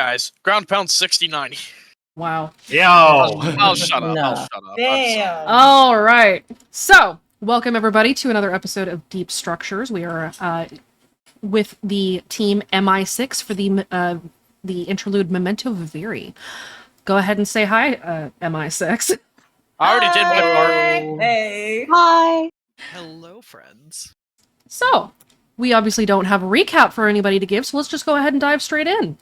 Guys, ground pound 60-90. Wow. Yo! I'll shut up. No. I'll shut up. Damn. All right. So, welcome everybody to another episode of Deep Structures. We are with the team MI6 for the interlude Memento Vivere. Go ahead and say hi, MI6. I already did my part. Hey. Hi. Hello, friends. So, we obviously don't have a recap for anybody to give, so let's just go ahead and dive straight in.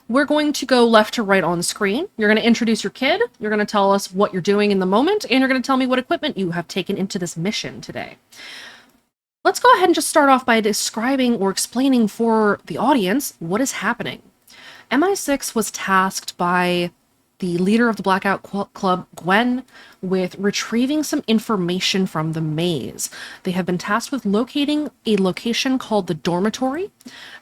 We're going to go left to right on screen. You're going to introduce your kid, you're going to tell us what you're doing in the moment, and you're going to tell me what equipment you have taken into this mission today. Let's go ahead and just start off by describing or explaining for the audience what is happening. MI6 was tasked by the leader of the Blackout Club, Gwen, with retrieving some information from the maze. They have been tasked with locating a location called the Dormitory.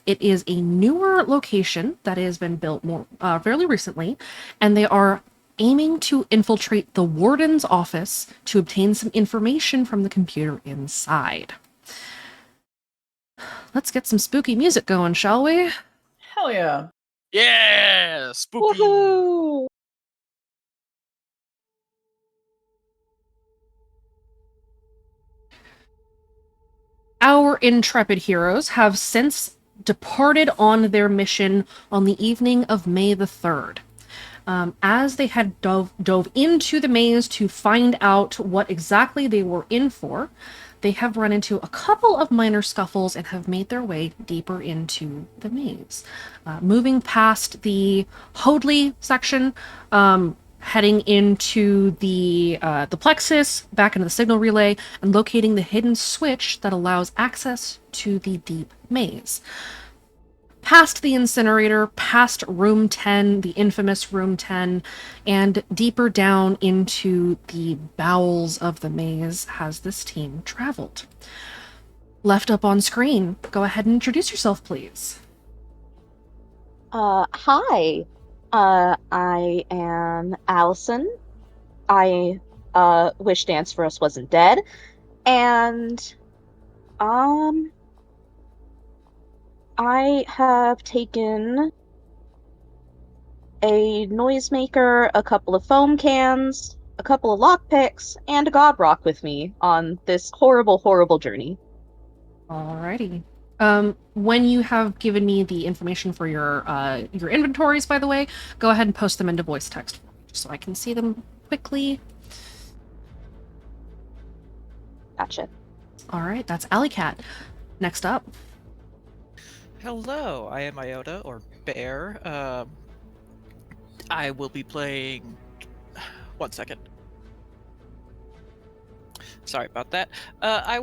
It is a newer location that has been built more fairly recently, and they are aiming to infiltrate the warden's office to obtain some information from the computer inside. Let's get some spooky music going, shall we? Hell yeah. Yeah, spooky. Woohoo! Our intrepid heroes have since departed on their mission on the evening of May the 3rd. As they had dove into the maze to find out what exactly they were in for, they have run into a couple of minor scuffles and have made their way deeper into the maze. Moving past the Hoadley section, heading into the plexus, back into the signal relay, and locating the hidden switch that allows access to the deep maze. Past the incinerator, past room 10, the infamous room 10, and deeper down into the bowels of the maze has this team traveled. Left up on screen, go ahead and introduce yourself, please. Hi. I am Allison. I wish Dance for Us wasn't dead. And I have taken a noisemaker, a couple of foam cans, a couple of lockpicks, and a god rock with me on this horrible, horrible journey. Alrighty. When you have given me the information for your inventories, by the way, go ahead and post them into voice text for me, just so I can see them quickly. Gotcha. Alright, that's Alley Cat. Next up. Hello, I am Iota, or Bear. I will be playing... One second. Sorry about that. Tonight I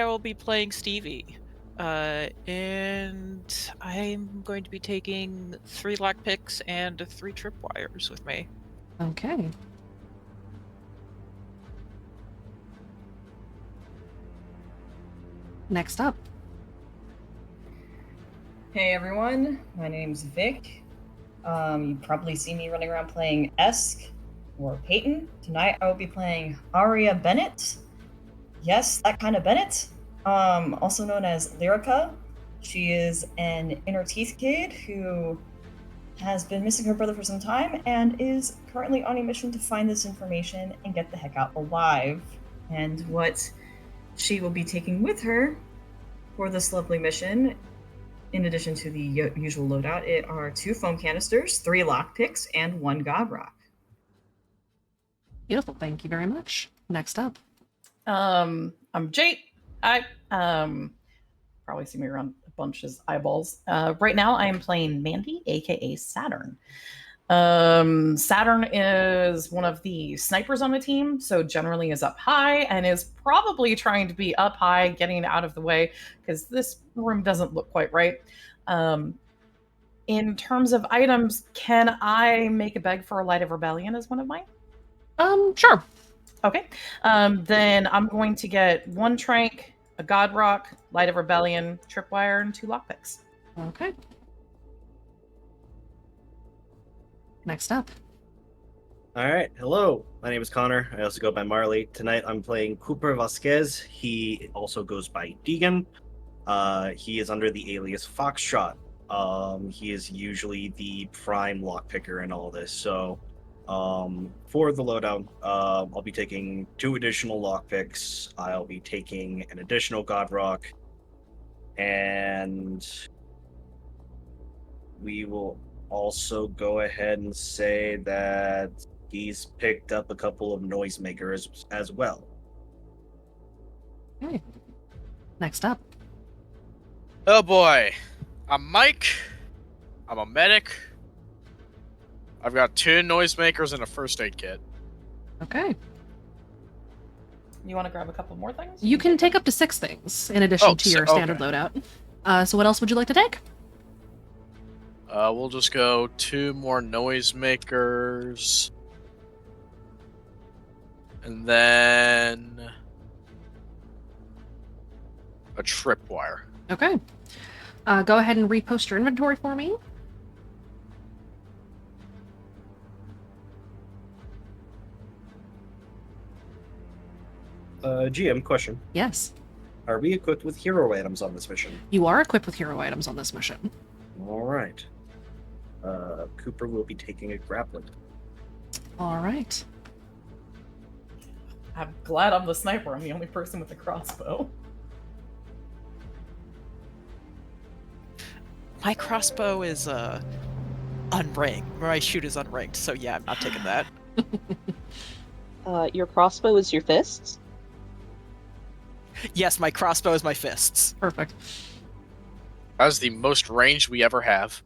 will be playing Stevie. And I'm going to be taking 3 lockpicks and 3 tripwires with me. Okay. Next up. Hey everyone, my name's Vic. You probably see me running around playing Esk or Peyton. Tonight I will be playing Aria Bennett. Yes, that kind of Bennett. Also known as Lyrica. She is an inner teeth kid who has been missing her brother for some time and is currently on a mission to find this information and get the heck out alive. And what she will be taking with her for this lovely mission, in addition to the usual loadout, it are 2 foam canisters, 3 lockpicks, and 1 god rock. Beautiful, thank you very much. Next up. I'm Jade. I probably see me around a bunch as eyeballs. Right now I am playing Mandy, aka Saturn. Saturn is one of the snipers on the team, so generally is up high and is probably trying to be up high, getting out of the way, because this room doesn't look quite right. In terms of items, can I make a beg for a Light of Rebellion as one of mine? Sure. Okay. Then I'm going to get 1 trank, a god rock, Light of Rebellion, tripwire, and 2 lockpicks. Okay. Next up. All right. Hello. My name is Connor. I also go by Marley. Tonight I'm playing Cooper Vasquez. He also goes by Deegan. He is under the alias Foxtrot. He is usually the prime lockpicker in all this. So, for the lowdown, I'll be taking 2 additional lockpicks. I'll be taking an additional God Rock, and we will also go ahead and say that he's picked up a couple of noisemakers as well. Okay. Next up. Oh boy. I'm Mike. I'm a medic. I've got 2 noisemakers and a first aid kit. Okay. You want to grab a couple more things? You can take up to 6 things in addition Oh, to your standard loadout. So what else would you like to take? We'll just go 2 more noisemakers. And then a tripwire. Okay. Go ahead and repost your inventory for me. GM, question. Yes. Are we equipped with hero items on this mission? You are equipped with hero items on this mission. All right. Cooper will be taking a grappling. All right. I'm glad I'm the sniper. I'm the only person with a crossbow. My crossbow is unranked. My shoot is unranked, so yeah, I'm not taking that. Your crossbow is your fists? Yes, my crossbow is my fists. Perfect. That's the most range we ever have.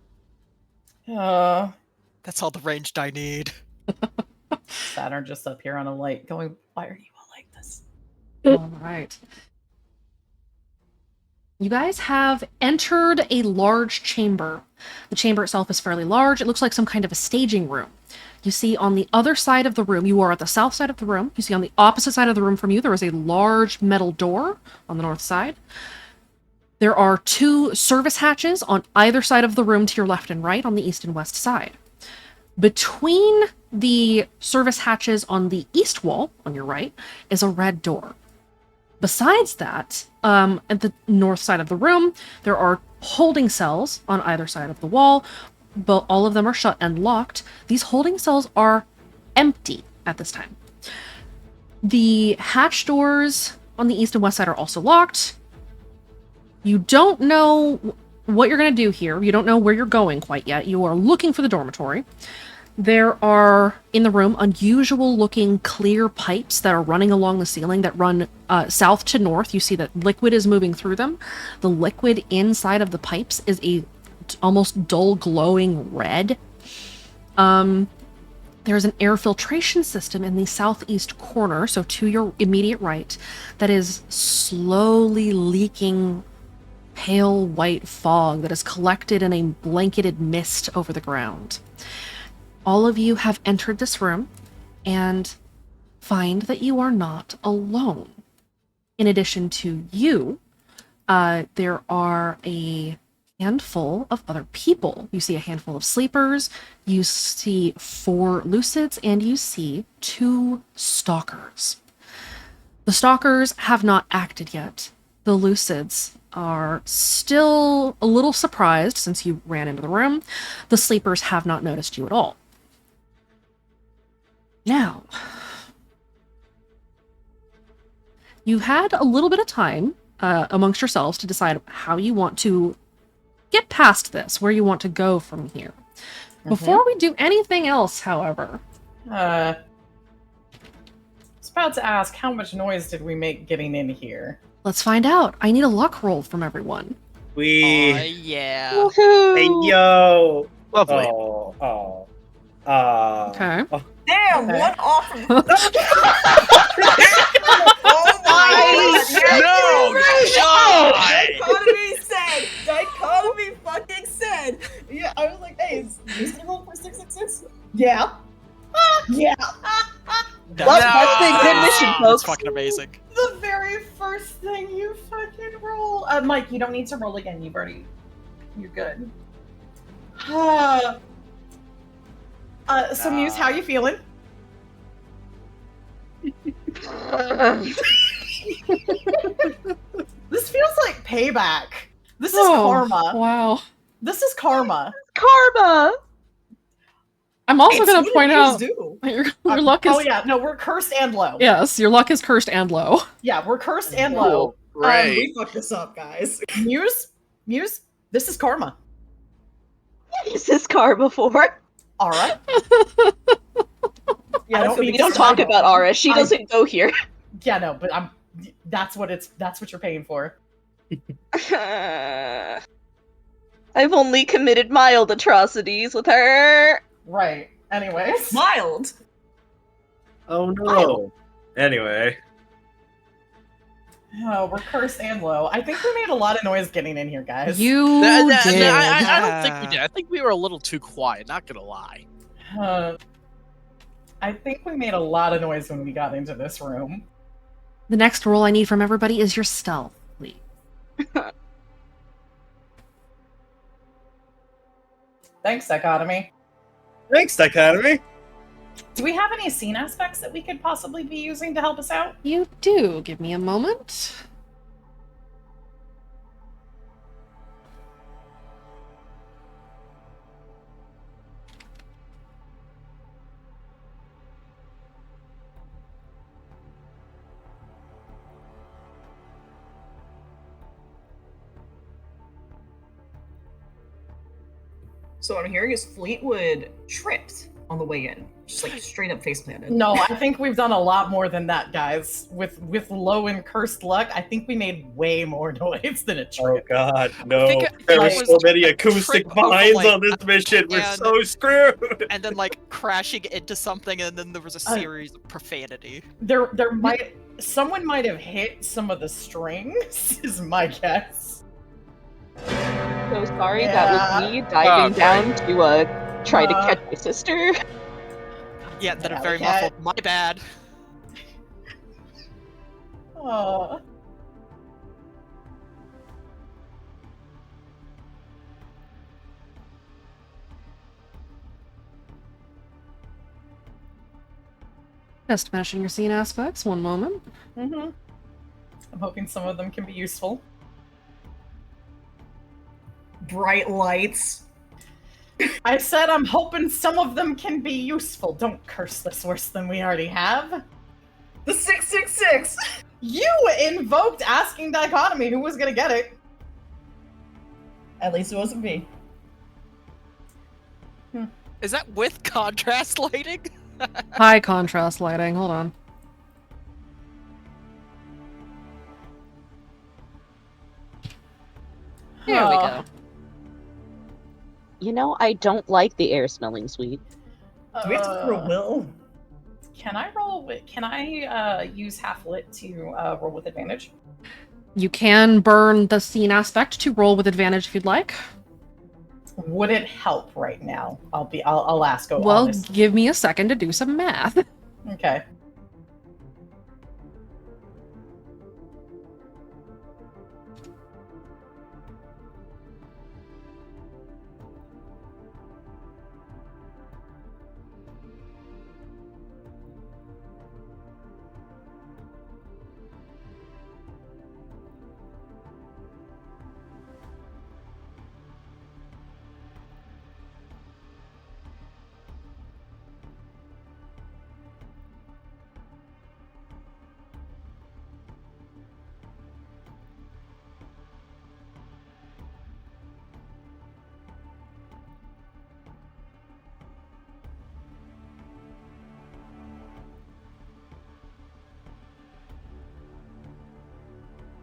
That's all the ranged I need. Saturn just up here on a light going, why are you all like this? All right. You guys have entered a large chamber. The chamber itself is fairly large. It looks like some kind of a staging room. You see on the other side of the room, you are at the south side of the room. You see on the opposite side of the room from you, there is a large metal door on the north side. There are 2 service hatches on either side of the room to your left and right on the east and west side. Between the service hatches on the east wall, on your right, is a red door. Besides that, at the north side of the room, there are holding cells on either side of the wall, but all of them are shut and locked. These holding cells are empty at this time. The hatch doors on the east and west side are also locked. You don't know what you're going to do here. You don't know where you're going quite yet. You are looking for the dormitory. There are, in the room, unusual looking clear pipes that are running along the ceiling that run south to north. You see that liquid is moving through them. The liquid inside of the pipes is a almost dull glowing red. There's an air filtration system in the southeast corner, so to your immediate right, that is slowly leaking pale white fog that is collected in a blanketed mist over the ground. All of you have entered this room and find that you are not alone. In addition to you, there are a handful of other people. You see a handful of sleepers, you see 4 lucids, and you see 2 stalkers. The stalkers have not acted yet. The lucids are still a little surprised since you ran into the room. The sleepers have not noticed you at all. Now, you had a little bit of time amongst yourselves to decide how you want to get past this, where you want to go from here. Before we do anything else, however... I was about to ask, how much noise did we make getting in here? Let's find out. I need a luck roll from everyone. Yeah. Woohoo! Hey, yo! Lovely. Okay. Damn, Okay. what off? Oh No! Dichotomy said! Dichotomy fucking said! Yeah, I was like, hey, is this gonna roll for 666? Yeah. Yeah. Well, that's a good mission, It's folks. fucking amazing. The very first thing you fucking roll. Mike, you don't need to roll again. You're good. So Muse, how you feeling? This feels like payback. This is karma. Wow. This is karma. Karma! I'm also It's going to what point enemies out do. your luck is. Oh yeah, no, we're cursed and low. Yes, your luck is cursed and low. Yeah, we're cursed and low. Great. We fucked this up, guys. Muse, this is karma. What is this karma for? Aura. Yeah, I don't We mean don't to talk brag. about Aura. She doesn't go here. Yeah, no, but that's what you're paying for. I've only committed mild atrocities with her. Right. Anyways. Mild. Oh no. Anyway, Oh, we're cursed and low. I think we made a lot of noise getting in here, guys. You did. I don't think we did. I think we were a little too quiet, not gonna lie. I think we made a lot of noise when we got into this room. The next roll I need from everybody is your stealth, please. Thanks, Dichotomy. thanks, Dichotomy. Do we have any scene aspects that we could possibly be using to help us out? You do. Give me a moment. So what I'm hearing is Fleetwood tripped on the way in. Just like straight up face planted. No, I think we've done a lot more than that, guys. With low and cursed luck, I think we made way more noise than a Oh trip. god, no. think it There are was so many acoustic trip over, vines like, on this mission. We're and- so screwed. And then like crashing into something, and then there was a series of profanity. Someone might have hit some of the strings, is my guess. So sorry, Yeah. that was me diving Okay. down to try to catch my sister. Yeah, that Yeah, are very we had- muffled. My bad. Oh. Just finishing your scene aspects. One moment. Mm-hmm. I'm hoping some of them can be useful. Bright lights. I said I'm hoping some of them can be useful. Don't curse this worse than we already have. The 666. You invoked asking Dichotomy who was gonna get it. At least it wasn't me. Is that with contrast lighting? High contrast lighting. Hold on. There we go. You know, I don't like the air smelling sweet. Do we have to throw will? Can I roll with? Can I use half lit to roll with advantage? You can burn the scene aspect to roll with advantage if you'd like. Would it help right now? I'll ask. Well, honest. give me a second to do some math. Okay.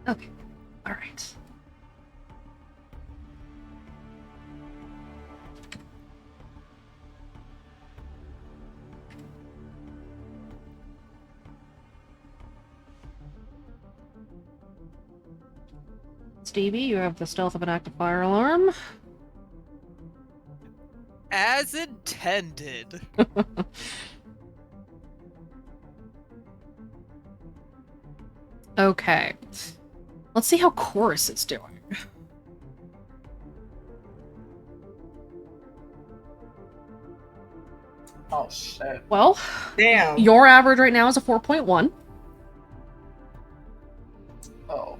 Okay. All right. Stevie, you have the stealth of an active fire alarm. As intended. Okay. Let's see how Chorus is doing. Oh shit. Well, Damn. your average right now is a 4.1. Oh.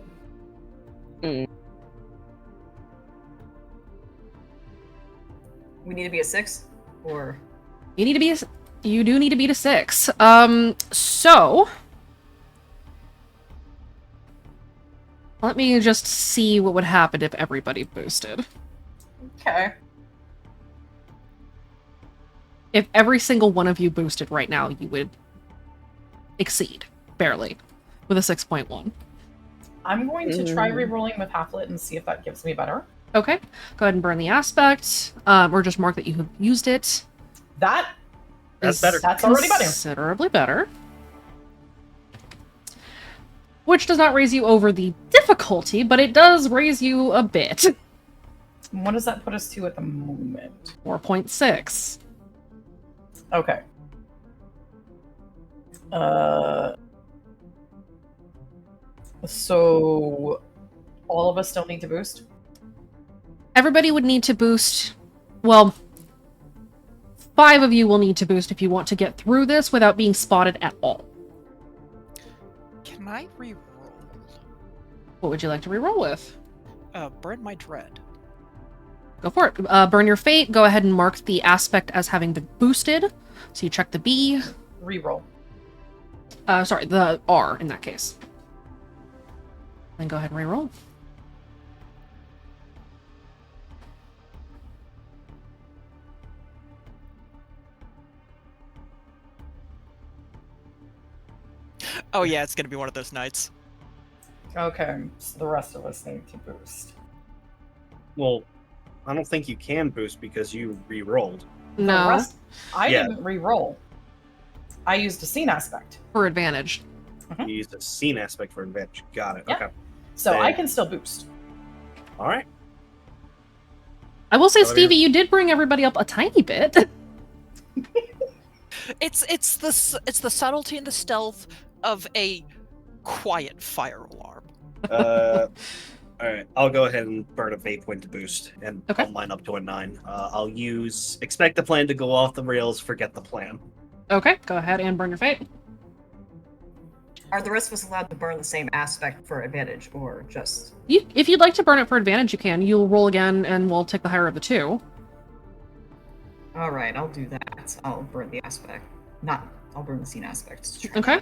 We need to be a 6? Or... You need to be you do need to beat a 6. So let me just see what would happen if everybody boosted. Okay. If every single one of you boosted right now, you would exceed, barely, with a 6.1. I'm going to try re-rolling with Halflet and see if that gives me better. Okay, go ahead and burn the aspect, or just mark that you have used it. That's better. That's already better. Considerably better. Which does not raise you over the difficulty, but it does raise you a bit. What does that put us to at the moment? 4.6. Okay. So all of us still need to boost? Everybody would need to boost. Well, 5 of you will need to boost if you want to get through this without being spotted at all. Can I re-roll? What would you like to reroll with? Burn my dread. Go for it. Burn your fate. Go ahead and mark the aspect as having been boosted. So you check the B. Reroll. Sorry, the R in that case. Then go ahead and reroll. Oh yeah, it's gonna be one of those nights. Okay, so the rest of us need to boost. Well, I don't think you can boost because you re-rolled. The No, rest, I Yeah. didn't re-roll. I used a scene aspect. for advantage. You used a scene aspect for advantage. Got it. Yeah. Okay. So Then- I can still boost. All right. I will say, What are you- Stevie, you did bring everybody up a tiny bit. It's the subtlety and the stealth of a quiet fire alarm. All right. I'll go ahead and burn a fate point to boost, and Okay. I'll line up to a 9. I'll use expect the plan to go off the rails, forget the plan. Okay, go ahead and burn your fate. Are the rest of us allowed to burn the same aspect for advantage, or just... If you'd like to burn it for advantage, you can. You'll roll again, and we'll take the higher of the 2. Alright, I'll do that. I'll burn the aspect. I'll burn the scene aspect. Okay.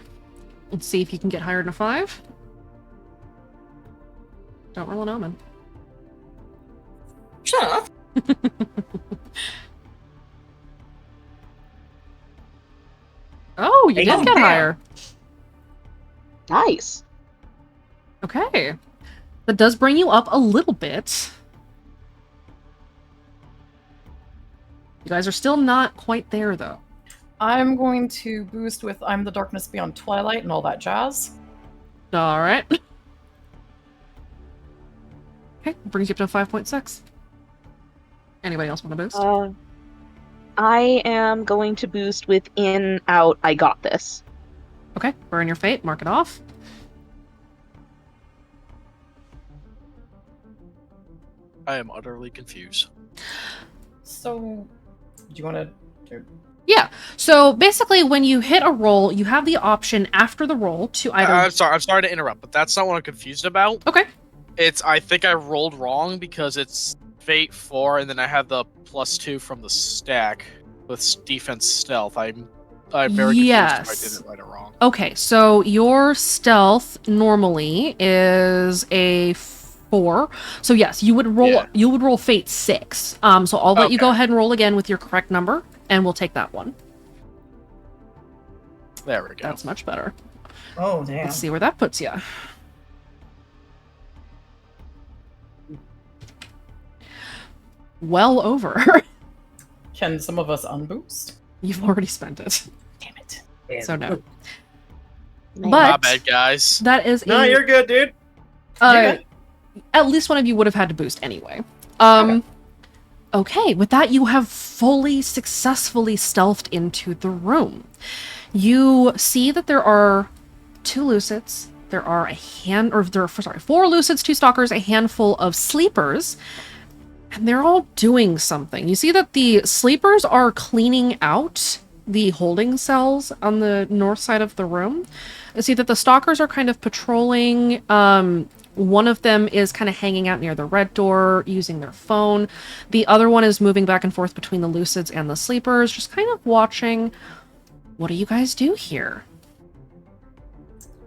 Let's see if you can get higher than a 5. Don't roll an omen. Shut up! Oh, you Hey, did oh, get damn. higher. Nice. Okay. That does bring you up a little bit. You guys are still not quite there, though. I'm going to boost with I'm the Darkness Beyond Twilight and all that jazz. Alright. Okay, brings you up to 5.6. Anybody else want to boost? I am going to boost with in, out, I got this. Okay, burn your fate, mark it off. I am utterly confused. So, do you want to do... Yeah, so basically when you hit a roll, you have the option after the roll to either... I'm sorry to interrupt, but that's not what I'm confused about. Okay. I think I rolled wrong because it's Fate 4, and then I have the +2 from the stack with defense stealth. I'm very confused if I did it right or wrong. Okay, so your stealth normally is a 4. So yes, you would roll. Yeah. You would roll fate 6. So I'll let you go Okay. ahead and roll again with your correct number, and we'll take that one. There we go. That's much better. Oh, damn. Let's see where that puts you. Well over. Can some of us unboost? You've already spent it, Damn it. so no. Nice. My But bad, guys. that is No, a, you're good, dude. uh, at least one of you would have had to boost anyway. Okay, with that, you have fully successfully stealthed into the room. You see that there are 2 Lucids, there are 4 Lucids, 2 Stalkers, a handful of Sleepers, and they're all doing something. You see that the Sleepers are cleaning out the holding cells on the north side of the room. You see that the Stalkers are kind of patrolling One of them is kind of hanging out near the red door, using their phone. The other one is moving back and forth between the Lucids and the Sleepers, just kind of watching. What do you guys do here?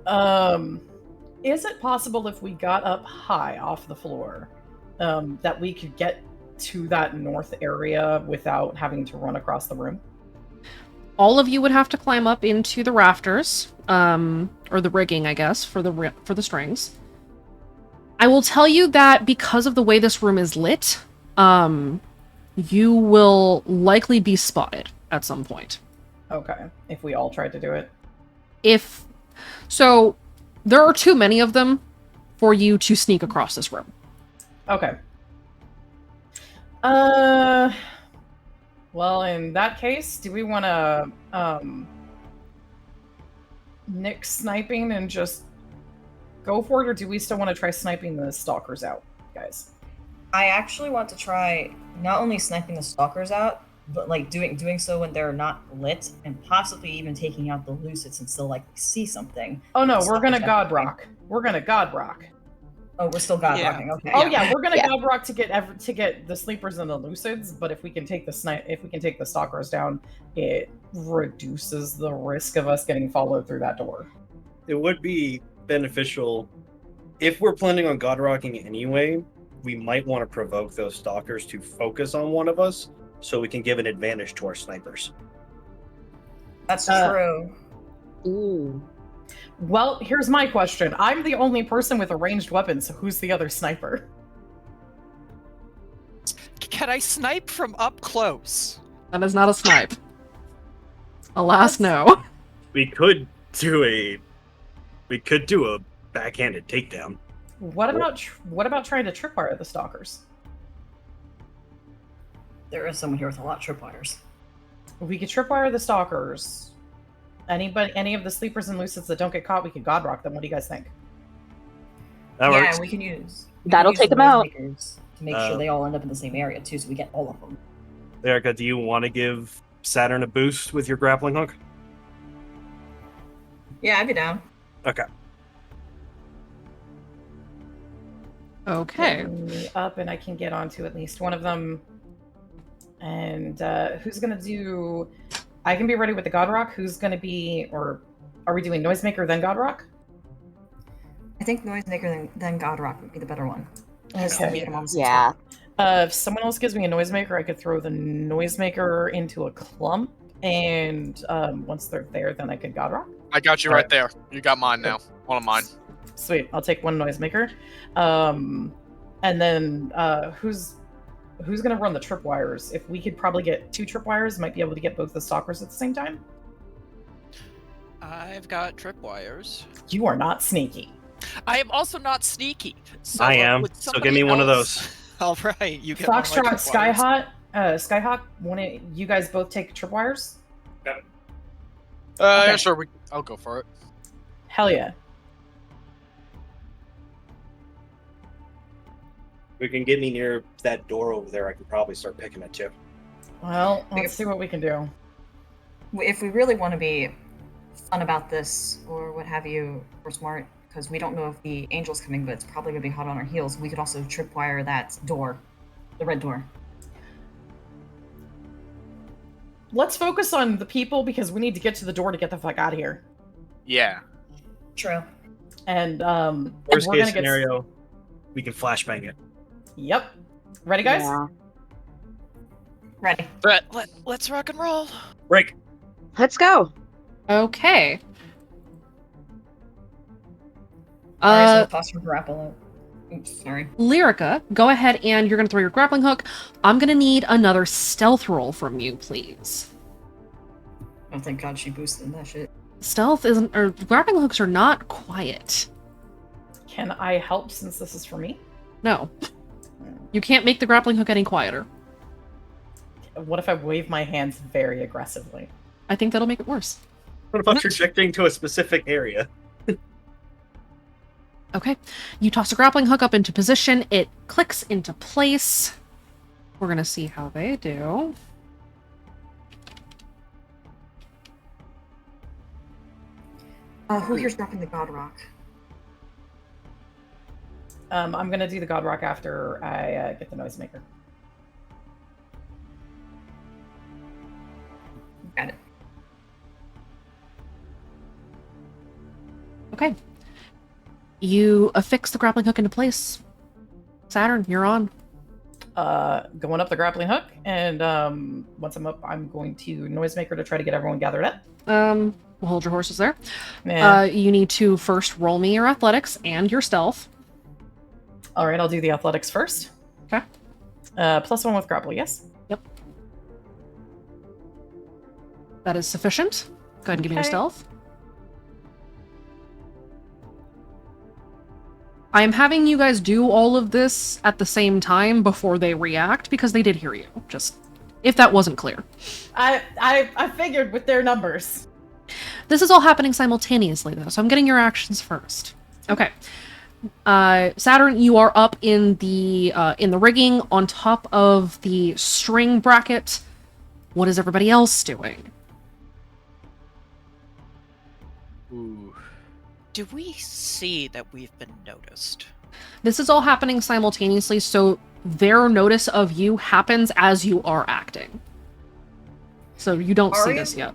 Is it possible if we got up high off the floor, that we could get to that north area without having to run across the room? All of you would have to climb up into the rafters, or the rigging, I guess, for the strings. I will tell you that because of the way this room is lit, you will likely be spotted at some point. Okay, if we all tried to do it. So, there are too many of them for you to sneak across this room. Okay. Well, in that case, do we want to nix sniping and just go for it, or do we still want to try sniping the stalkers out, guys? I actually want to try not only sniping the stalkers out, but like doing so when they're not lit, and possibly even taking out the Lucids and still like see something. Oh no, we're gonna God Rock. We're gonna God Rock. Oh, we're still God Rocking. Okay. Oh yeah, we're gonna God Rock to get the Sleepers and the Lucids. But if we can take the stalkers down, it reduces the risk of us getting followed through that door. It would be beneficial if we're planning on God Rocking anyway. We might want to provoke those stalkers to focus on one of us, so we can give an advantage to our snipers. That's true. Ooh. Well, here's my question. I'm the only person with a ranged weapon, so who's the other sniper? Can I snipe from up close? That is not a snipe. Alas, no. We could do a backhanded takedown. What about trying to tripwire the stalkers? There is someone here with a lot of tripwires. We could tripwire the stalkers. Any of the Sleepers and Lucids that don't get caught, we could God Rock them. What do you guys think? That works. We can use. That'll take them out. To make sure they all end up in the same area too, so we get all of them. Erica, do you want to give Saturn a boost with your grappling hook? Yeah, I'd be down. Okay. Okay. Getting me up, and I can get onto at least one of them. And who's gonna do? I can be ready with the God Rock. Who's gonna be? Or are we doing Noisemaker then God Rock? I think Noisemaker then God Rock would be the better one. Okay. Yeah. If someone else gives me a Noisemaker, I could throw the Noisemaker into a clump, and once they're there, then I could God Rock. I got you right there. You got mine now. One of mine. Sweet. I'll take one Noisemaker. And then who's gonna run the tripwires? If we could probably get 2 tripwires, might be able to get both the stalkers at the same time. I've got tripwires. You are not sneaky. I am also not sneaky. So, I am. would So somebody give me one of else- those. All right, you get one of my Foxtrot, tripwires. Skyhawk, you guys both take tripwires? Yeah, sure. I'll go for it. Hell yeah. We can get me near that door over there. I could probably start picking it too. Well, let's see what we can do. If we really want to be fun about this, or what have you, or smart, because we don't know if the angel's coming, but it's probably going to be hot on our heels, we could also tripwire that door, the red door. Let's focus on the people, because we need to get to the door to get the fuck out of here. Yeah. True. And Worst we're case gonna get scenario, we can flashbang it. Yep. Ready, guys? Yeah. Ready. But Let's rock and roll. Break. Let's go. Okay. Alright, so toss your grapple out. Oops, sorry. Lyrica, go ahead and you're going to throw your grappling hook. I'm going to need another stealth roll from you, please. Oh, thank God she boosted that shit. Stealth isn't, or grappling hooks are not quiet. Can I help since this is for me? No. You can't make the grappling hook any quieter. What if I wave my hands very aggressively? I think that'll make it worse. What about projecting to a specific area? Okay. You toss a grappling hook up into position. It clicks into place. We're going to see how they do. Who here's dropping the God Rock? I'm gonna do the God Rock after I get the Noisemaker. Got it. Okay. You affix the grappling hook into place. Saturn, you're on. Going up the grappling hook, and once I'm up, I'm going to Noisemaker to try to get everyone gathered up. We'll hold your horses there. Yeah. You need to first roll me your athletics and your stealth. All right, I'll do the athletics first. Okay. +1 with grapple, yes? Yep. That is sufficient. Go ahead and give me your Okay. stealth. I am having you guys do all of this at the same time before they react, because they did hear you. Just, if that wasn't clear. I figured with their numbers. This is all happening simultaneously, though, so I'm getting your actions first. Okay. Saturn, you are up in the rigging on top of the string bracket. What is everybody else doing? Ooh. Do we see that we've been noticed? This is all happening simultaneously, so their notice of you happens as you are acting. So you don't see this yet.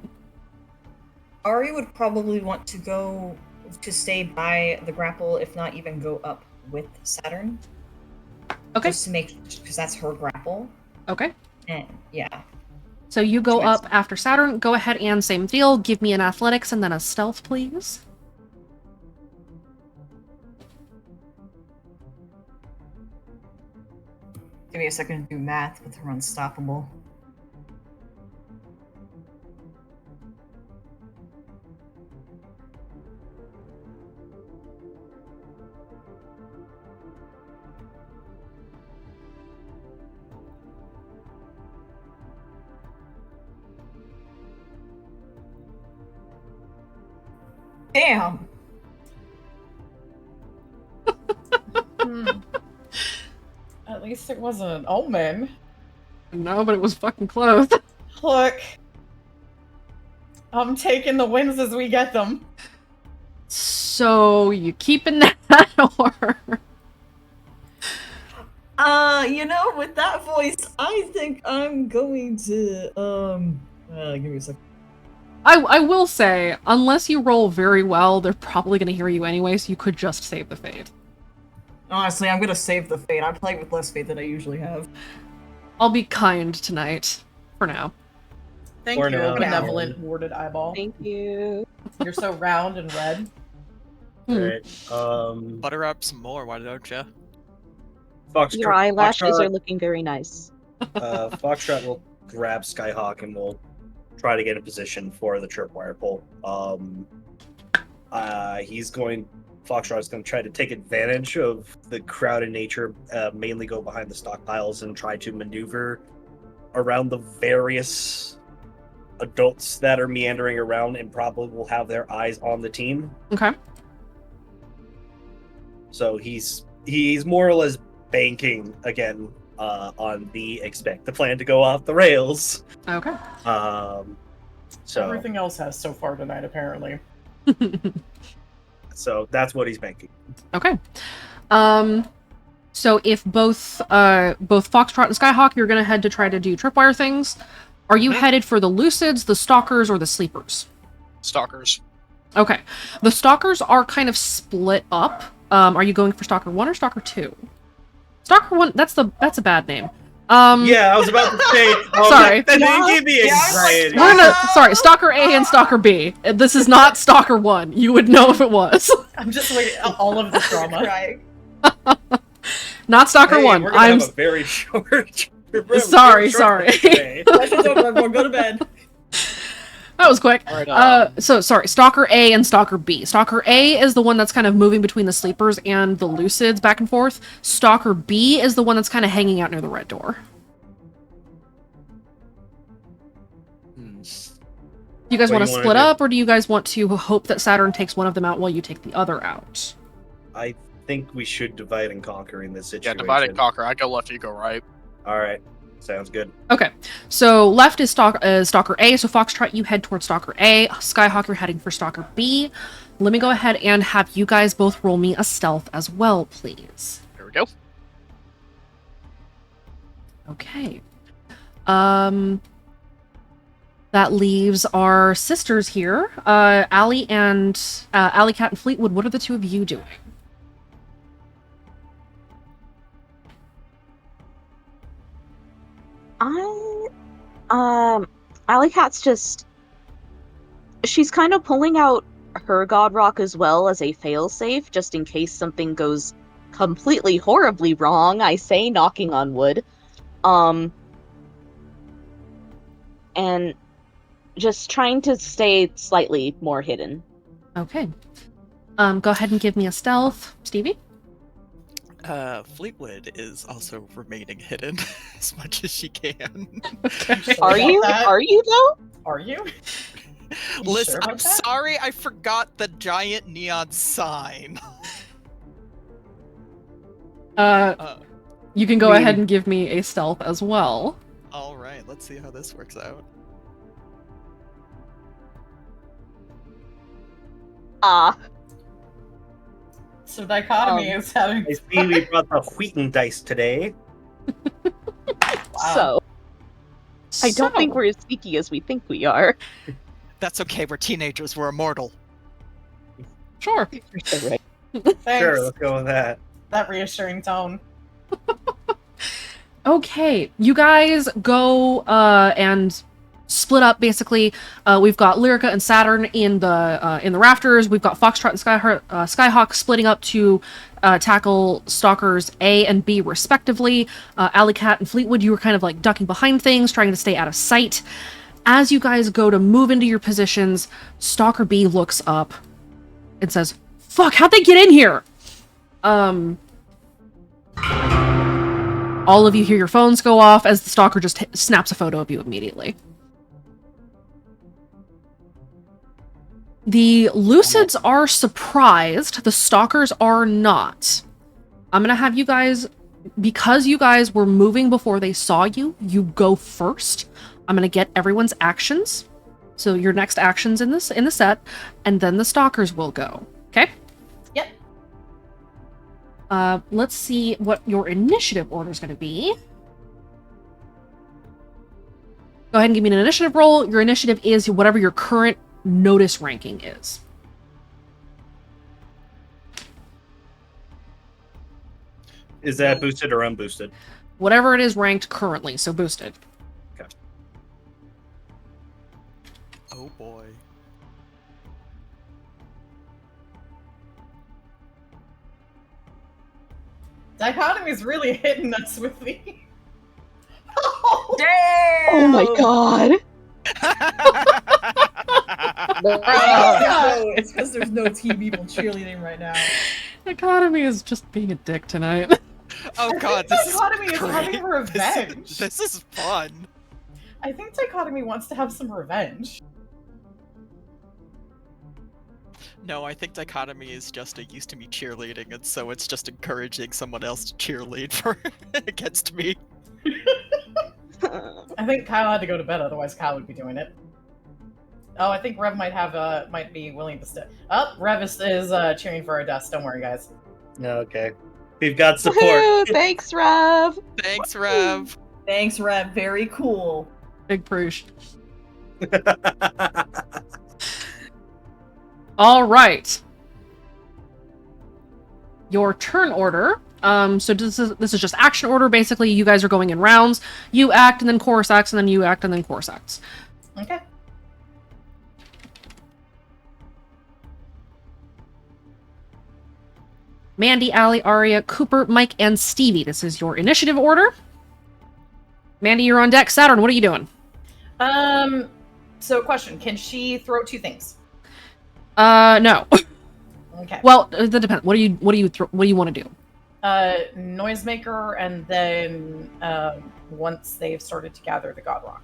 Ari would probably want to go to stay by the grapple, if not even go up with Saturn. Okay. Just to make, because that's her grapple. Okay. And yeah. So you go Choice. up after Saturn. Go ahead and same deal. Give me an athletics and then a stealth, please. Give me a second to do math with her unstoppable. Damn! At least it wasn't an omen. No, but it was fucking close. Look. I'm taking the wins as we get them. So you keeping that or? You know, with that voice, I think I'm going to, give me a second. I will say, unless you roll very well, they're probably going to hear you anyway, so you could just save the fate. Honestly, I'm gonna save the fate. I'm playing with less fate than I usually have. I'll be kind tonight. For now. Thank Or you, no. benevolent. Warded eyeball. Thank you. You're so round and red. Right. Butter up some more, why don't you? Your eyelashes Foxtrot, are looking very nice. Foxtrot will grab Skyhawk and will try to get a position for the tripwire pull. Foxtrot is going to try to take advantage of the crowded nature, mainly go behind the stockpiles and try to maneuver around the various adults that are meandering around and probably will have their eyes on the team. Okay. So he's more or less banking again on the expect the plan to go off the rails. Okay. So Everything else has so far tonight, apparently. so that's what he's banking. Okay. So if both Foxtrot and Skyhawk, you're gonna head to try to do tripwire things, are you headed for the Lucids, the Stalkers, or the Sleepers? Stalkers. Okay. The Stalkers are kind of split up. Are you going for Stalker 1 or Stalker 2? Stalker 1, that's a bad name. Yeah, I was about to say. Sorry. That didn't give me anxiety. We're gonna, sorry, Stalker A and Stalker B. This is not Stalker 1. You would know if it was. I'm just like all of the drama. Right. Not Stalker Hey, 1. We're gonna have a very short. Sorry. Questions over, everyone go to bed. That was quick. All right, So, sorry, Stalker A and Stalker B. Stalker A is the one that's kind of moving between the Sleepers and the Lucids back and forth. Stalker B is the one that's kind of hanging out near the red door. Do you guys What want do to you split wanna do? up, or do you guys want to hope that Saturn takes one of them out while you take the other out? I think we should divide and conquer in this Yeah, situation. divide and conquer. I go left, you go right. All right, sounds good. Okay, so left is Stalker A, so Foxtrot, you head towards Stalker A. Skyhawk, you're heading for Stalker B. let me go ahead and have you guys both roll me a stealth as well, please. There we go. Okay. That leaves our sisters here. Allie Cat and Fleetwood, what are the two of you doing? Alley Cat's she's kind of pulling out her God Rock as well as a failsafe, just in case something goes completely horribly wrong, I say, knocking on wood. And just trying to stay slightly more hidden. Okay. Go ahead and give me a stealth, Stevie. Fleetwood is also remaining hidden as much as she can. Okay. Are you? Are you though? Are you? Listen, sure I'm about that? sorry I forgot the giant neon sign. You can go ahead and give me a stealth as well. Alright, let's see how this works out. So Dichotomy is having. I see we brought the Wheaton dice today. So, I don't think we're as sneaky as we think we are. That's okay, we're teenagers, we're immortal. Sure. You're so right. Thanks. Sure, let's go with that. That reassuring tone. Okay, you guys go and split up. Basically, we've got Lyrica and Saturn in the rafters. We've got Foxtrot and Skyhawk splitting up to tackle Stalkers A and B respectively. Alley Cat and Fleetwood, you were kind of like ducking behind things, trying to stay out of sight. As you guys go to move into your positions, Stalker B looks up and says, "Fuck! How'd they get in here?" All of you hear your phones go off as the Stalker just snaps a photo of you immediately. The Lucids are surprised. The Stalkers are not. I'm gonna have you guys, because you guys were moving before they saw you, you go first. I'm gonna get everyone's actions. So your next actions in the set, and then the Stalkers will go. Okay? Yep. Let's see what your initiative order is going to be. Go ahead and give me an initiative roll. Your initiative is whatever your current notice ranking is. Is that boosted or unboosted? Whatever it is ranked currently, so boosted. Okay. Oh boy. Dichotomy's really hitting us with the. Oh my god! It's because there's no team people cheerleading right now. Economy is just being a dick tonight. Oh I god, think this Dichotomy is is great. having revenge. This is fun. I think Dichotomy wants to have some revenge. No, I think Dichotomy is just used to me cheerleading, and so it's just encouraging someone else to cheerlead for against me. I think Kyle had to go to bed, otherwise Kyle would be doing it. Oh, I think Rev might be willing to stay. Oh, Rev is cheering for our deaths. Don't worry, guys. Okay. We've got Woohoo! support. Thanks, Rev! Thanks, Rev. Thanks, Rev. Very cool. Big Prush. All right. Your turn order. So this is just action order. Basically, you guys are going in rounds. You act, and then Chorus acts, and then you act, and then Chorus acts. Okay. Mandy, Allie, Aria, Cooper, Mike, and Stevie. This is your initiative order. Mandy, you're on deck. Saturn, what are you doing? So question, can she throw two things? No. Okay. Well, that depends. What do you want to do? Noisemaker, and then once they've started to gather the God Rock.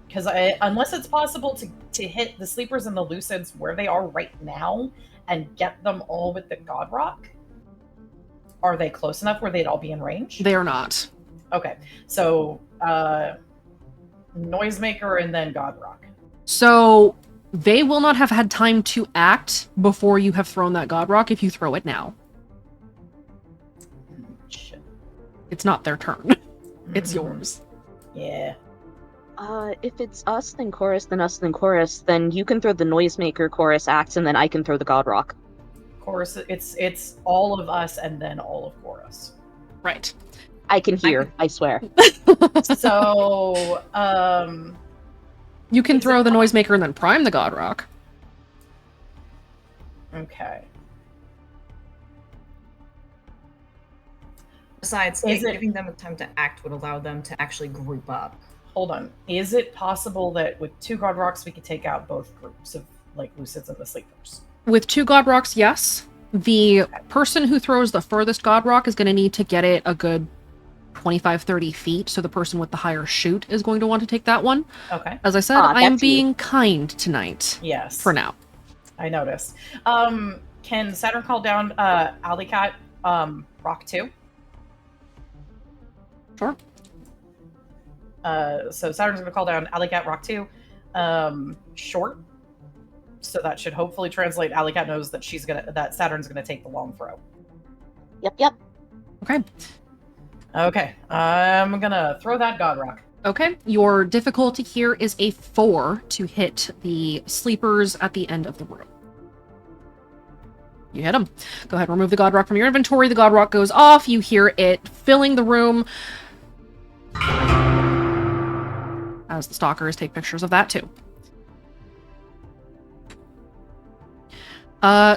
Because unless it's possible to hit the sleepers and the lucids where they are right now and get them all with the God Rock, are they close enough where they'd all be in range? They are not. Okay, so Noisemaker and then God Rock. So They will not have had time to act before you have thrown that God Rock if you throw it now. Shit. It's not their turn. It's yours. Yeah. If it's us, then Chorus, then us, then Chorus, then you can throw the Noisemaker, Chorus acts, and then I can throw the God Rock. Chorus, it's all of us and then all of Chorus. Right. I can hear, I swear. So, You can throw the Noisemaker and then prime the God Rock. okay. Besides, Is it- giving them time to act would allow them to actually group up. Hold on. Is it possible that with 2 God Rocks we could take out both groups of like Lucids and the Sleepers? With 2 God Rocks, yes. The person who throws the furthest God Rock is going to need to get it a good 25, 30 feet, so the person with the higher shoot is going to want to take that one. Okay. As I said, I am being kind tonight. Yes. For now. I noticed. Can Saturn call down Alley Cat Rock 2? Sure. So Saturn's gonna call down Alley Cat Rock 2. Short. So that should hopefully translate. Alley Cat knows that that Saturn's gonna take the long throw. Yep. Okay. Okay. I'm gonna throw that God Rock. Okay. Your difficulty here is a 4 to hit the sleepers at the end of the room. You hit them. Go ahead and remove the God Rock from your inventory. The God Rock goes off. You hear it filling the room. As the stalkers take pictures of that too.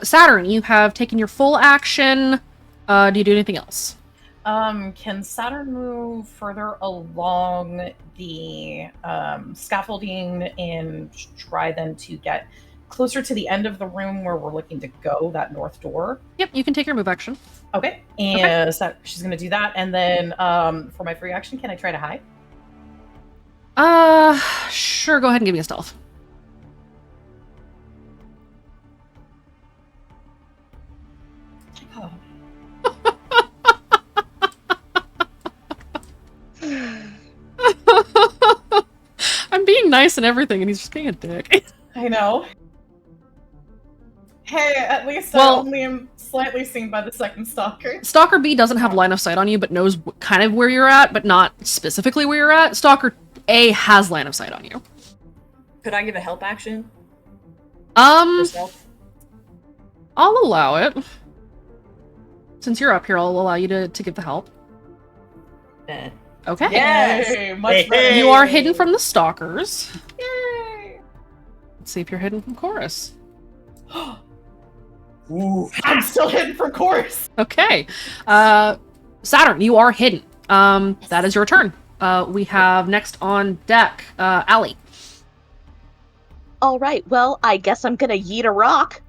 Saturn, you have taken your full action. Do you do anything else? Can Saturn move further along the scaffolding and try then to get closer to the end of the room where we're looking to go, that north door? Yep, you can take your move action. Okay, and so she's going to do that. And then for my free action, can I try to hide? Sure, go ahead and give me a stealth. Oh. I'm being nice and everything, and he's just being a dick. I know. Hey, at least Well- I only am slightly seen by the second stalker. Stalker B doesn't have line of sight on you, but knows kind of where you're at, but not specifically where you're at. Stalker A has line of sight on you. Could I give a help action for stealth? I'll allow it. Since you're up here, I'll allow you to give the help. Bet. Okay. Yes! Yay, much better. Hey. You are hidden from the stalkers. Yay! Let's see if you're hidden from Chorus. Ooh. I'm still hidden from Chorus. Okay. Saturn, you are hidden. That is your turn. We have next on deck, Allie. Alright, well, I guess I'm gonna yeet a rock.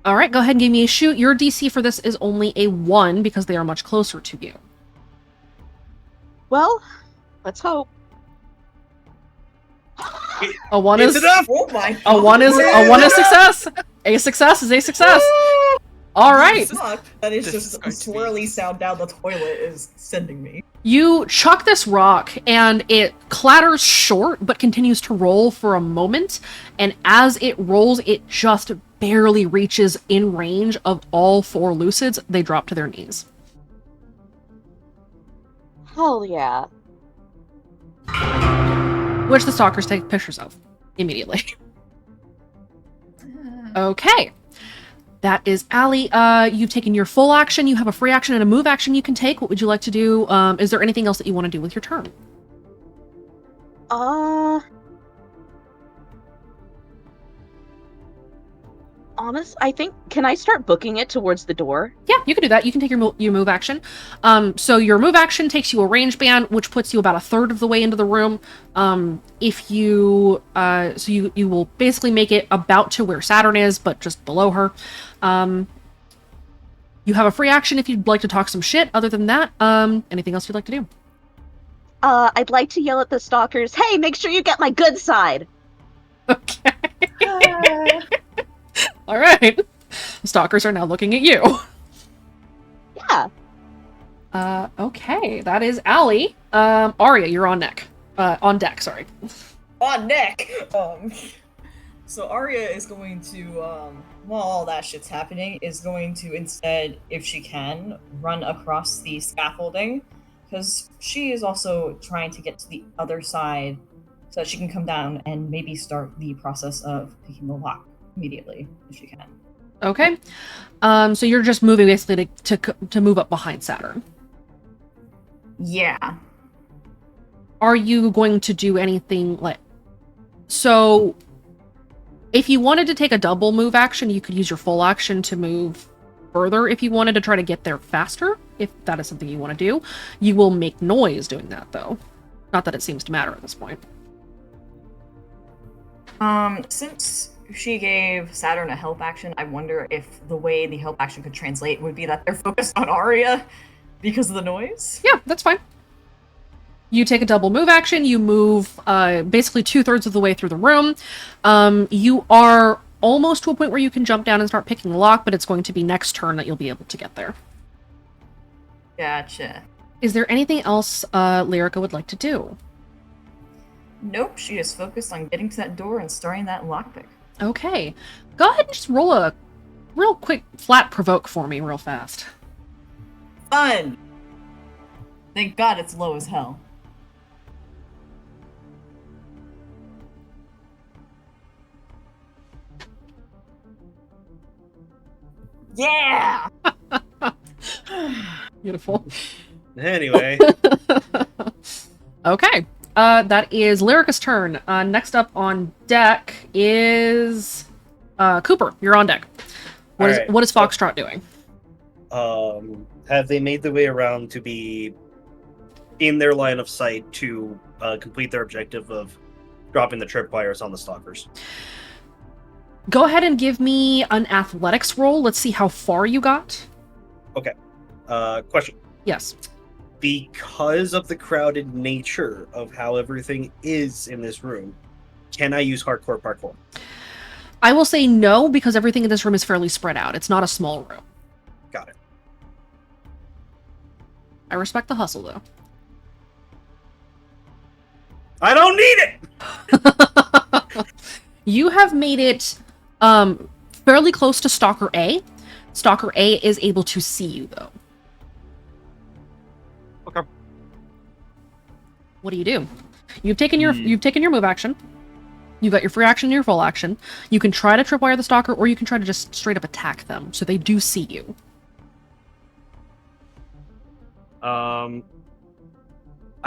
All right, go ahead and give me a shoot. Your DC for this is only a 1 because they are much closer to you. Well, let's hope. A 1 It's is enough! Oh my god! a 1 is success. A success is a success. All right. Fuck. That is This just is a going to be- swirly sound down the toilet is sending me. You chuck this rock and it clatters short but continues to roll for a moment, and as it rolls it just barely reaches in range of all 4 Lucids. They drop to their knees. Hell yeah. Which the stalkers take pictures of immediately. Okay. That is Allie. You've taken your full action. You have a free action and a move action you can take. What would you like to do? Is there anything else that you want to do with your turn? I think, can I start booking it towards the door? Yeah, you can do that. You can take your move action. So your move action takes you a range band, which puts you about a third of the way into the room. If you, so you will basically make it about to where Saturn is, but just below her. You have a free action if you'd like to talk some shit. Other than that, anything else you'd like to do? I'd like to yell at the stalkers, hey, make sure you get my good side! Okay. All right. The stalkers are now looking at you. Yeah. Okay, that is Allie. Arya, you're on deck. On deck, sorry. on neck. So Arya is going to, while all that shit's happening, is going to instead, if she can, run across the scaffolding, because she is also trying to get to the other side so that she can come down and maybe start the process of picking the lock immediately, if she can. Okay. So you're just moving basically to move up behind Saturn. Yeah. Are you going to do anything like... So, if you wanted to take a double move action, you could use your full action to move further if you wanted to try to get there faster, if that is something you want to do. You will make noise doing that, though. Not that it seems to matter at this point. Since she gave Saturn a help action, I wonder if the way the help action could translate would be that they're focused on Arya because of the noise. Yeah, that's fine. You take a double move action, you move basically 2/3 of the way through the room. You are almost to a point where you can jump down and start picking the lock, but it's going to be next turn that you'll be able to get there. Gotcha. Is there anything else Lyrica would like to do? Nope, she is focused on getting to that door and starting that lockpick. Okay. Go ahead and just roll a real quick flat provoke for me real fast. Fun! Thank God it's low as hell. Yeah! Beautiful. Anyway, Okay. That is Lyrica's turn. Next up on deck is Cooper. You're on deck. Alright, What is so- Foxtrot doing? have they made the way around to be in their line of sight to complete their objective of dropping the tripwires on the stalkers? Go ahead and give me an athletics roll. Let's see how far you got. Question. Yes. Because of the crowded nature of how everything is in this room, can I use hardcore parkour? I will say no, because everything in this room is fairly spread out. It's not a small room. Got it. I respect the hustle, though. I don't need it! You have made it fairly close to Stalker A. Stalker A is able to see you, though. Okay. What do? You've taken your move action. You've got your free action and your full action. You can try to tripwire the Stalker, or you can try to just straight up attack them, so they do see you. I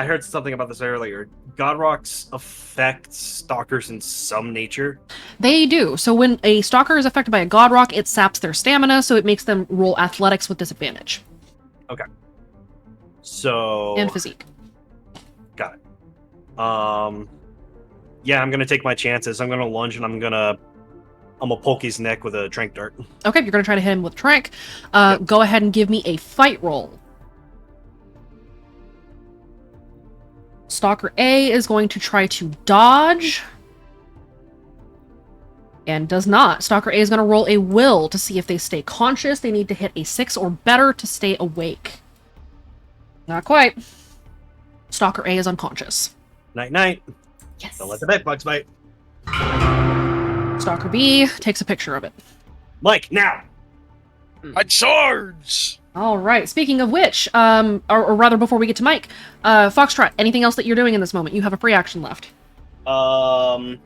heard something about this earlier. God rocks affect stalkers in some nature. They do. So when a Stalker is affected by a God Rock, it saps their stamina, so it makes them roll athletics with disadvantage. Okay. So And physique. got it. Yeah, I'm gonna take my chances. I'm gonna lunge and I'm gonna poke his neck with a trank dart. Okay, you're gonna try to hit him with trank. Yep. Go ahead and give me a fight roll. Stalker A is going to try to dodge. And does not. Stalker A is going to roll a will to see if they stay conscious. They need to hit a 6 or better to stay awake. Not quite. Stalker A is unconscious. Night night. Yes. Don't let the bed bugs bite. Stalker B takes a picture of it. Mike, now! I charge! All right. Speaking of which, or rather, before we get to Mike, Foxtrot, anything else that you're doing in this moment? You have a free action left. I'm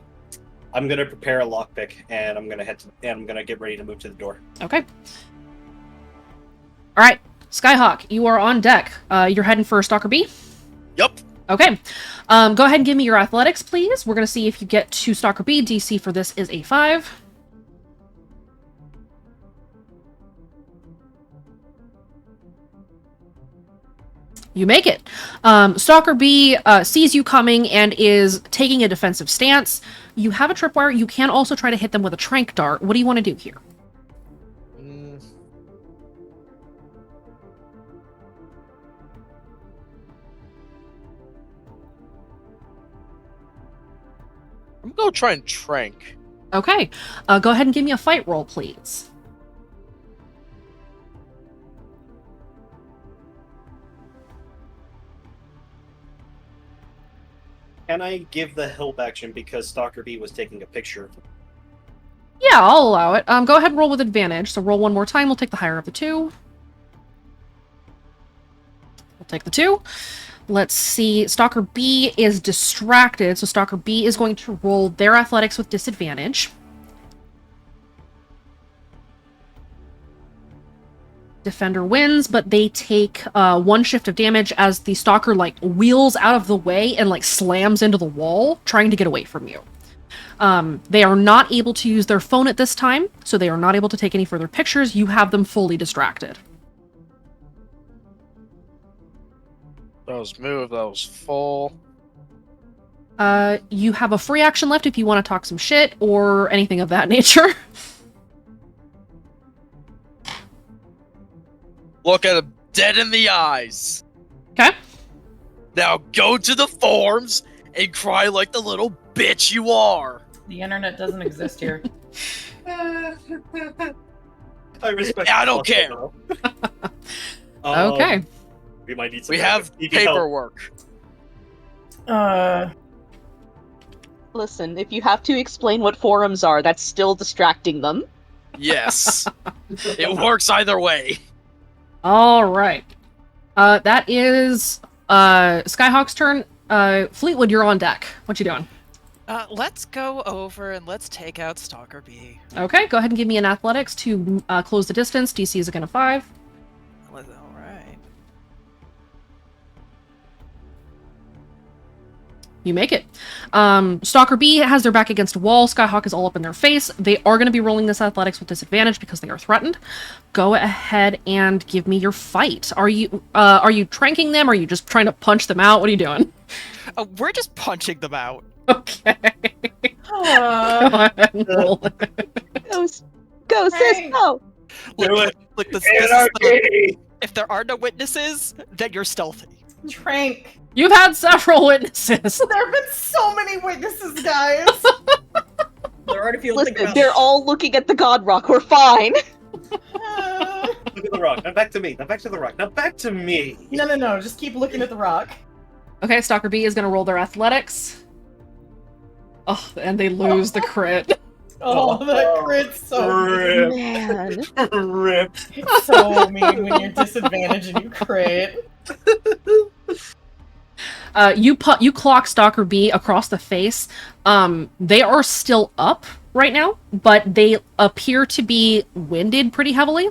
gonna prepare a lockpick and I'm gonna get ready to move to the door. Okay. All right, Skyhawk, you are on deck. You're heading for Stalker B. Yup. Okay. Go ahead and give me your athletics, please. We're gonna see if you get to Stalker B. DC for this is a 5. You make it. Stalker B sees you coming and is taking a defensive stance. You have a tripwire. You can also try to hit them with a trank dart. What do you want to do here? I'm gonna try and trank. Okay. Go ahead and give me a fight roll, please. can I give the help action because Stalker B was taking a picture? Yeah, I'll allow it. Go ahead and roll with advantage. So roll one more time. We'll take the higher of the two. We'll take the 2. Let's see. Stalker B is distracted, so Stalker B is going to roll their athletics with disadvantage. Defender wins, but they take 1 shift of damage as the Stalker, like, wheels out of the way and, like, slams into the wall, trying to get away from you. They are not able to use their phone at this time, so they are not able to take any further pictures. You have them fully distracted. That was move. That was full. You have a free action left if you want to talk some shit or anything of that nature. Look at him dead in the eyes. Okay. Now go to the forums and cry like the little bitch you are. The internet doesn't exist here. I respect. I don't care. Okay. We might need some. We have help. paperwork. Listen, if you have to explain what forums are, that's still distracting them. Yes. It works either way. All right. That is Skyhawk's turn. Fleetwood, you're on deck. What you doing? Let's go over and let's take out Stalker B. Okay, go ahead and give me an athletics to close the distance. DC is again a 5. All right. You make it. Stalker B has their back against a wall. Skyhawk is all up in their face. They are going to be rolling this athletics with disadvantage because they are threatened. Go ahead and give me your fight. Are you tranking them? Or are you just trying to punch them out? What are you doing? We're just punching them out. Okay. Go ahead and roll it. Go, sis, go! Look, this is if there are no witnesses, then you're stealthy. Trank. You've had several witnesses. There have been so many witnesses, guys. There are a few. Listen, they're all looking at the God Rock. We're fine. Look at the rock. Now back to me. Now back to the rock. Now back to me. No. Just keep looking at the rock. Okay, Stalker B is going to roll their athletics. Oh, and they lose the crit. Oh, that crit's so Rip. Man. Rip. It's so mean when you're disadvantaged and you crit. You clock Stalker B across the face. They are still up right now, but they appear to be winded pretty heavily.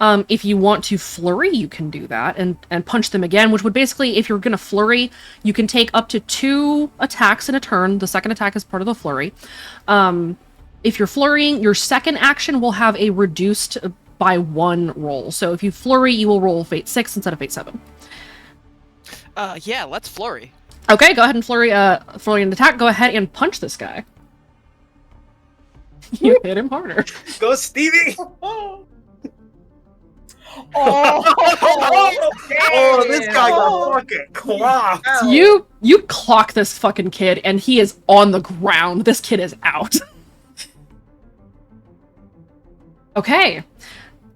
If you want to flurry, you can do that and punch them again, which would basically, if you're going to flurry, you can take up to 2 attacks in a turn. The second attack is part of the flurry. If you're flurrying, your second action will have a reduced by 1 roll. So if you flurry, you will roll Fate 6 instead of Fate 7. Yeah, let's flurry. Okay, go ahead and flurry an attack. Go ahead and punch this guy. You hit him harder. Go, Stevie. Oh, this guy got fucking clocked. You clock this fucking kid, and he is on the ground. This kid is out. Okay.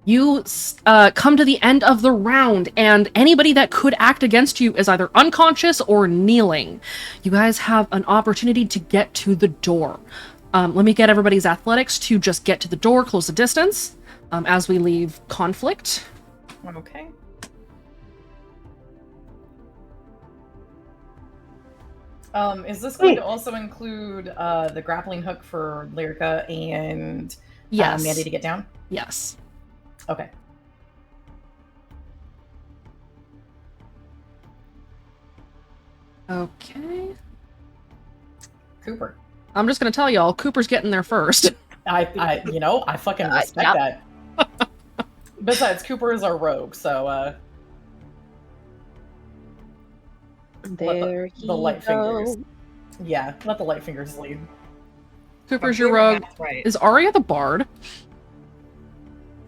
You come to the end of the round, and anybody that could act against you is either unconscious or kneeling. You guys have an opportunity to get to the door. Let me get everybody's athletics to just get to the door, close the distance, as we leave conflict. Okay. Is this going to also include the grappling hook for Lyrica and Yes. Mandy to get down? Yes. Okay. Okay. Cooper. I'm just gonna tell y'all, Cooper's getting there first. I fucking respect that. Besides, Cooper is our rogue, so There the light fingers. Yeah, let the light fingers lead. Cooper's your rogue. Right. Is Arya the bard?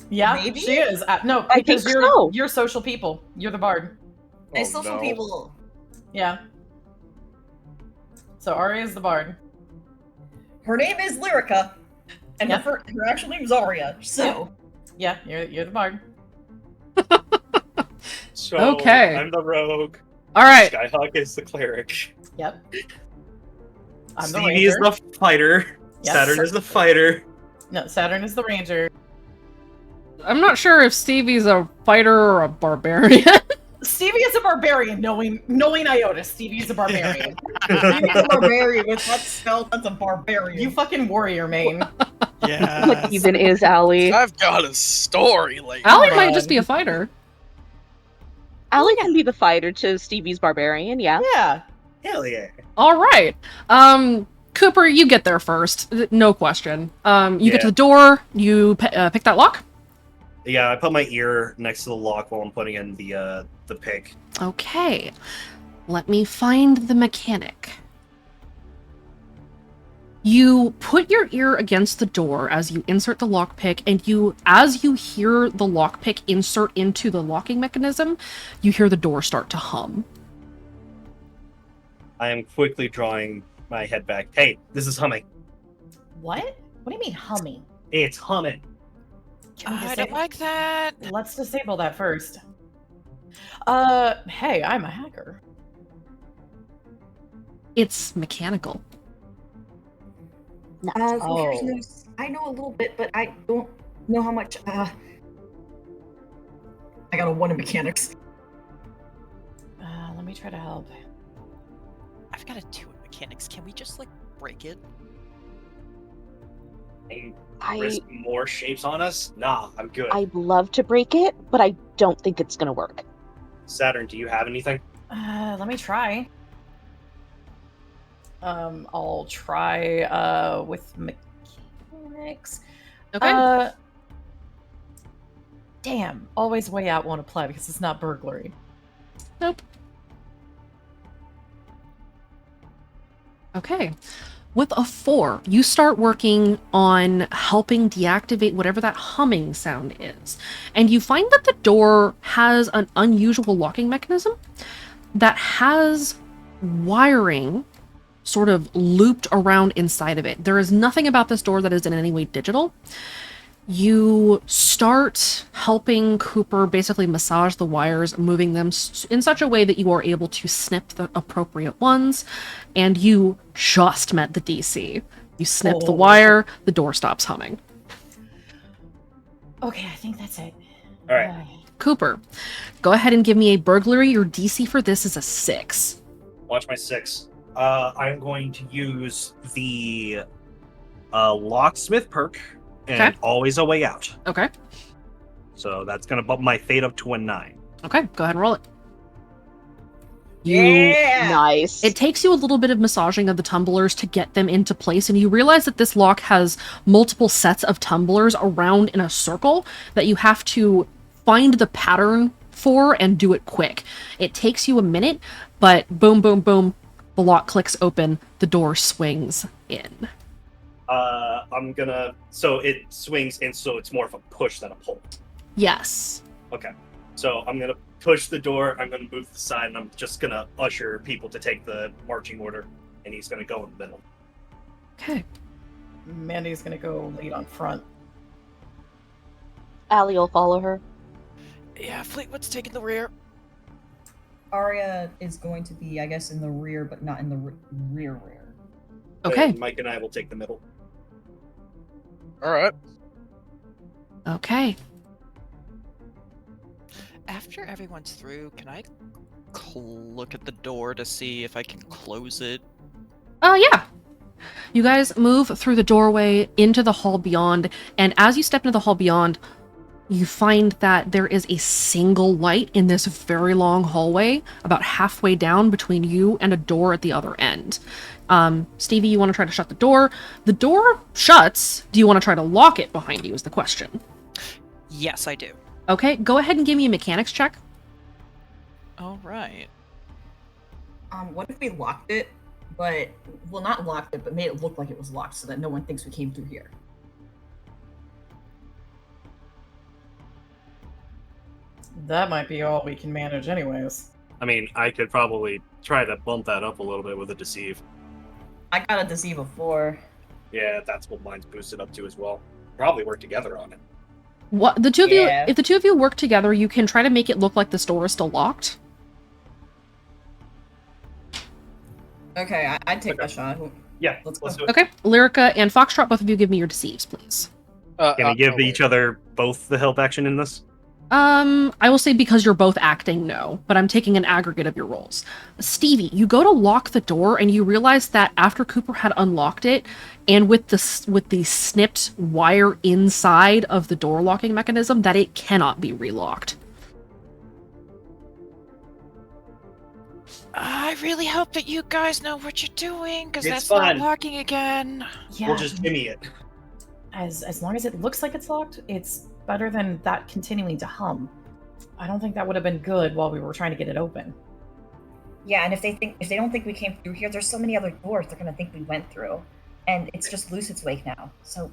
Yeah, Maybe? she is. No, I because think so. you're social people. You're the bard. Nice social people. Yeah. So Arya is the bard. Her name is Lyrica, and Yeah. her actual name is Arya. So Yeah, you're the bard. So Okay. I'm the rogue. All right. Skyhawk is the cleric. Yep. I'm the Stevie is ranger. the fighter. Yes. Saturn is the fighter. No, Saturn is the ranger. I'm not sure if Stevie's a fighter or a barbarian. Stevie is a barbarian, knowing Iota. Stevie is a barbarian. Stevie's a barbarian with that spell. That's a barbarian. You fucking warrior, main. Yeah. What even is Allie? I've got a story, like. Allie God. might just be a fighter. Allie can be the fighter to Stevie's barbarian, yeah. Yeah. Hell yeah. All right. Cooper, you get there first. No question. You get to Yeah. the door. You pick that lock. Yeah, I put my ear next to the lock while I'm putting in the pick. Okay. Let me find the mechanic. You put your ear against the door as you insert the lockpick, and as you hear the lockpick insert into the locking mechanism, you hear the door start to hum. I am quickly drawing my head back. Hey, this is humming. What? What do you mean humming? It's humming. Can we I don't disable- like that. Let's disable that first. Hey, I'm a hacker. It's mechanical. Oh. I know a little bit, but I don't know how much. I got a 1 in mechanics. Let me try to help. I've got a 2 in mechanics. Can we just like break it? And I- risk more shapes on us? Nah, I'm good. I'd love to break it, but I don't think it's gonna work. Saturn, do you have anything? Let me try. I'll try with mechanics. Okay. Damn, always way out won't apply because it's not burglary. Nope. Okay. With a 4, you start working on helping deactivate whatever that humming sound is. And you find that the door has an unusual locking mechanism that has wiring sort of looped around inside of it. There is nothing about this door that is in any way digital. You start helping Cooper basically massage the wires, moving them in such a way that you are able to snip the appropriate ones, and you just met the DC. You snip the wire, the door stops humming. Okay, I think that's it. All right. Cooper, go ahead and give me a burglary. Your DC for this is a 6. Watch my 6. I'm going to use the locksmith perk and Okay. always a way out. Okay. So that's going to bump my fate up to a 9. Okay, go ahead and roll it. You Yeah. Nice. It takes you a little bit of massaging of the tumblers to get them into place, and you realize that this lock has multiple sets of tumblers around in a circle that you have to find the pattern for and do it quick. It takes you a minute, but boom, boom, boom, the lock clicks open, the door swings in. So it swings, and so it's more of a push than a pull. Yes. Okay. So I'm gonna push the door, I'm gonna move to the side, and I'm just gonna usher people to take the marching order, and he's gonna go in the middle. Okay. Mandy's gonna go lead on front. Allie will follow her. Yeah, Fleetwood's taking the rear. Arya is going to be, I guess, in the rear, but not in the rear. Okay. And Mike and I will take the middle. All right. Okay. After everyone's through, can I look at the door to see if I can close it? Yeah. You guys move through the doorway into the hall beyond, and as you step into the hall beyond, you find that there is a single light in this very long hallway, about halfway down between you and a door at the other end. Stevie, you want to try to shut the door? The door shuts. Do you want to try to lock it behind you is the question. Yes, I do. Okay, go ahead and give me a mechanics check. All right. What if we locked it, but, well, not locked it, but made it look like it was locked so that no one thinks we came through here? That might be all we can manage anyways. I mean, I could probably try to bump that up a little bit with a deceive. I got a deceive of 4. Yeah, that's what mine's boosted up to as well. Probably work together on it. What the two of Yeah. you, if the two of you work together, you can try to make it look like this door is still locked. Okay, I'd take that shot. Yeah, Let's let's go. do it. Okay, Lyrica and Foxtrot, both of you give me your deceives, please. Can we give each other both the help action in this? I will say because you're both acting, no, but I'm taking an aggregate of your rolls. Stevie, you go to lock the door and you realize that after Cooper had unlocked it, and with the snipped wire inside of the door locking mechanism, that it cannot be relocked. I really hope that you guys know what you're doing, because It's that's fine. not working again. Yeah. We'll just gimme it. As long as it looks like it's locked, it's better than that continuing to hum. I don't think that would have been good while we were trying to get it open. Yeah, and if they don't think we came through here, there's so many other doors they're gonna think we went through, and it's just Lucid's wake now. So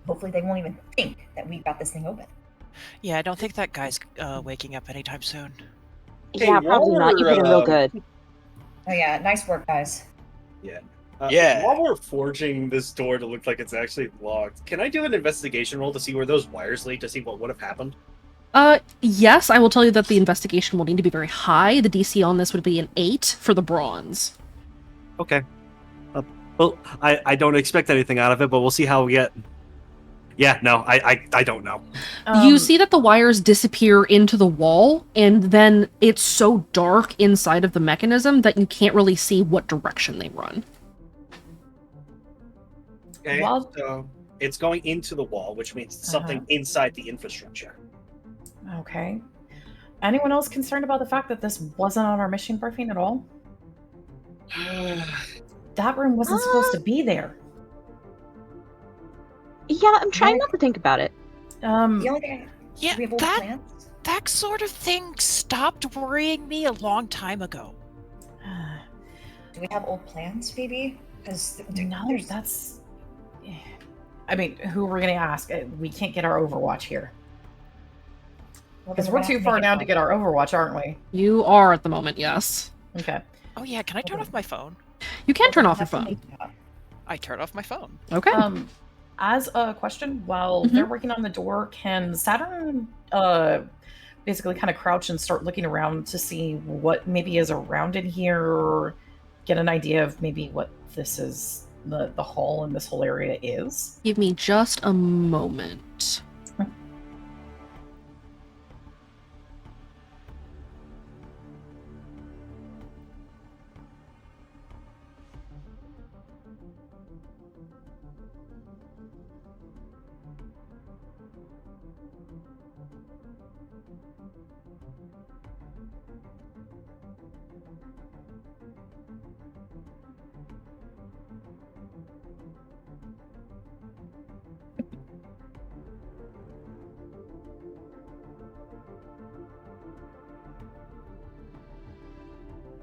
hopefully they won't even think that we got this thing open. Yeah, I don't think that guy's waking up anytime soon. Hey, Yeah, probably not. You hit it real good. Oh yeah, nice work, guys. Yeah. Yeah. While we're forging this door to look like it's actually locked, can I do an investigation roll to see where those wires lead to see what would have happened? Yes, I will tell you that the investigation will need to be very high. The DC on this would be an 8 for the bronze. Okay. Well, I don't expect anything out of it, but we'll see how we get. Yeah, no, I don't know. You see that the wires disappear into the wall, and then it's so dark inside of the mechanism that you can't really see what direction they run. Okay, Well- so it's going into the wall, which means something inside the infrastructure. Okay. Anyone else concerned about the fact that this wasn't on our mission briefing at all? That room wasn't supposed to be there. Yeah, I'm trying not to think about it. The only thing, Yeah, do we have old that plans? that sort of thing stopped worrying me a long time ago. Do we have old plans, maybe? Because No, that's. I mean, who are we going to ask? We can't get our Overwatch here. Because we're too far down to get our Overwatch, aren't we? You are at the moment, yes. Okay. Oh yeah, can I turn off my phone? You can turn off your phone. I turn off my phone. Okay. As a question, while they're working on the door, can Saturn basically kind of crouch and start looking around to see what maybe is around in here, or get an idea of maybe what this is, the hall in this whole area is? Give me just a moment.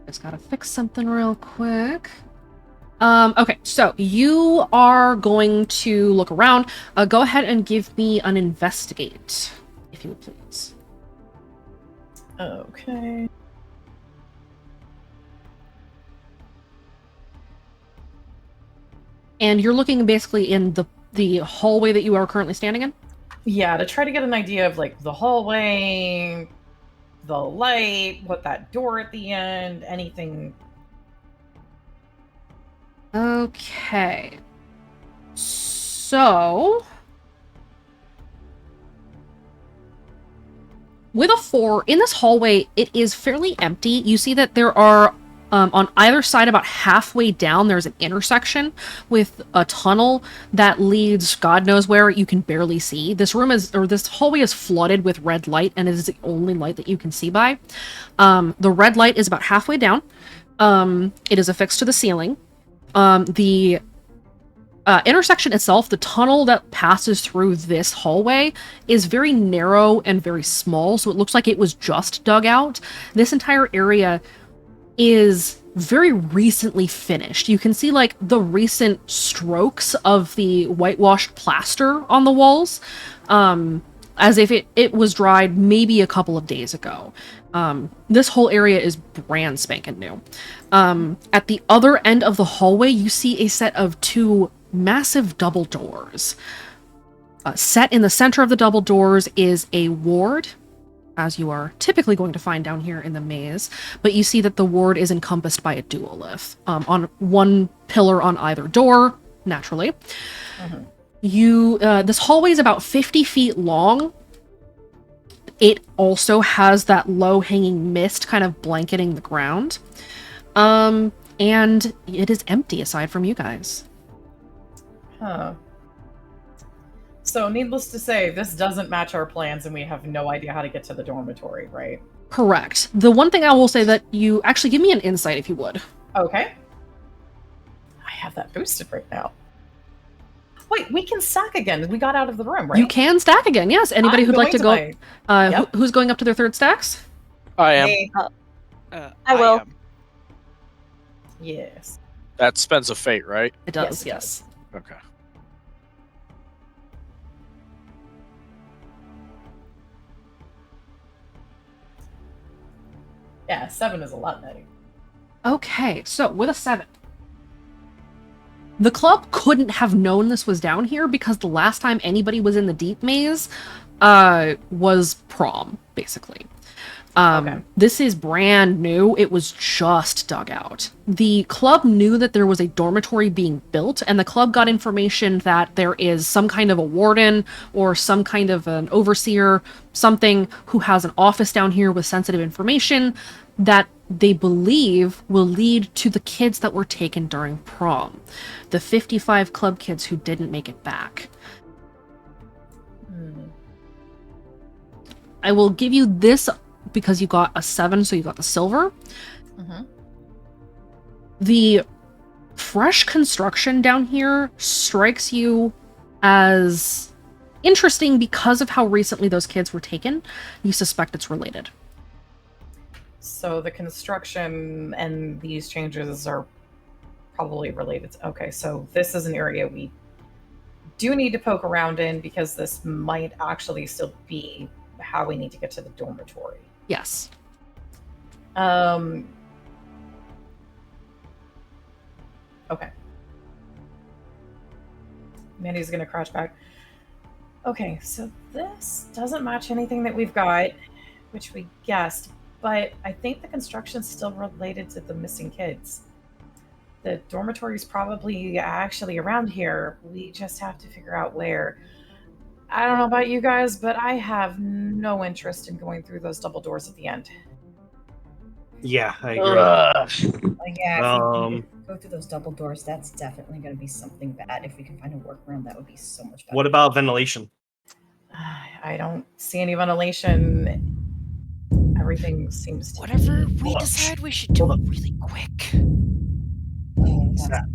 Just gotta fix something real quick. Okay, so you are going to look around. Go ahead and give me an investigate, if you would please. Okay. And you're looking basically in the hallway that you are currently standing in? Yeah, to try to get an idea of like the hallway, the light, what that door at the end, anything. Okay. So with a 4, in this hallway, it is fairly empty. You see that there are, on either side, about halfway down, there's an intersection with a tunnel that leads God knows where you can barely see. This hallway is flooded with red light, and it is the only light that you can see by. The red light is about halfway down. It is affixed to the ceiling. The intersection itself, the tunnel that passes through this hallway, is very narrow and very small, so it looks like it was just dug out. This entire area is very recently finished. You can see like the recent strokes of the whitewashed plaster on the walls, as if it was dried maybe a couple of days ago. This whole area is brand spanking new. At the other end of the hallway, you see a set of 2 massive double doors. Set in the center of the double doors is a ward, as you are typically going to find down here in the maze, but you see that the ward is encompassed by a duolith, on one pillar on either door, naturally. This hallway is about 50 feet long. It also has that low-hanging mist kind of blanketing the ground. And it is empty aside from you guys. Huh. So, needless to say, this doesn't match our plans, and we have no idea how to get to the dormitory, right? Correct. The one thing I will say that you... Actually, give me an insight if you would. Okay. I have that boosted right now. Wait, we can stack again. We got out of the room, right? You can stack again, yes. Anybody who'd like to go... Yep. Who's going up to their third stacks? I am. Hey, I will. am. yes. That spends a fate, right? It does, Yes, it Okay. Yeah, 7 is a lot, Nettie. Okay, so with a 7. The club couldn't have known this was down here because the last time anybody was in the deep maze was prom, basically. Okay. This is brand new. It was just dug out. The club knew that there was a dormitory being built, and the club got information that there is some kind of a warden or some kind of an overseer, something who has an office down here with sensitive information that they believe will lead to the kids that were taken during prom. The 55 club kids who didn't make it back. I will give you this because you got a 7, so you got the silver. The fresh construction down here strikes you as interesting because of how recently those kids were taken. You suspect it's related. So the construction and these changes are probably related. Okay, so this is an area we do need to poke around in because this might actually still be how we need to get to the dormitory. Yes. Okay. Mandy's gonna crouch back. Okay, so this doesn't match anything that we've got, which we guessed, but I think the construction's still related to the missing kids. The dormitory's probably actually around here. We just have to figure out where. I don't know about you guys, but I have no interest in going through those double doors at the end. Yeah, I agree. Like, yeah, if we go through those double doors, that's definitely going to be something bad. If we can find a workaround, that would be so much better. What about ventilation? I don't see any ventilation. Everything seems to Whatever be... we decide, we should do it really quick. Oh, that's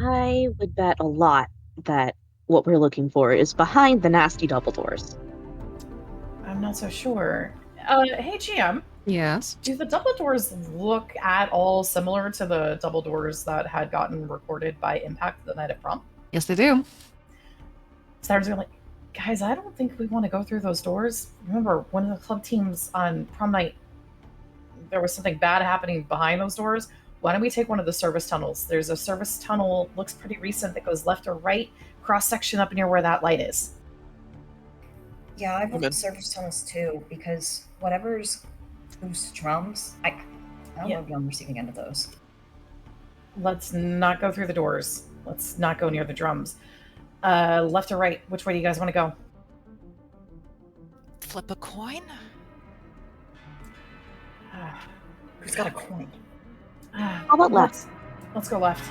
I would bet a lot that what we're looking for is behind the nasty double doors. I'm not so sure. Hey, GM. Yes. Do the double doors look at all similar to the double doors that had gotten recorded by Impact the night of prom? Yes, they do. Stars are like, guys, I don't think we want to go through those doors. Remember, one of the club teams on prom night, there was something bad happening behind those doors. Why don't we take one of the service tunnels? There's a service tunnel, looks pretty recent, that goes left or right, cross-section up near where that light is. Yeah, I've looked at service tunnels too, because whatever's loose drums, I don't want to be on the receiving end of those. Let's not go through the doors. Let's not go near the drums. Left or right? Which way do you guys want to go? Flip a coin? Who's got a coin? How about left? Let's go left.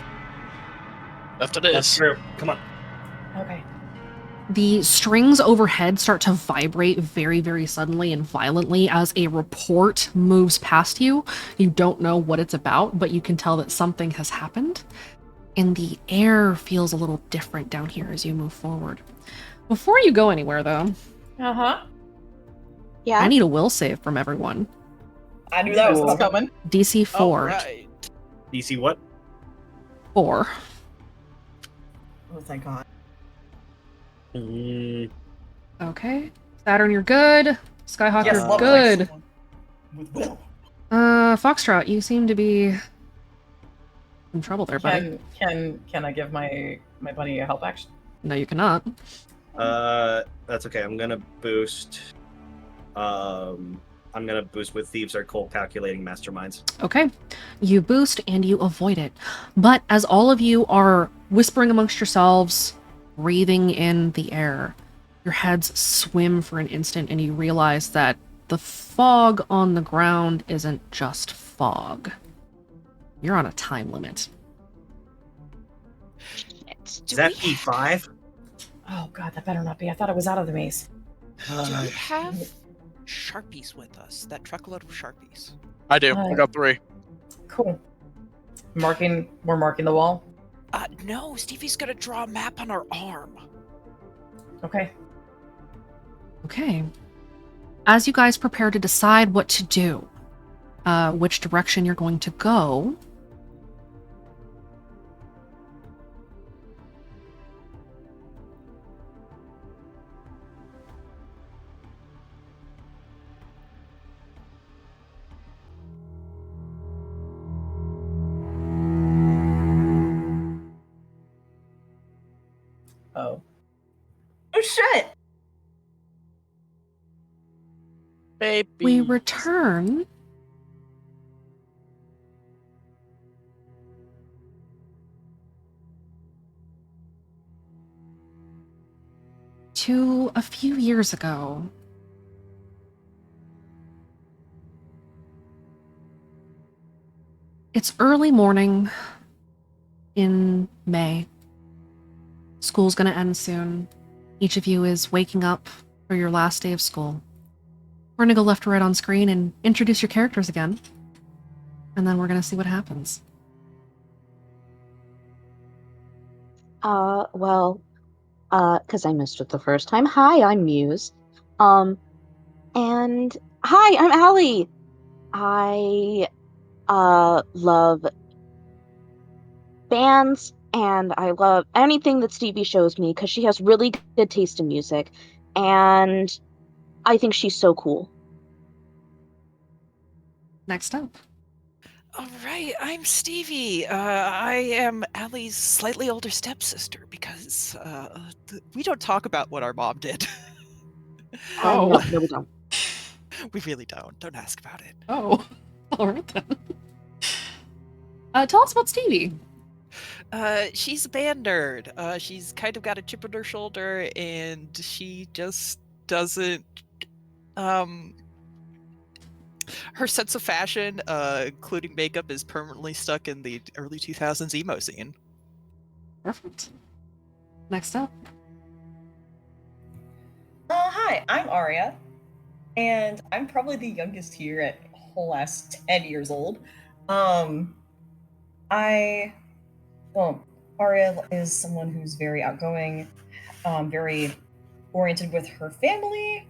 Left it is. That's true. Come on. Okay. The strings overhead start to vibrate very, very suddenly and violently as a report moves past you. You don't know what it's about, but you can tell that something has happened. And the air feels a little different down here as you move forward. Before you go anywhere, though, Yeah. I need a will save from everyone. I knew that was coming. DC 4. Alright. DC what? 4. Oh, thank God. Okay. Saturn, you're good. Skyhawk, Yes, you're love good. like someone with will. Foxtrot, you seem to be in trouble there, buddy. Can I give my buddy a help action? No, you cannot. That's okay. I'm gonna boost. I'm gonna boost with Thieves Are Cold Calculating Masterminds. Okay. You boost and you avoid it. But as all of you are whispering amongst yourselves, breathing in the air, your heads swim for an instant and you realize that the fog on the ground isn't just fog. You're on a time limit. Is that P5? Oh god, that better not be. I thought I was out of the maze. Do we have Sharpies with us? That truckload of Sharpies. I do. I got 3. Cool. We're marking the wall. No, Stevie's gonna draw a map on our arm. Okay. Okay. As you guys prepare to decide what to do, which direction you're going to go, Oh. Oh shit! Baby. we return to a few years ago. It's early morning in May. School's gonna end soon. Each of you is waking up for your last day of school. We're gonna go left to right on screen and introduce your characters again. And then we're gonna see what happens. Because I missed it the first time. Hi, I'm Muse. And hi, I'm Allie. I love bands and I love anything that Stevie shows me because she has really good taste in music, and I think she's so cool. Next up. All right, I'm Stevie. I am Allie's slightly older stepsister because we don't talk about what our mom did. Oh. No, we don't. We really don't. Don't ask about it. Oh. Alright then. Tell us about Stevie. She's a band nerd. She's kind of got a chip on her shoulder, and she just doesn't. Her sense of fashion, including makeup, is permanently stuck in the early 2000s emo scene. Perfect. Next up. Hi, I'm Aria, and I'm probably the youngest here at whole ass 10 years old. Aria is someone who's very outgoing, very oriented with her family,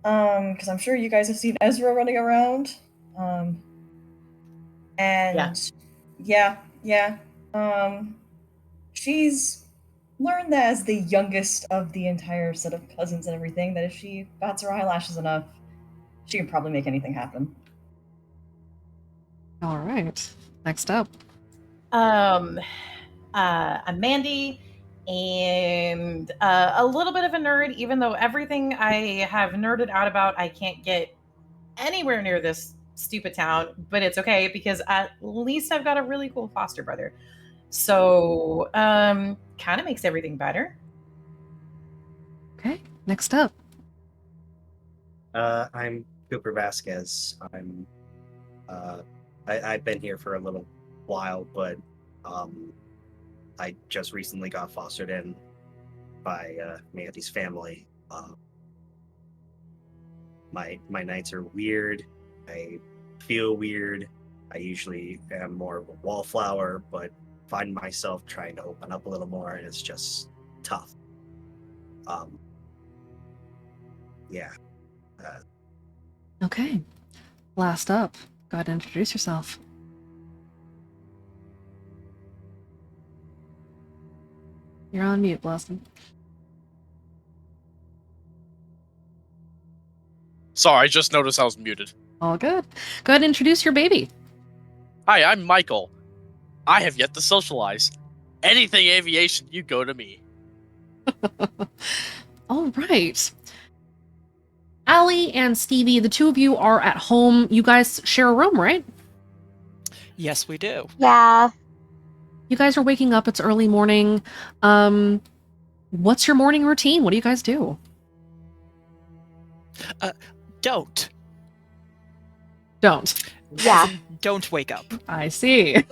because I'm sure you guys have seen Ezra running around. She's learned that as the youngest of the entire set of cousins and everything, that if she bats her eyelashes enough, she can probably make anything happen. All right. Next up. I'm Mandy, and a little bit of a nerd, even though everything I have nerded out about, I can't get anywhere near this stupid town, but it's okay because at least I've got a really cool foster brother. So, kind of makes everything better. Okay. Next up. I'm Cooper Vasquez. I've been here for a little while, but I just recently got fostered in by Mandy's family. My nights are weird. I feel weird. I usually am more of a wallflower, but find myself trying to open up a little more, and it's just tough. Yeah. Okay. Last up. Go ahead and introduce yourself. You're on mute, Blossom. Sorry, I just noticed I was muted. All good. Go ahead and introduce your baby. Hi, I'm Michael. I have yet to socialize. Anything aviation, you go to me. All right. Allie and Stevie, the two of you are at home. You guys share a room, right? Yes, we do. Yeah. You guys are waking up. It's early morning. What's your morning routine? What do you guys do? Don't. Don't. Yeah. As in, don't wake up. I see.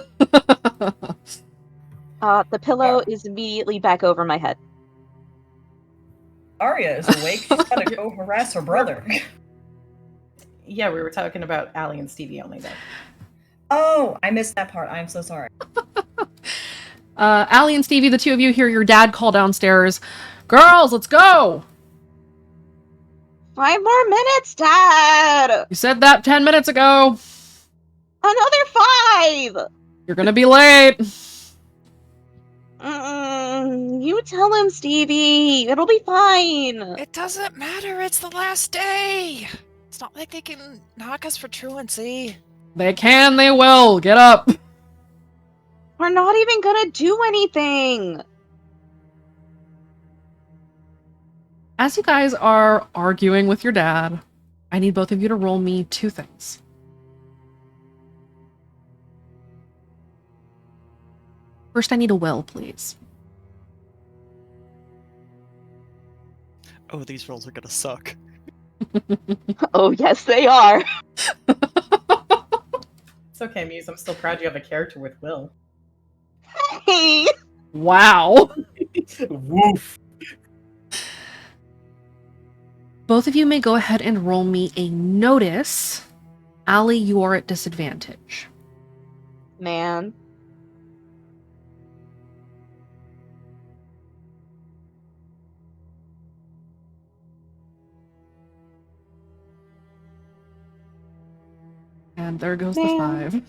The pillow is immediately back over my head. Arya is awake. She's gotta go harass her brother. Yeah, we were talking about Allie and Stevie only though. Oh, I missed that part. I'm so sorry. Allie and Stevie, the two of you hear your dad call downstairs. Girls, let's go! 5 more minutes, Dad! You said that 10 minutes ago. Another 5! You're gonna be late. You tell him, Stevie. It'll be fine. It doesn't matter. It's the last day. It's not like they can knock us for truancy. They can, they will. Get up. We're not even gonna do anything. As you guys are arguing with your dad, I need both of you to roll me 2 things. First, I need a will, please. Oh, these rolls are gonna suck. Oh, yes, they are. It's okay, Muse. I'm still proud you have a character with Will. Hey! Wow. Woof. Both of you may go ahead and roll me a notice. Allie, you are at disadvantage. Man. And there goes the Man. 5.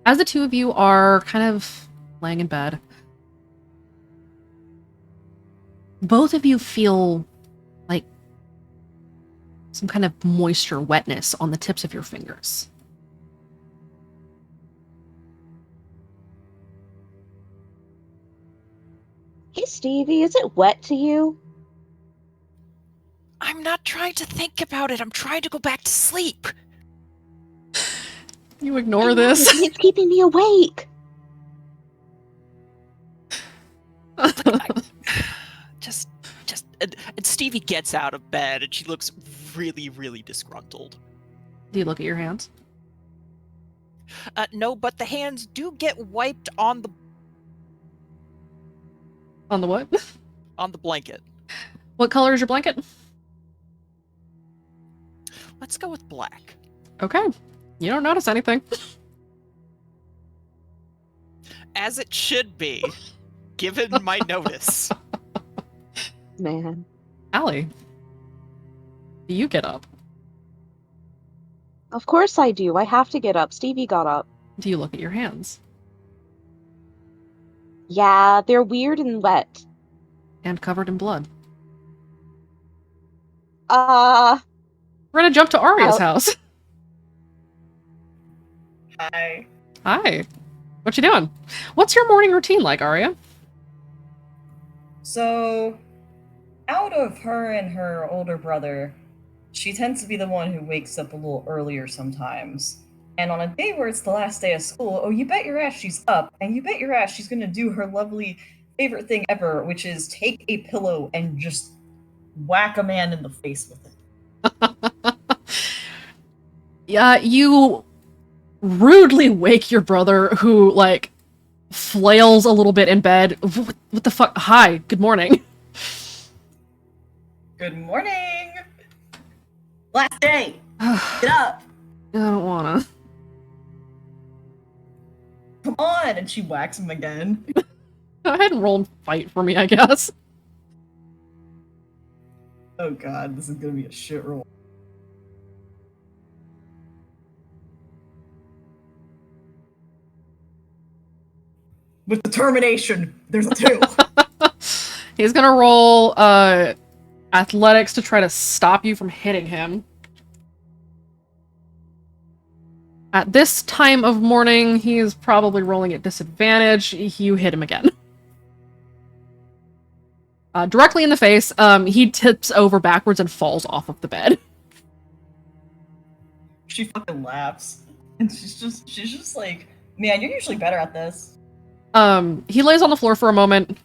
As the two of you are kind of laying in bed, both of you feel like some kind of moisture, wetness on the tips of your fingers. Hey, Stevie, is it wet to you? I'm not trying to think about it. I'm trying to go back to sleep. You ignore this. It's keeping me awake. Just, and Stevie gets out of bed and she looks really, really disgruntled. Do you look at your hands? No, but the hands do get wiped on the On the what? blanket. What color is your blanket? Let's go with black. Okay. You don't notice anything. As it should be, given my notice. Man. Allie, do you get up? Of course I do. I have to get up. Stevie got up. Do you look at your hands? Yeah, they're weird and wet. And covered in blood. Uh, We're gonna jump to Arya's Out. house. Hi. Hi. What you doing? What's your morning routine like, Arya? So, out of her and her older brother, she tends to be the one who wakes up a little earlier sometimes. And on a day where it's the last day of school, oh, you bet your ass she's up, and you bet your ass she's gonna do her lovely favorite thing ever, which is take a pillow and just whack a man in the face with it. Yeah, you rudely wake your brother who, like, flails a little bit in bed. What the fuck? Hi, good morning. Good morning! Last day! I Get up! don't wanna. Come on! And she whacks him again. Go ahead and roll and fight for me, I guess. Oh god, this is gonna be a shit roll. With determination, there's a 2. He's gonna roll athletics to try to stop you from hitting him. At this time of morning, he is probably rolling at disadvantage. You hit him again. directly in the face. He tips over backwards and falls off of the bed. She fucking laughs. And she's just like, man, you're usually better at this. He lays on the floor for a moment,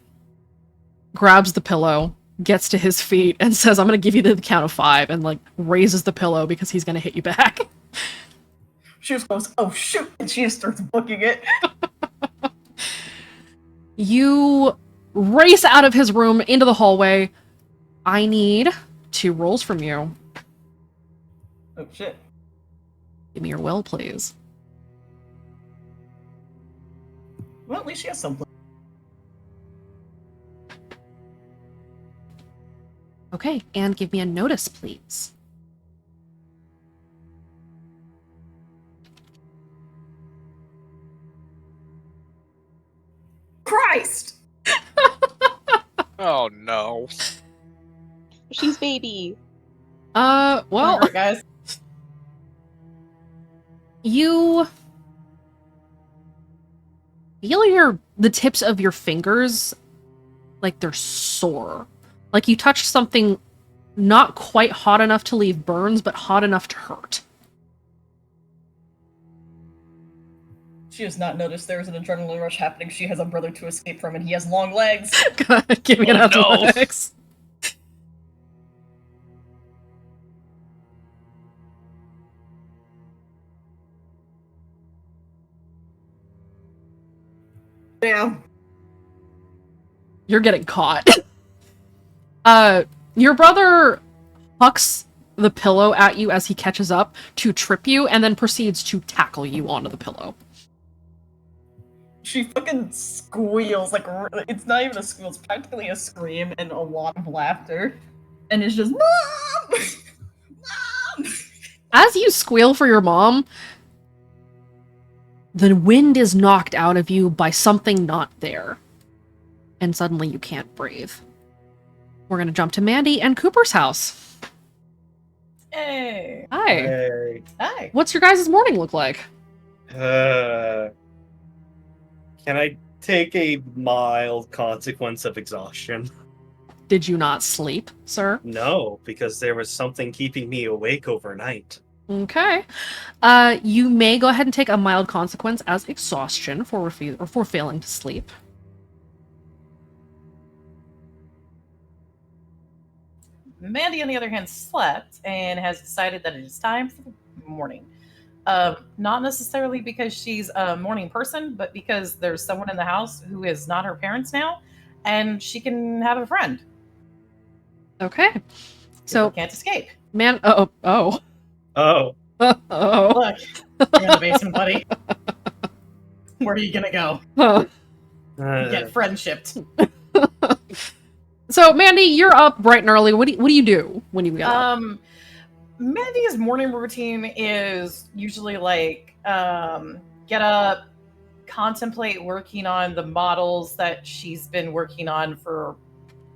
grabs the pillow, gets to his feet, and says, I'm gonna give you the count of 5, and, like, raises the pillow because he's gonna hit you back. She just goes, oh shoot, and she just starts booking it. You race out of his room into the hallway. I need 2 rolls from you. Oh shit. Give me your will, please. Well, at least she has some. Okay, and give me a notice, please. Christ! Oh no. She's baby. Well, Alright, guys. you feel the tips of your fingers like they're sore. Like you touched something not quite hot enough to leave burns, but hot enough to hurt. She has not noticed there is an adrenaline rush happening. She has a brother to escape from, and he has long legs. Give me an athletics. Damn. You're getting caught. Your brother hucks the pillow at you as he catches up to trip you, and then proceeds to tackle you onto the pillow. She fucking squeals, like, it's not even a squeal, it's practically a scream and a lot of laughter. And it's just, Mom! Mom! As you squeal for your mom, the wind is knocked out of you by something not there. And suddenly you can't breathe. We're gonna jump to Mandy and Cooper's house. Hey. Hi. Hey. Hi. What's your guys' morning look like? Can I take a mild consequence of exhaustion? Did you not sleep, sir? No, because there was something keeping me awake overnight. Okay. You may go ahead and take a mild consequence as exhaustion for failing to sleep. Mandy, on the other hand, slept and has decided that it is time for the morning. Not necessarily because she's a morning person, but because there's someone in the house who is not her parents now, and she can have a friend. Okay. So Can't escape. Oh. Oh. Oh. Look, you're in the basement, buddy. Where are you gonna go? Get friendshipped. So, Mandy, you're up bright and early. What do you do when you get up? Mandy's morning routine is usually like get up, contemplate working on the models that she's been working on for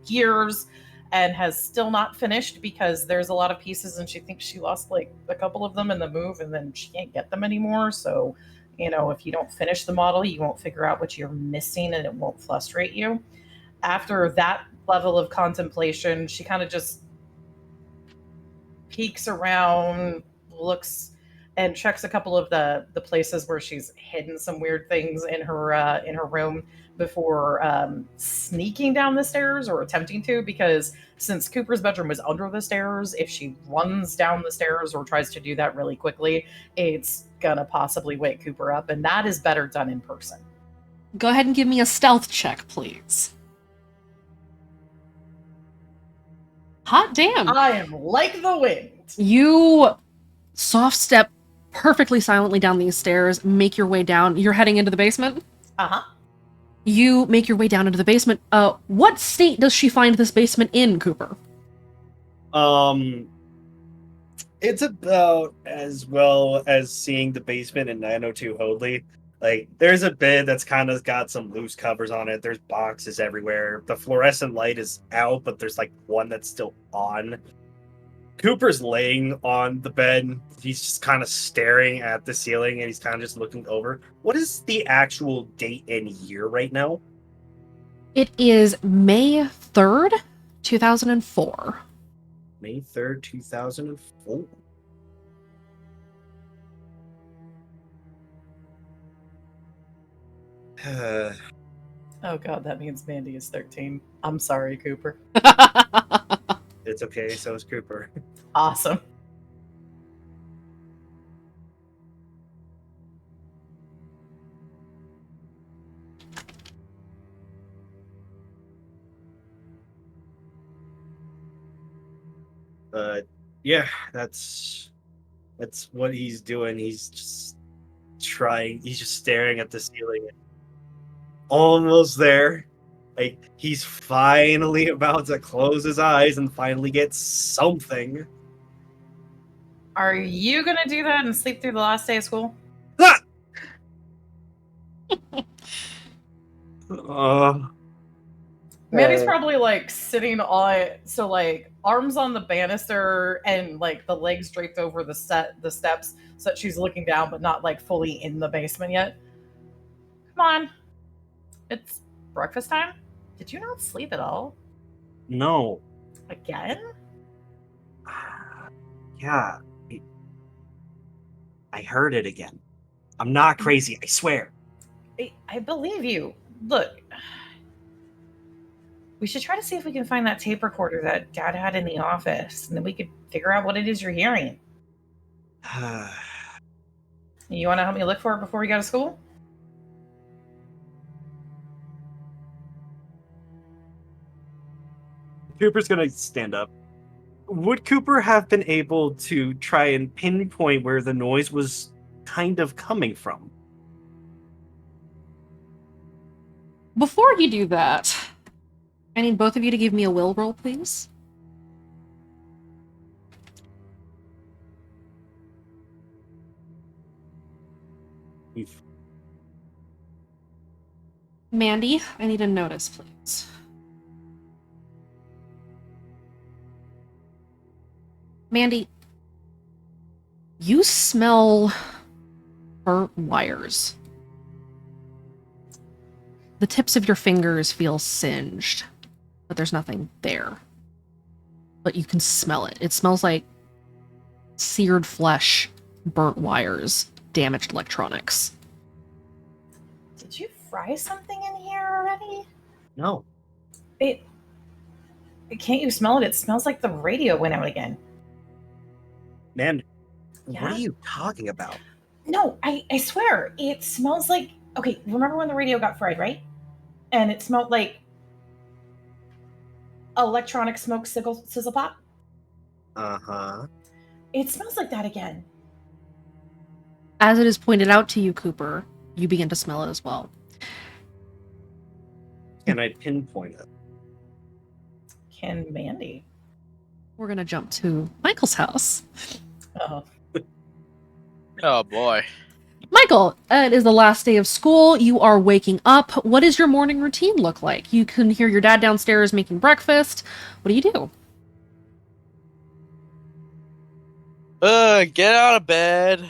years and has still not finished because there's a lot of pieces and she thinks she lost like a couple of them in the move and then she can't get them anymore. So, if you don't finish the model, you won't figure out what you're missing and it won't frustrate you. After that level of contemplation, she kind of just peeks around, looks and checks a couple of the places where she's hidden some weird things in her room before sneaking down the stairs or attempting to, because since Cooper's bedroom is under the stairs, if she runs down the stairs or tries to do that really quickly, it's gonna possibly wake Cooper up, and that is better done in person. Go ahead and give me a stealth check, please. Hot damn. I am like the wind. You soft step perfectly silently down these stairs, make your way down. You're heading into the basement? Uh-huh. You make your way down into the basement. What state does she find this basement in, Cooper? It's about as well as seeing the basement in 902 Hoadley. Like, there's a bed that's kind of got some loose covers on it. There's boxes everywhere. The fluorescent light is out, but there's like one that's still on. Cooper's laying on the bed. He's just kind of staring at the ceiling and he's kind of just looking over. What is the actual date and year right now? It is May 3rd, 2004. May 3rd, 2004. Oh god, that means Mandy is 13. I'm sorry, Cooper. It's okay, so is Cooper. Awesome. Yeah, that's what he's doing. He's just he's just staring at the ceiling. Almost there. Like, he's finally about to close his eyes and finally get something. Are you gonna do that and sleep through the last day of school? Ah! Mandy's probably like sitting on, so like arms on the banister and like the legs draped over the steps, so that she's looking down but not like fully in the basement yet. Come on, it's breakfast time. Did you not sleep at all? No. Again? Yeah. I heard it again. I'm not crazy, I swear. I believe you. Look, we should try to see if we can find that tape recorder that Dad had in the office, and then we could figure out what it is you're hearing. You want to help me look for it before we go to school? Cooper's gonna stand up. Would Cooper have been able to try and pinpoint where the noise was kind of coming from? Before you do that, I need both of you to give me a will roll, please. Mandy, I need a notice, please. Mandy, you smell burnt wires. The tips of your fingers feel singed, but there's nothing there. But you can smell it. It smells like seared flesh, burnt wires, damaged electronics. Did you fry something in here already? No. Can't you smell it? It smells like the radio went out again. Man, Yeah? what are you talking about? No, I swear, it smells like... Okay, remember when the radio got fried, right? And it smelled like electronic smoke sizzle pop? Uh-huh. It smells like that again. As it is pointed out to you, Cooper, you begin to smell it as well. Can I pinpoint it? Can Mandy? We're gonna jump to Michael's house. Oh. Oh boy. Michael, it is the last day of school. You are waking up. What does your morning routine look like? You can hear your dad downstairs making breakfast. What do you do? Get out of bed.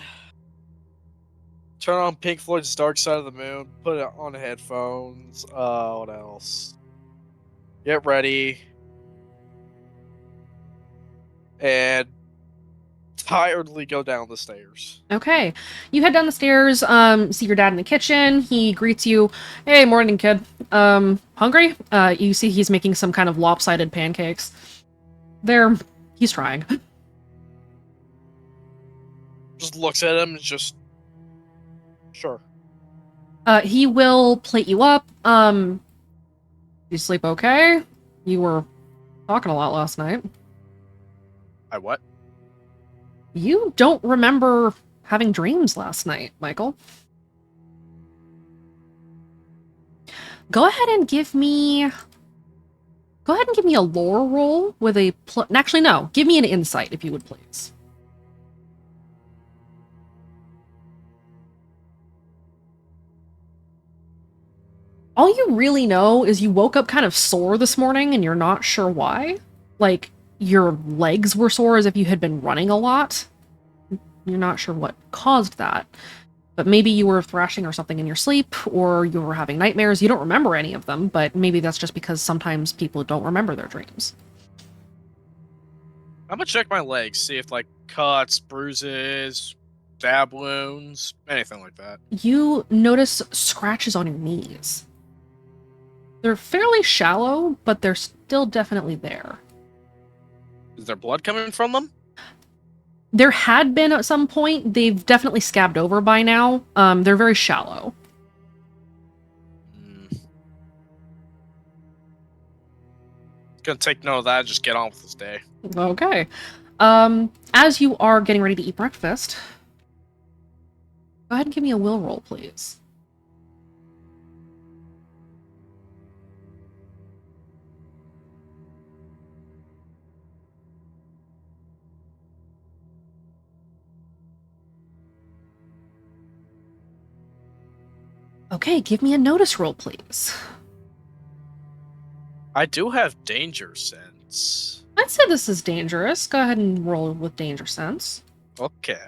Turn on Pink Floyd's Dark Side of the Moon. Put it on headphones. What else? Get ready. And tiredly go down the stairs. Okay. You head down the stairs, see your dad in the kitchen. He greets you. Hey, morning, kid. Hungry? You see he's making some kind of lopsided pancakes. He's trying. Just looks at him and just... Sure. He will plate you up. You sleep okay? You were talking a lot last night. I what? You don't remember having dreams last night, Michael. Go ahead and give me a lore roll with a actually, no. Give me an insight, if you would please. All you really know is you woke up kind of sore this morning and you're not sure why. Like, your legs were sore as if you had been running a lot. You're not sure what caused that. But maybe you were thrashing or something in your sleep, or you were having nightmares. You don't remember any of them, but maybe that's just because sometimes people don't remember their dreams. I'm gonna check my legs, see if like cuts, bruises, stab wounds, anything like that. You notice scratches on your knees. They're fairly shallow, but they're still definitely there. Is there blood coming from them? There had been at some point. They've definitely scabbed over by now. They're very shallow. Gonna take note of that and just get on with this day. Okay. As you are getting ready to eat breakfast, go ahead and give me a will roll, please. Okay, give me a notice roll, please. I do have danger sense. I'd say this is dangerous. Go ahead and roll with danger sense. Okay.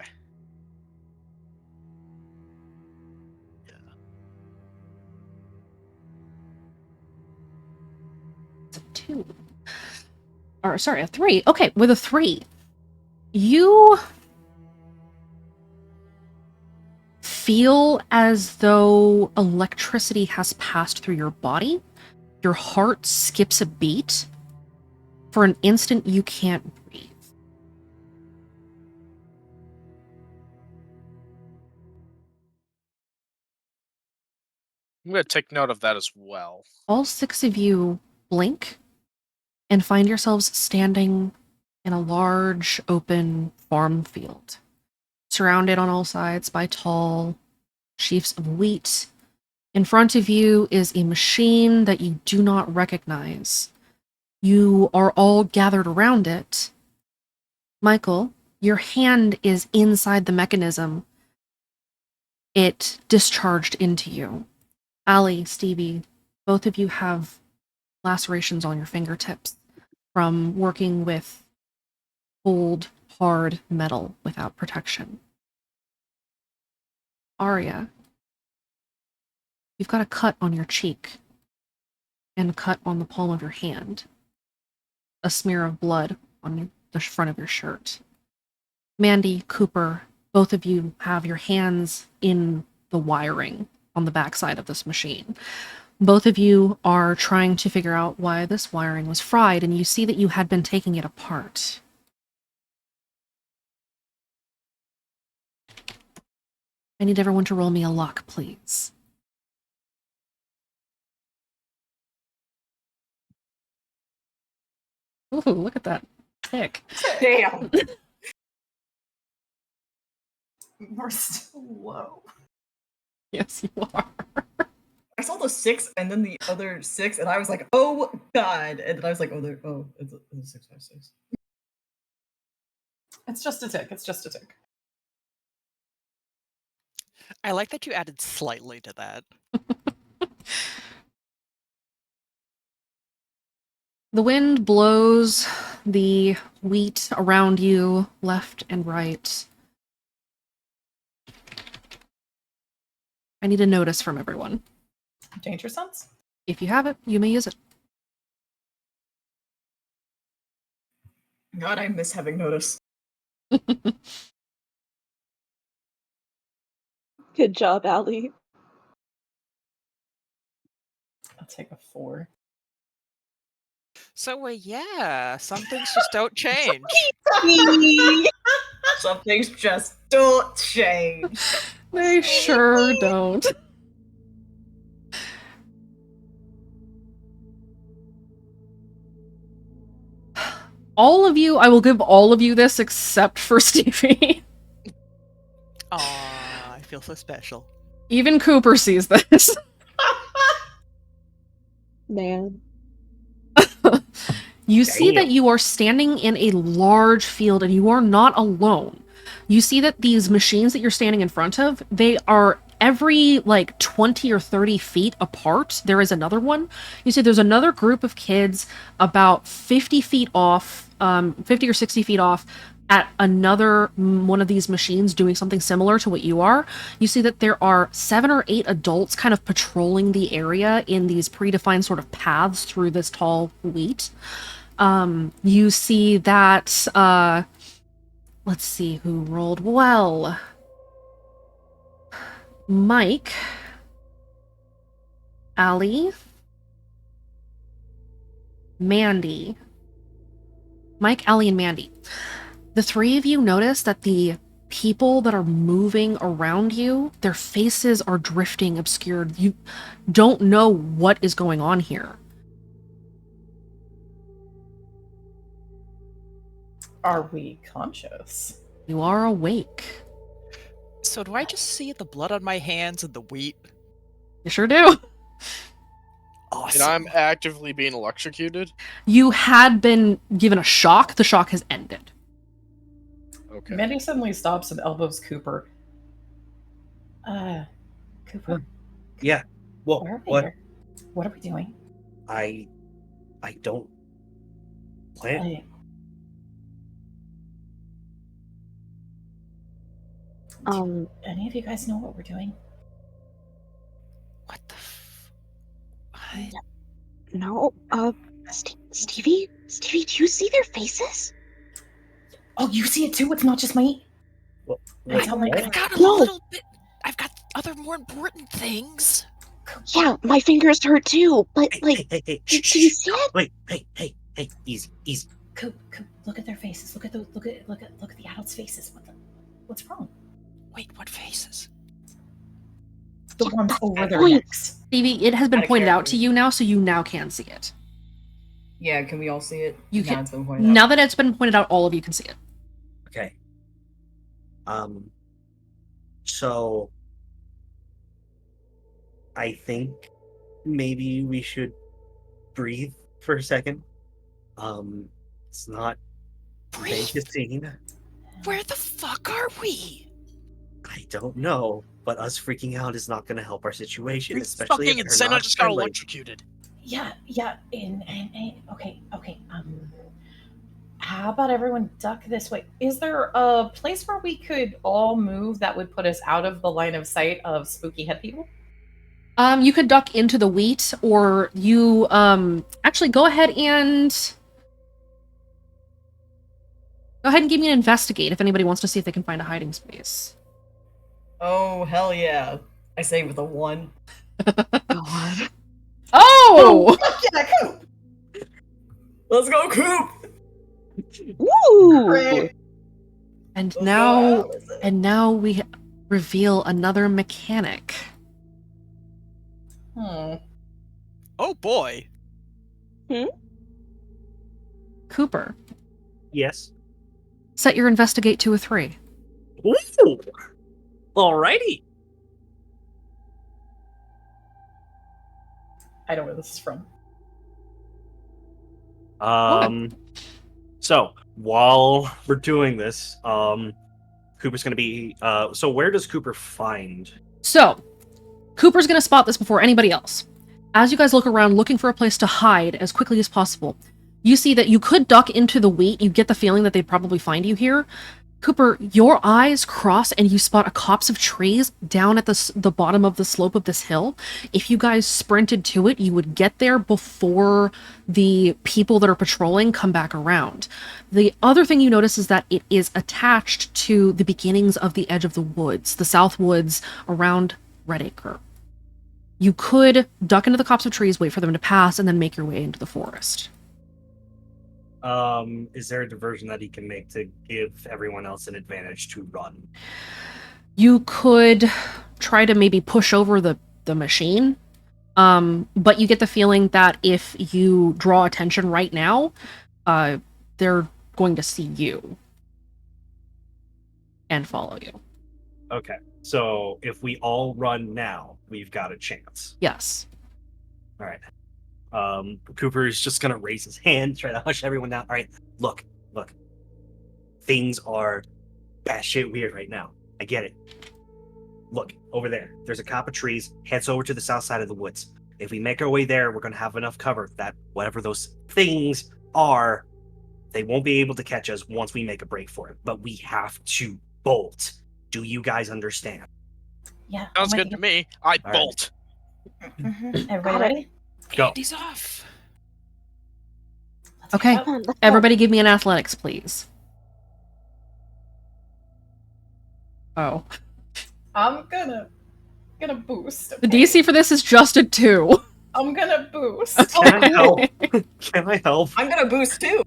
It's a 2. Or, sorry, a 3. Okay, with a 3, you feel as though electricity has passed through your body. Your heart skips a beat. For an instant, you can't breathe. I'm gonna take note of that as well. All 6 of you blink and find yourselves standing in a large, open farm field, surrounded on all sides by tall sheaves of wheat. In front of you is a machine that you do not recognize. You are all gathered around it. Michael, your hand is inside the mechanism. It discharged into you. Allie, Stevie, both of you have lacerations on your fingertips from working with cold, hard metal without protection. Arya, you've got a cut on your cheek and a cut on the palm of your hand. A smear of blood on the front of your shirt. Mandy, Cooper, both of you have your hands in the wiring on the backside of this machine. Both of you are trying to figure out why this wiring was fried, and you see that you had been taking it apart. I need everyone to roll me a luck, please. Ooh, look at that tick. Damn. We're still low. Yes, you are. I saw the 6 and then the other 6, and I was like, oh god. And then I was like, it's a 656. It's just a tick. It's just a tick. I like that you added slightly to that. The wind blows the wheat around you left and right. I need a notice from everyone. Danger sense? If you have it, you may use it. God, I miss having notice. Good job, Allie. I'll take a 4. So, yeah, some things just don't change. Some things just don't change. They sure don't. All of you, I will give all of you this except for Stevie. Aw, I feel so special. Even Cooper sees this. Man. You see Damn. that you are standing in a large field and you are not alone. You see that these machines that you're standing in front of, they are every like 20 or 30 feet apart. There is another one. You see there's another group of kids about 50 feet off, 50 or 60 feet off, at another one of these machines doing something similar to what you are. You see that there are 7 or 8 adults kind of patrolling the area in these predefined sort of paths through this tall wheat. You see that, let's see who rolled well. Mike, Allie, Mandy. Mike, Allie, and Mandy. The 3 of you notice that the people that are moving around you, their faces are drifting, obscured. You don't know what is going on here. Are we conscious? You are awake. So do I just see the blood on my hands and the wheat? You sure do. Awesome. And I'm actively being electrocuted? You had been given a shock. The shock has ended. Okay. Mandy suddenly stops and elbows Cooper. Cooper. Yeah. Well, Where are we what? here? What are we doing? I don't plan. Do any of you guys know what we're doing? What the No, Stevie, do you see their faces? Oh, you see it too? It's not just me. Well, It's not like I've got a No. little bit. I've got other more important things. Yeah, my fingers hurt too, but like, hey, do you see it? wait, hey, easy. Coop, look at their faces. Look at the adults' faces. What's wrong? Wait, what faces? The Yeah, ones that's over my their point. necks. Stevie, it has been Outta pointed out to character. you now, so you now can see it. Yeah, can we all see it? You Now can. it's been pointed out. Now that it's been pointed out, all of you can see it. Okay. So I think maybe we should breathe for a second. It's not Breathe? make a scene. Where the fuck are we? I don't know, but us freaking out is not going to help our situation, It's especially fucking if they're insane. I not just got friendly. electrocuted. Yeah, and okay. How about everyone duck this way? Is there a place where we could all move that would put us out of the line of sight of spooky head people? You could duck into the wheat, or you, actually go ahead and give me an investigate if anybody wants to see if they can find a hiding space. Oh, hell yeah. I say with a 1. God. Oh! Yeah, Coop! Let's go, Coop! Ooh! Great. And Let's go, now, Allison. we reveal another mechanic. Oh boy. Cooper, Yes. set your investigate to a 3. Ooh. Alrighty. I know where this is from. So while we're doing this, Cooper's gonna be so where does Cooper find? So, Cooper's gonna spot this before anybody else. As you guys look around looking for a place to hide as quickly as possible, you see that you could duck into the wheat. You get the feeling that they'd probably find you here. Cooper, your eyes cross and you spot a copse of trees down at the bottom of the slope of this hill. If you guys sprinted to it, you would get there before the people that are patrolling come back around. The other thing you notice is that it is attached to the beginnings of the edge of the woods, the south woods around Redacre. You could duck into the copse of trees, wait for them to pass, and then make your way into the forest. Is there a diversion that he can make to give everyone else an advantage to run? You could try to maybe push over the machine, but you get the feeling that if you draw attention right now, they're going to see you and follow you. Okay, so if we all run now, we've got a chance. Yes. All right. Cooper is just gonna raise his hand, try to hush everyone down. All right, look. Things are batshit weird right now. I get it. Look, over there. There's a copse of trees. Heads over to the south side of the woods. If we make our way there, we're gonna have enough cover that whatever those things are, They won't be able to catch us once we make a break for it, but we have to bolt. Do you guys understand? Yeah. Sounds I'm good with to you. me. I right. bolt. Everybody Got it. ready? Go. Andy's off. Let's Okay. go. Come on, let's go. Everybody give me an athletics, please. Oh. I'm gonna boost. The okay? DC for this is just a 2. I'm gonna boost. Can I help? Can I help? I'm gonna boost too.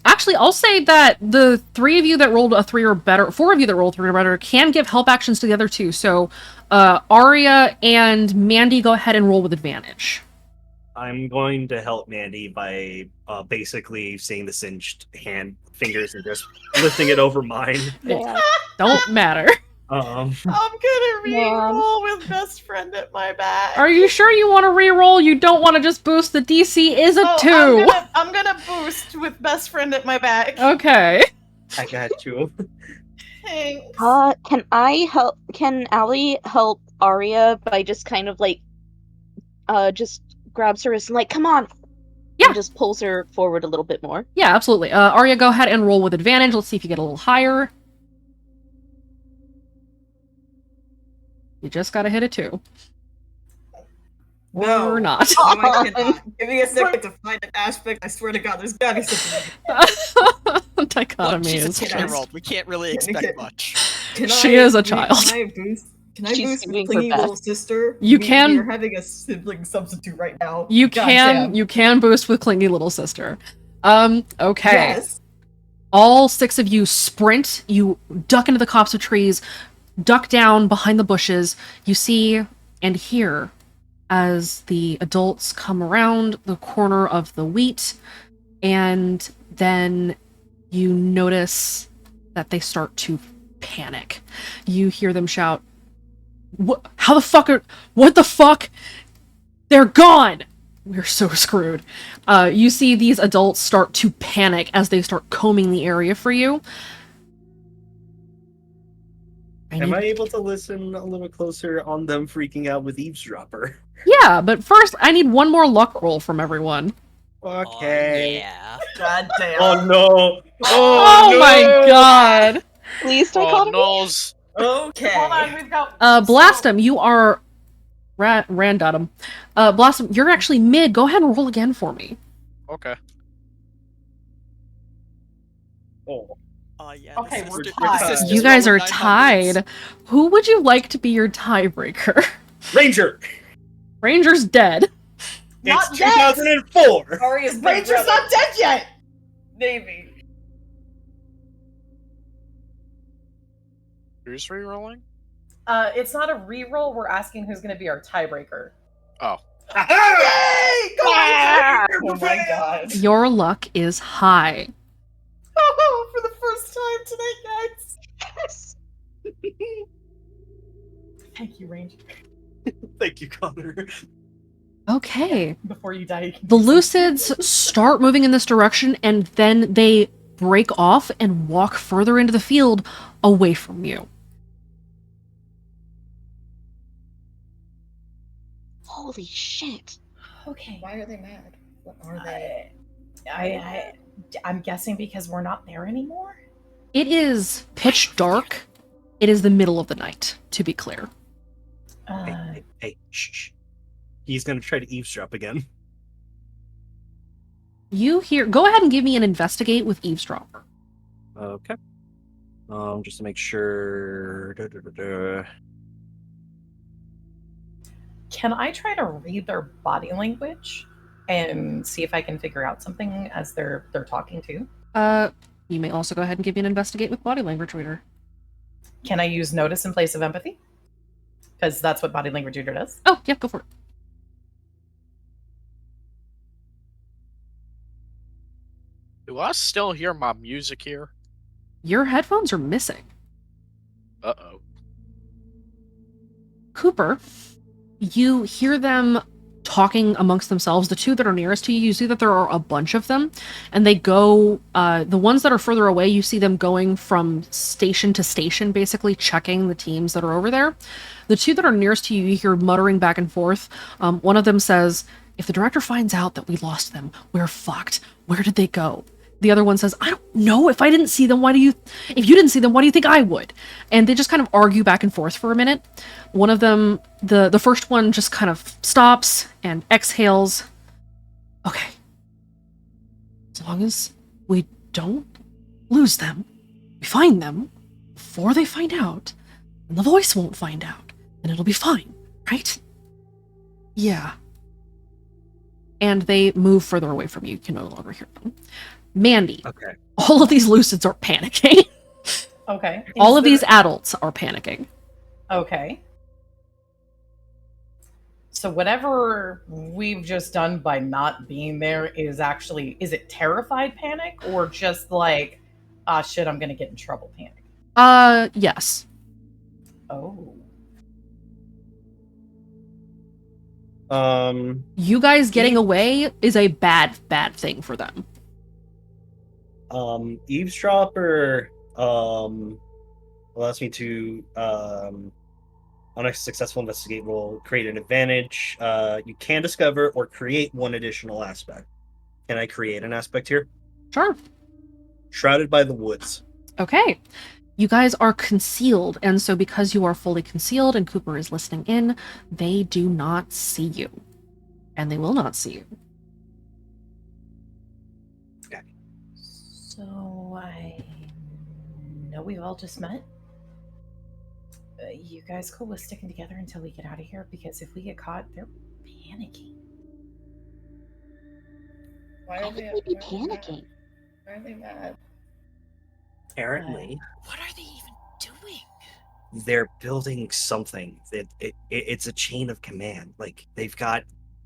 Actually, I'll say that the 3 of you that rolled a 3 or better, 4 of you that rolled 3 or better, can give help actions to the other 2. So, Arya and Mandy, go ahead and roll with advantage. I'm going to help Mandy by basically seeing the singed fingers and just lifting it over mine. Yeah. Don't matter. I'm gonna Man. re-roll with best friend at my back. Are you sure you want to re-roll? You don't want to just boost? The DC is a 2. I'm gonna boost with best friend at my back. Okay. I got you. Thanks. Can I help? Can Allie help Arya by just kind of like, just grabs her wrist and like, come on. Yeah. And just pulls her forward a little bit more. Yeah, absolutely. Arya, go ahead and roll with advantage. Let's see if you get a little higher. You just gotta hit a 2. No. Or not. No, I cannot. Give me a second to find an aspect. I swear to God, there's gotta be something. Dichotomy She's a is 10-year-old. We can't really expect much. She is a child. Can I boost? Can I She's boost doing with her clingy best. little sister? You We can- are having a sibling substitute right now. You Goddamn. can boost with Clingy Little Sister. Okay. Yes. All 6 of you sprint, you duck into the copse of trees, duck down behind the bushes. You see and hear as the adults come around the corner of the wheat, and then you notice that they start to panic. You hear them shout, "What? How the fuck are... What the fuck? They're gone!" We're so screwed. You see these adults start to panic as they start combing the area for you. Am I able to listen a little closer on them freaking out with eavesdropper? Yeah, but first I need one more luck roll from everyone. Okay. Yeah. God damn. Oh no! Oh, no! my god! Please, Oh, dichotomy. nose. Okay. Hold on, we've got. Blastum, you are... Randatum. Blossom, you're actually mid. Go ahead and roll again for me. Okay. Oh. Yeah. Okay, the we're sister- tied. the sisters You guys rolled are 900s. tied. Who would you like to be your tiebreaker? Ranger! Ranger's dead. Not It's dead. 2004! Arya's big Ranger's brother. not dead yet. Maybe. Who's re-rolling? It's not a re-roll. We're asking who's going to be our tiebreaker. Oh. Yay! Go Yeah! Oh my God. Your luck is high. Oh, for the first time tonight, guys. Yes. Thank you, Ranger. Thank you, Connor. Okay. Before you die, you can The do Lucids start moving in this direction, and then they break off and walk further into the field away from you. Holy shit. Okay. Why are they mad? What are they? I'm guessing because we're not there anymore. It is pitch dark. It is the middle of the night, to be clear. Hey, shh. He's gonna try to eavesdrop again. You hear... Go ahead and give me an investigate with eavesdropper. Okay. Just to make sure. Can I try to read their body language and see if I can figure out something as they're talking too? You may also go ahead and give me an investigate with body language reader. Can I use notice in place of empathy? Because that's what body language reader does. Oh, yeah, go for it. Do I still hear my music here? Your headphones are missing. Uh-oh. Cooper, you hear them talking amongst themselves. The 2 that are nearest to you, you see that there are a bunch of them, and they go, the ones that are further away, you see them going from station to station, basically checking the teams that are over there. The 2 that are nearest to you, you hear muttering back and forth. One of them says, if the director finds out that we lost them, we're fucked. Where did they go? The other one says, I don't know. If you didn't see them, why do you think I would? And they just kind of argue back and forth for a minute. One of them, the first one just kind of stops and exhales. Okay. As long as we don't lose them, we find them before they find out, and the voice won't find out, and it'll be fine, right? Yeah. And they move further away from you. You can no longer hear them. Mandy. Okay. All of these lucids are panicking. Okay. All of these adults are panicking. Okay. So whatever we've just done by not being there is it terrified panic or just like, ah, shit, I'm gonna get in trouble panic? Yes. Oh. You guys getting away is a bad thing for them. Eavesdropper allows me to on a successful investigate roll create an advantage. You can discover or create one additional aspect. Can I create an aspect here? Sure. Shrouded by the woods. Okay. You guys are concealed, and so because you are fully concealed and Cooper is listening in, they do not see you. And they will not see you. So I know we've all just met. You guys cool with sticking together until we get out of here? Because if we get caught, they're panicking. Why would they be panicking? Why are they mad? Apparently, What are they even doing? they're building something. It's a chain of command. Like they've got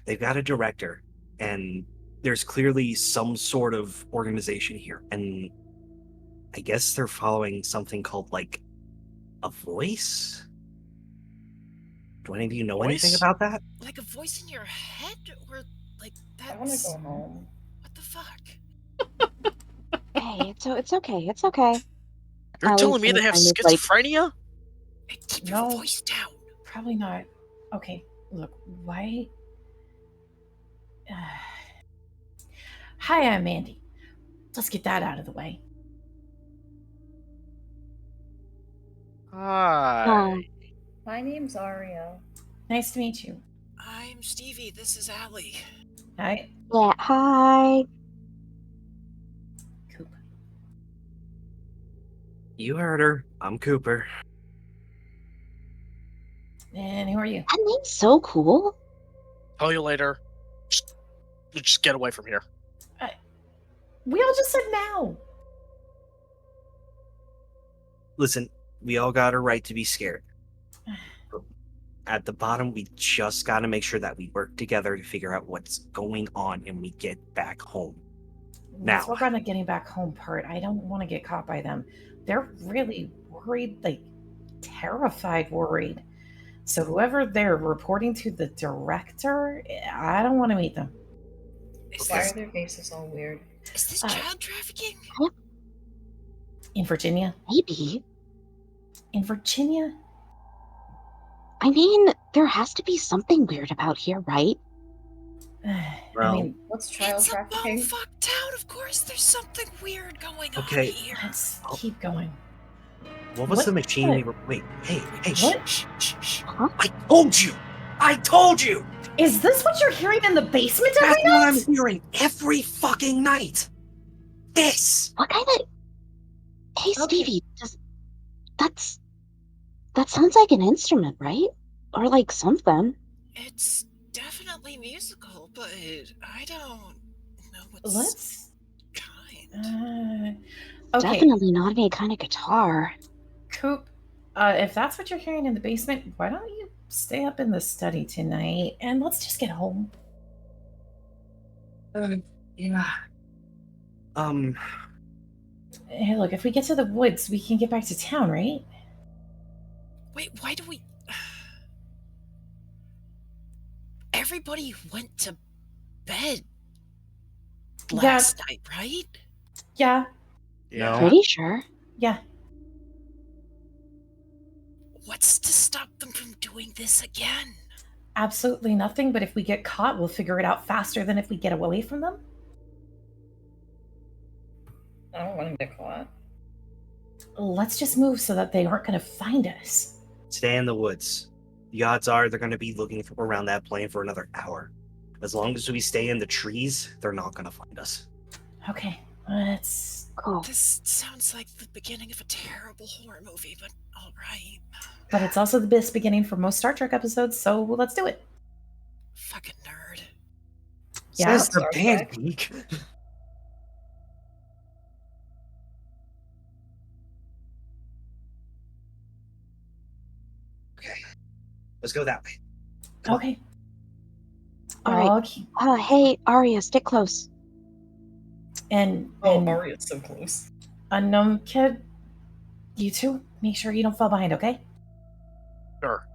a director, and there's clearly some sort of organization here, and I guess they're following something called like a voice. Do any of you know anything Voice? about that? Like a voice in your head? Or like that's... I want to go home. What the fuck? Hey, it's okay. It's okay. You're Allie's telling me they gonna have kind of, like- schizophrenia? Hey, keep No. your voice down. Probably not. Okay, look, why? Hi, I'm Mandy. Let's get that out of the way. Hi. My name's Aria. Nice to meet you. I'm Stevie. This is Allie. Hi, Yeah, hi. Coop. You heard her. I'm Cooper. And who are you? That name's so cool. Tell you later. Just get away from here. We all just said now. Listen, we all got a right to be scared. At the bottom, we just got to make sure that we work together to figure out what's going on and we get back home. Let's Now. work on the getting back home part. I don't want to get caught by them. They're really worried, like terrified worried. So whoever they're reporting to, the director, I don't want to meet them. Is Why this, are their faces all weird? is this child trafficking? In Virginia? Maybe. In Virginia? I mean, there has to be something weird about here, right? I Well, mean, What's child It's a trafficking? bum-fuck town. Of course there's something weird going Okay. on here. let's keep going. what was What the machine the- we were... Wait, hey, What? Shh. I told you! I told you! Is this what you're hearing in the basement every That's what I'm night? hearing every fucking night! This! What kind of... Hey, Okay. Stevie, that sounds like an instrument, right? Or like something. It's definitely musical, but I don't know what's Let's. kind. Okay, Definitely not any kind of guitar. Coop. If that's what you're hearing in the basement, why don't you stay up in the study tonight and let's just get home? Yeah. Hey, look, if we get to the woods, we can get back to town, right? Wait, why do we... Everybody went to bed last night, right? Yeah, Yeah. Pretty sure. yeah. What's to stop them from doing this again? absolutely nothing, but if we get caught, we'll figure it out faster than if we get away from them. I don't want to get caught. Let's just move so that they aren't going to find us. Stay in the woods. The odds are they're going to be looking around that plane for another hour. As long as we stay in the trees, they're not going to find us. Okay, let's... Cool. This sounds like the beginning of a terrible horror movie, but all right. But it's also the best beginning for most Star Trek episodes, so let's do it. Fucking nerd. Yeah, Says the Star band Trek. geek. Okay. Let's go that way. Come on. Okay. All right. Okay. Hey, Arya, stick close. And Arya's so close. unknown kid, you two, make sure you don't fall behind, okay? Sure.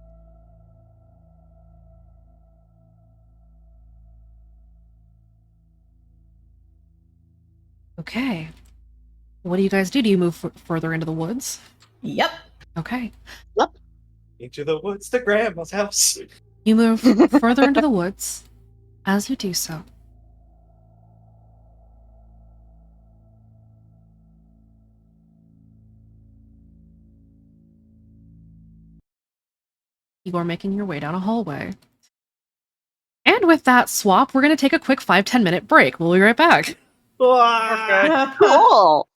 Okay. What do you guys do? Do you move further into the woods? Yep. Okay. Into the woods to Grandma's house. You move further into the woods. As you do so, you are making your way down a hallway. And with that swap, we're going to take a quick 5-10 minute break. We'll be right back. Okay. Cool.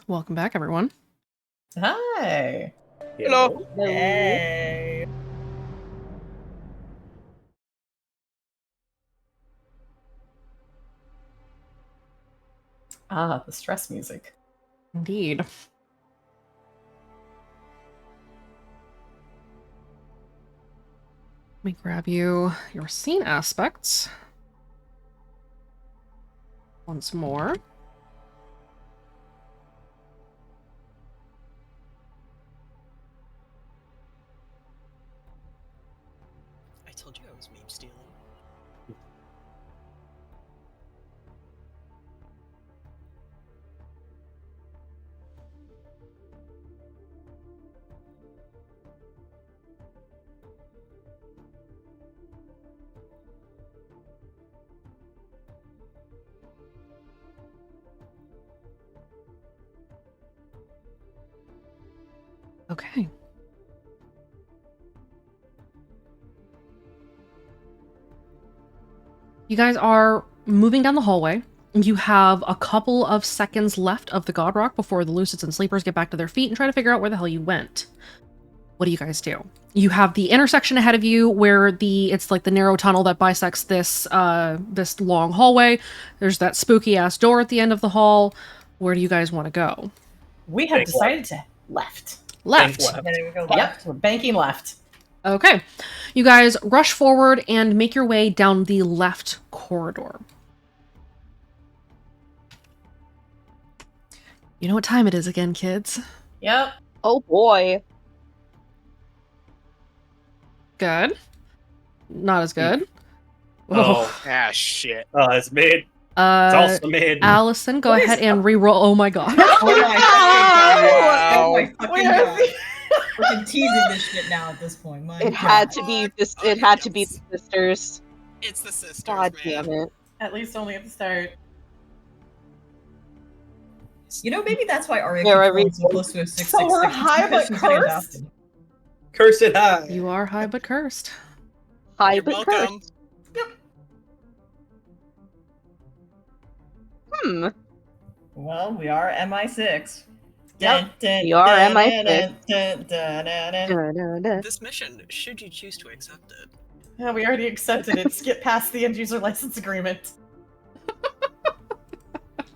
Welcome back, everyone. Hi. Hello. Hey. Ah, the stress music. Indeed. Let me grab you your scene aspects once more. I told you I was meme stealing. Okay. You guys are moving down the hallway. You have a couple of seconds left of the God Rock before the Lucids and Sleepers get back to their feet and try to figure out where the hell you went. What do you guys do? You have the intersection ahead of you where it's like the narrow tunnel that bisects this this long hallway. There's that spooky ass door at the end of the hall. Where do you guys want to go? We have Bank decided to left. Left. Bank Then we go Yep, left. we're banking left. Okay. You guys rush forward and make your way down the left corridor. You know what time it is again, kids? Yep. Oh boy. Good. Not as good. Oh, Ah, shit. it's mid. It's Uh, also mid. Allison, go What is ahead and reroll. Oh my god. Oh my fucking god. Oh my We fucking are god. Freaking teasing this shit now at this point. My It had God. to be this. Oh, It had to be yes. the sisters. It's the sisters, God man. damn it. At least only at the start. You know, maybe that's why Arya Yeah, keeps every- rolling so close to a 666. So we're high but She's getting cursed? adopted. Curse it high. You are high but cursed. Hi, You're but welcome. cursed. Hmm. Well, we are MI6. Yep. We are MI6. MI6. This mission, should you choose to accept it, Yeah, we already accepted it. Skip past the end user license agreement.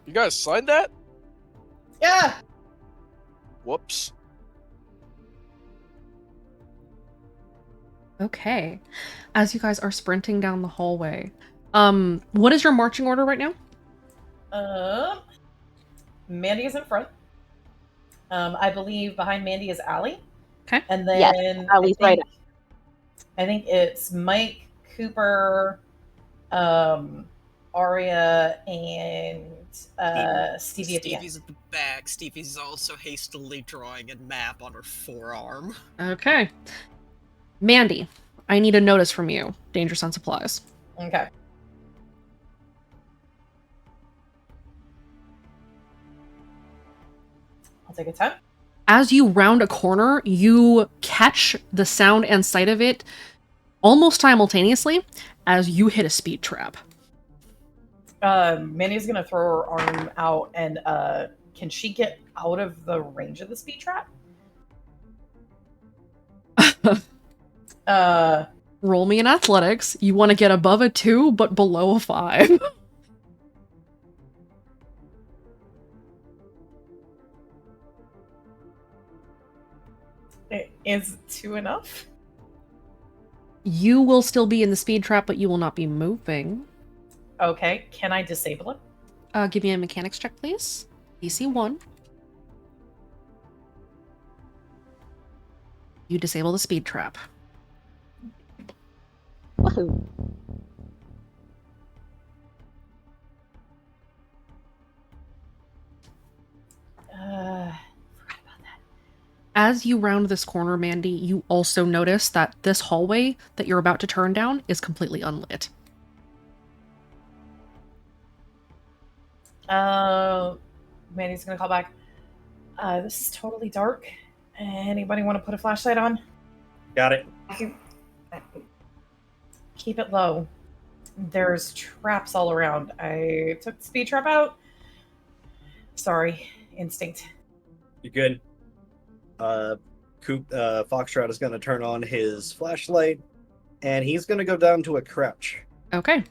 You guys signed that? Yeah. Whoops. Okay. As you guys are sprinting down the hallway, what is your marching order right now? Mandy is in front. I believe behind Mandy is Allie. Okay. And then Yes, Allie's right. I think it's Mike, Cooper, Aria, and Stevie at the end. Stevie's at the back. Stevie's also hastily drawing a map on her forearm. Okay. Mandy, I need a notice from you. Danger Sense applies. Okay. I'll take a 10. As you round a corner, you catch the sound and sight of it almost simultaneously as you hit a speed trap. Mandy's gonna throw her arm out and can she get out of the range of the speed trap? Roll me in athletics. You want to get above a 2, but below a 5. Is 2 enough? You will still be in the speed trap, but you will not be moving. Okay, can I disable it? Give me a mechanics check, please. DC 1. You disable the speed trap. Woohoo. Forgot about that. As you round this corner, Mandy, you also notice that this hallway that you're about to turn down is completely unlit. Mandy's gonna call back. This is totally dark. Anybody want to put a flashlight on? Got it. Keep it low. There's traps all around. I took the speed trap out. Sorry, instinct. You good? Foxtrot is going to turn on his flashlight, and he's going to go down to a crouch. Okay.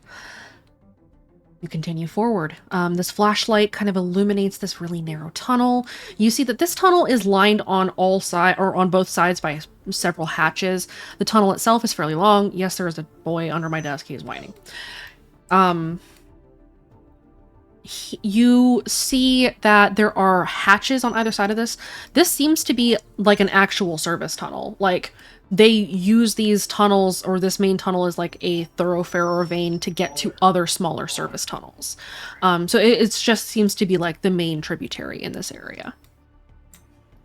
You continue forward. This flashlight kind of illuminates this really narrow tunnel. You see that this tunnel is lined on all sides or on both sides by several hatches. The tunnel itself is fairly long. Yes, there is a boy under my desk. He is whining. You see that there are hatches on either side of this. This seems to be like an actual service tunnel. Like, they use these tunnels, or this main tunnel is like a thoroughfare or a vein to get to other smaller service tunnels. So it just seems to be like the main tributary in this area.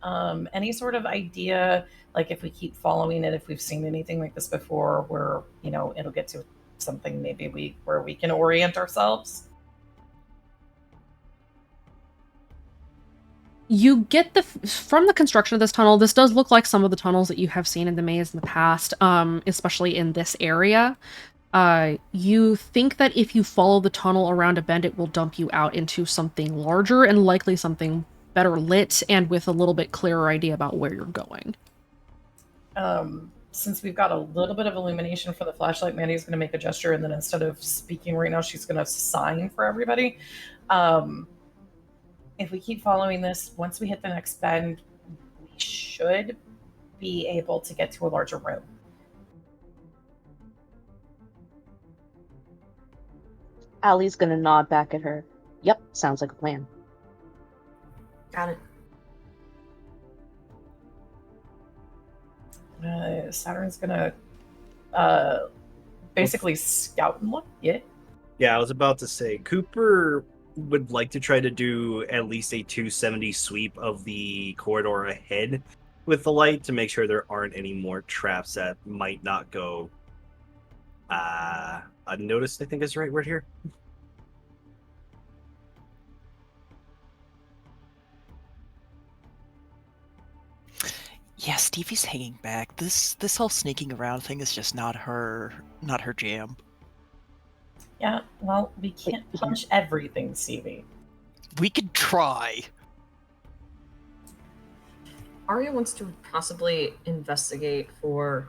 Any sort of idea, like if we keep following it, if we've seen anything like this before, where it'll get to something maybe where we can orient ourselves? You get from the construction of this tunnel, this does look like some of the tunnels that you have seen in the maze in the past, especially in this area. You think that if you follow the tunnel around a bend, it will dump you out into something larger and likely something better lit and with a little bit clearer idea about where you're going. Since we've got a little bit of illumination for the flashlight, Mandy's going to make a gesture, and then instead of speaking right now, she's going to sign for everybody. If we keep following this, once we hit the next bend, we should be able to get to a larger room. Allie's gonna nod back at her. Yep, sounds like a plan. Got it. Saturn's gonna basically scout and look. Yeah. Yeah, I was about to say, Cooper would like to try to do at least a 270 sweep of the corridor ahead with the light to make sure there aren't any more traps that might not go unnoticed, I think is the right word here. Yeah, Stevie's hanging back. This whole sneaking around thing is just not her jam. Yeah, well, we can't punch everything, Stevie. We could try. Arya wants to possibly investigate for...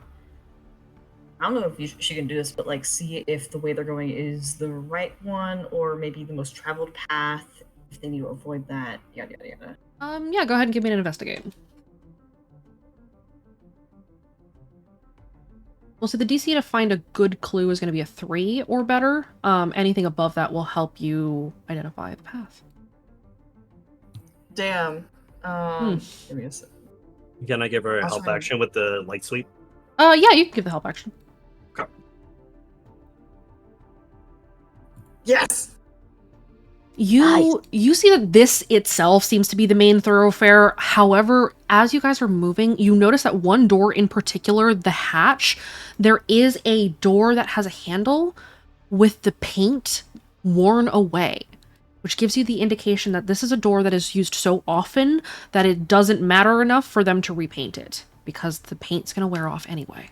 I don't know if she can do this, but like see if the way they're going is the right one or maybe the most traveled path, if they need to avoid that, yada yada yada. Yeah, go ahead and give me an investigate. Well, so the DC to find a good clue is going to be a 3 or better. Anything above that will help you identify the path. Damn. Give me a sec. Can I give her a help action with the light sweep? Yeah, you can give the help action. Okay. Yes! You see that this itself seems to be the main thoroughfare. However, as you guys are moving, you notice that one door in particular, the hatch, there is a door that has a handle with the paint worn away, which gives you the indication that this is a door that is used so often that it doesn't matter enough for them to repaint it, because the paint's going to wear off anyway.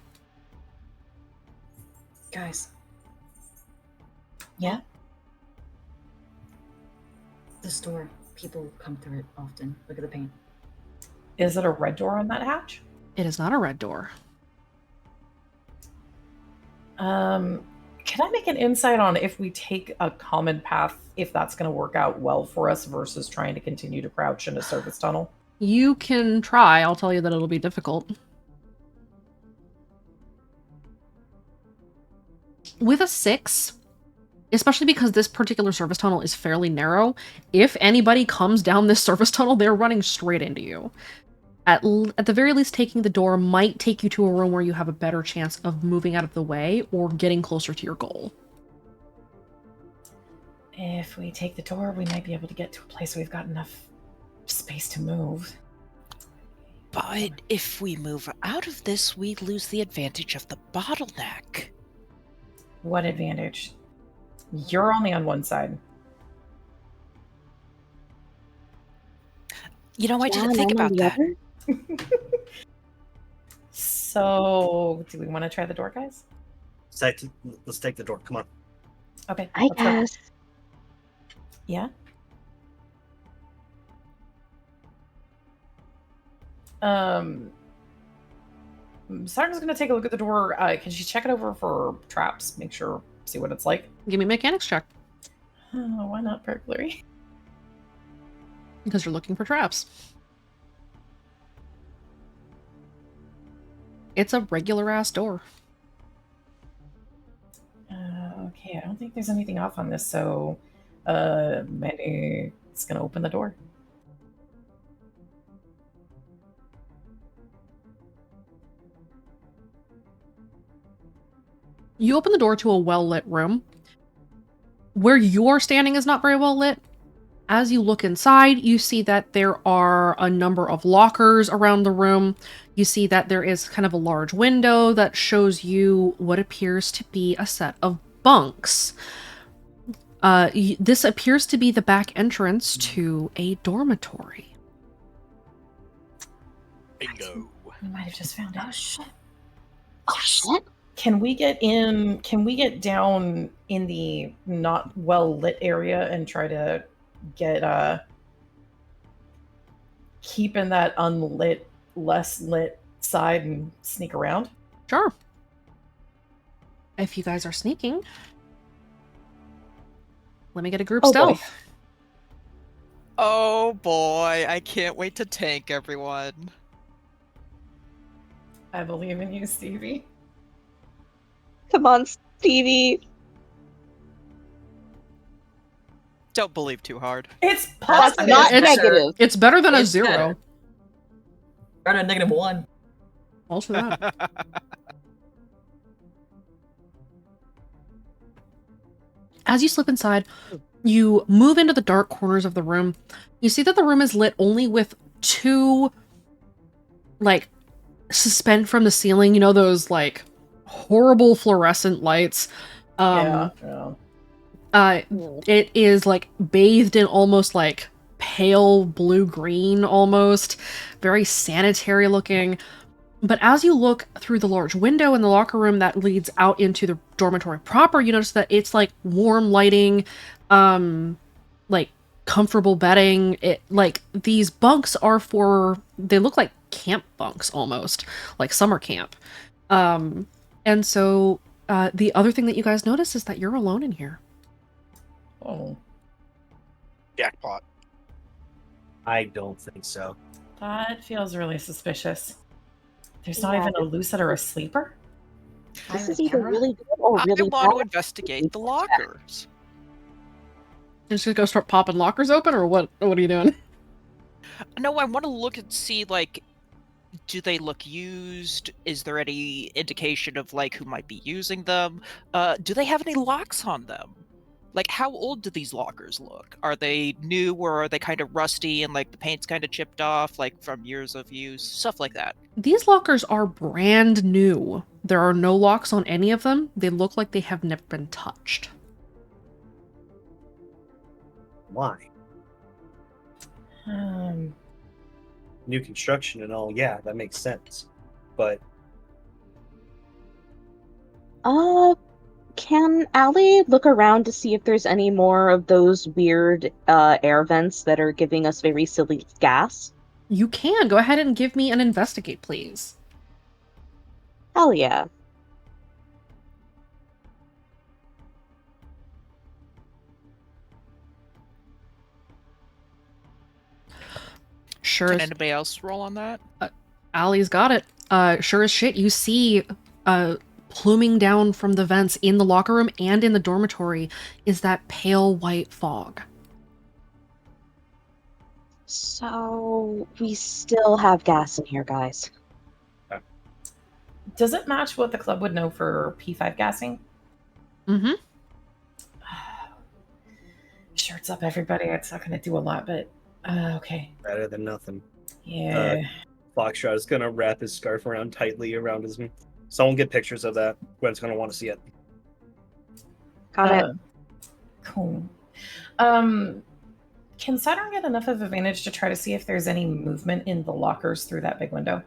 Guys. Yeah? This door, people come through it often. Look at the paint. Is it a red door on that hatch? It is not a red door. Can I make an insight on if we take a common path, if that's going to work out well for us versus trying to continue to crouch in a service tunnel? You can try. I'll tell you that it'll be difficult. With a 6, especially because this particular service tunnel is fairly narrow, if anybody comes down this service tunnel, they're running straight into you. At the very least, taking the door might take you to a room where you have a better chance of moving out of the way or getting closer to your goal. If we take the door, we might be able to get to a place where we've got enough space to move. But if we move out of this, we lose the advantage of the bottleneck. What advantage? You're only on one side. You know, I didn't think about that. So, do we want to try the door, guys? Let's take the door. Come on. Okay. I let's go. guess. Yeah? Saturn's gonna take a look at the door. Can she check it over for traps? Make sure, see what it's like. Give me a mechanics check. Oh, why not burglary? Because you're looking for traps. It's a regular ass door. Okay, I don't think there's anything off on this, so Mandy's gonna open the door. You open the door to a well-lit room. Where you're standing is not very well lit. As you look inside, you see that there are a number of lockers around the room. You see that there is kind of a large window that shows you what appears to be a set of bunks. This appears to be the back entrance to a dormitory. Bingo. We might have just found out. Shit. Oh shit! Can we get in? Can we get down in the not well lit area and try to get keep in that unlit, less lit side and sneak around? Sure. If you guys are sneaking, let me get a group Oh, stealth. boy. Oh boy, I can't wait to tank everyone. I believe in you, Stevie. Come on, Stevie. Don't believe too hard. It's That's positive. not It's- negative. It's better than a It's 0. better. Got a -1. Also that. As you slip inside, you move into the dark corners of the room. You see that the room is lit only with 2, like, suspend from the ceiling, you know, those, like, horrible fluorescent lights. Yeah. It is, like, bathed in almost, like, pale blue-green, almost. Very sanitary looking. But as you look through the large window in the locker room that leads out into the dormitory proper, you notice that it's like warm lighting, like comfortable bedding. It like these bunks are they look like camp bunks almost, like summer camp. And so the other thing that you guys notice is that you're alone in here. Oh, Jackpot. I don't think so. that feels really suspicious. There's not Yeah. even a lucid or a sleeper? This is either really good or I really want to bad. investigate the lockers. You're just gonna go start popping lockers open, or what? What are you doing? No, I want to look and see, like, do they look used? Is there any indication of, like, who might be using them? Do they have any locks on them? Like, how old do these lockers look? Are they new, or are they kind of rusty and, like, the paint's kind of chipped off, like, from years of use? Stuff like that. These lockers are brand new. There are no locks on any of them. They look like they have never been touched. Why? New construction and all, yeah, that makes sense. But Can Allie look around to see if there's any more of those weird air vents that are giving us very silly gas? You can. Go ahead and give me an investigate, please. Hell yeah. Sure. Can anybody else roll on that? Allie's got it. Sure as shit, you see pluming down from the vents in the locker room and in the dormitory is that pale white fog. So we still have gas in here, guys. Does it match what the club would know for P5 gassing? Mm-hmm. Shirts up, everybody. It's not going to do a lot, but okay. better than nothing. Yeah. Foxtrot is gonna wrap his scarf around tightly around his. Someone get pictures of that. Gwen's gonna want to see it. Got it. Cool. Can Saturn get enough of advantage to try to see if there's any movement in the lockers through that big window?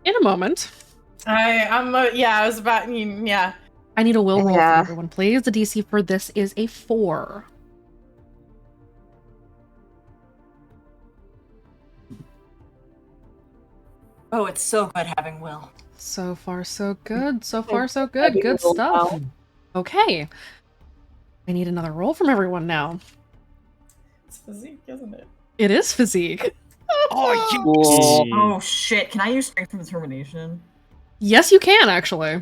In a moment. I was about, yeah. I need a will roll Yeah. for everyone, please. The DC for this is a 4. Oh, it's so good having Will. So far, so good. So far, so good. Good stuff. Okay. I need another roll from everyone now. It's physique, isn't it? It is physique. Oh, Oh shit! Can I use strength and determination? Yes, you can, actually.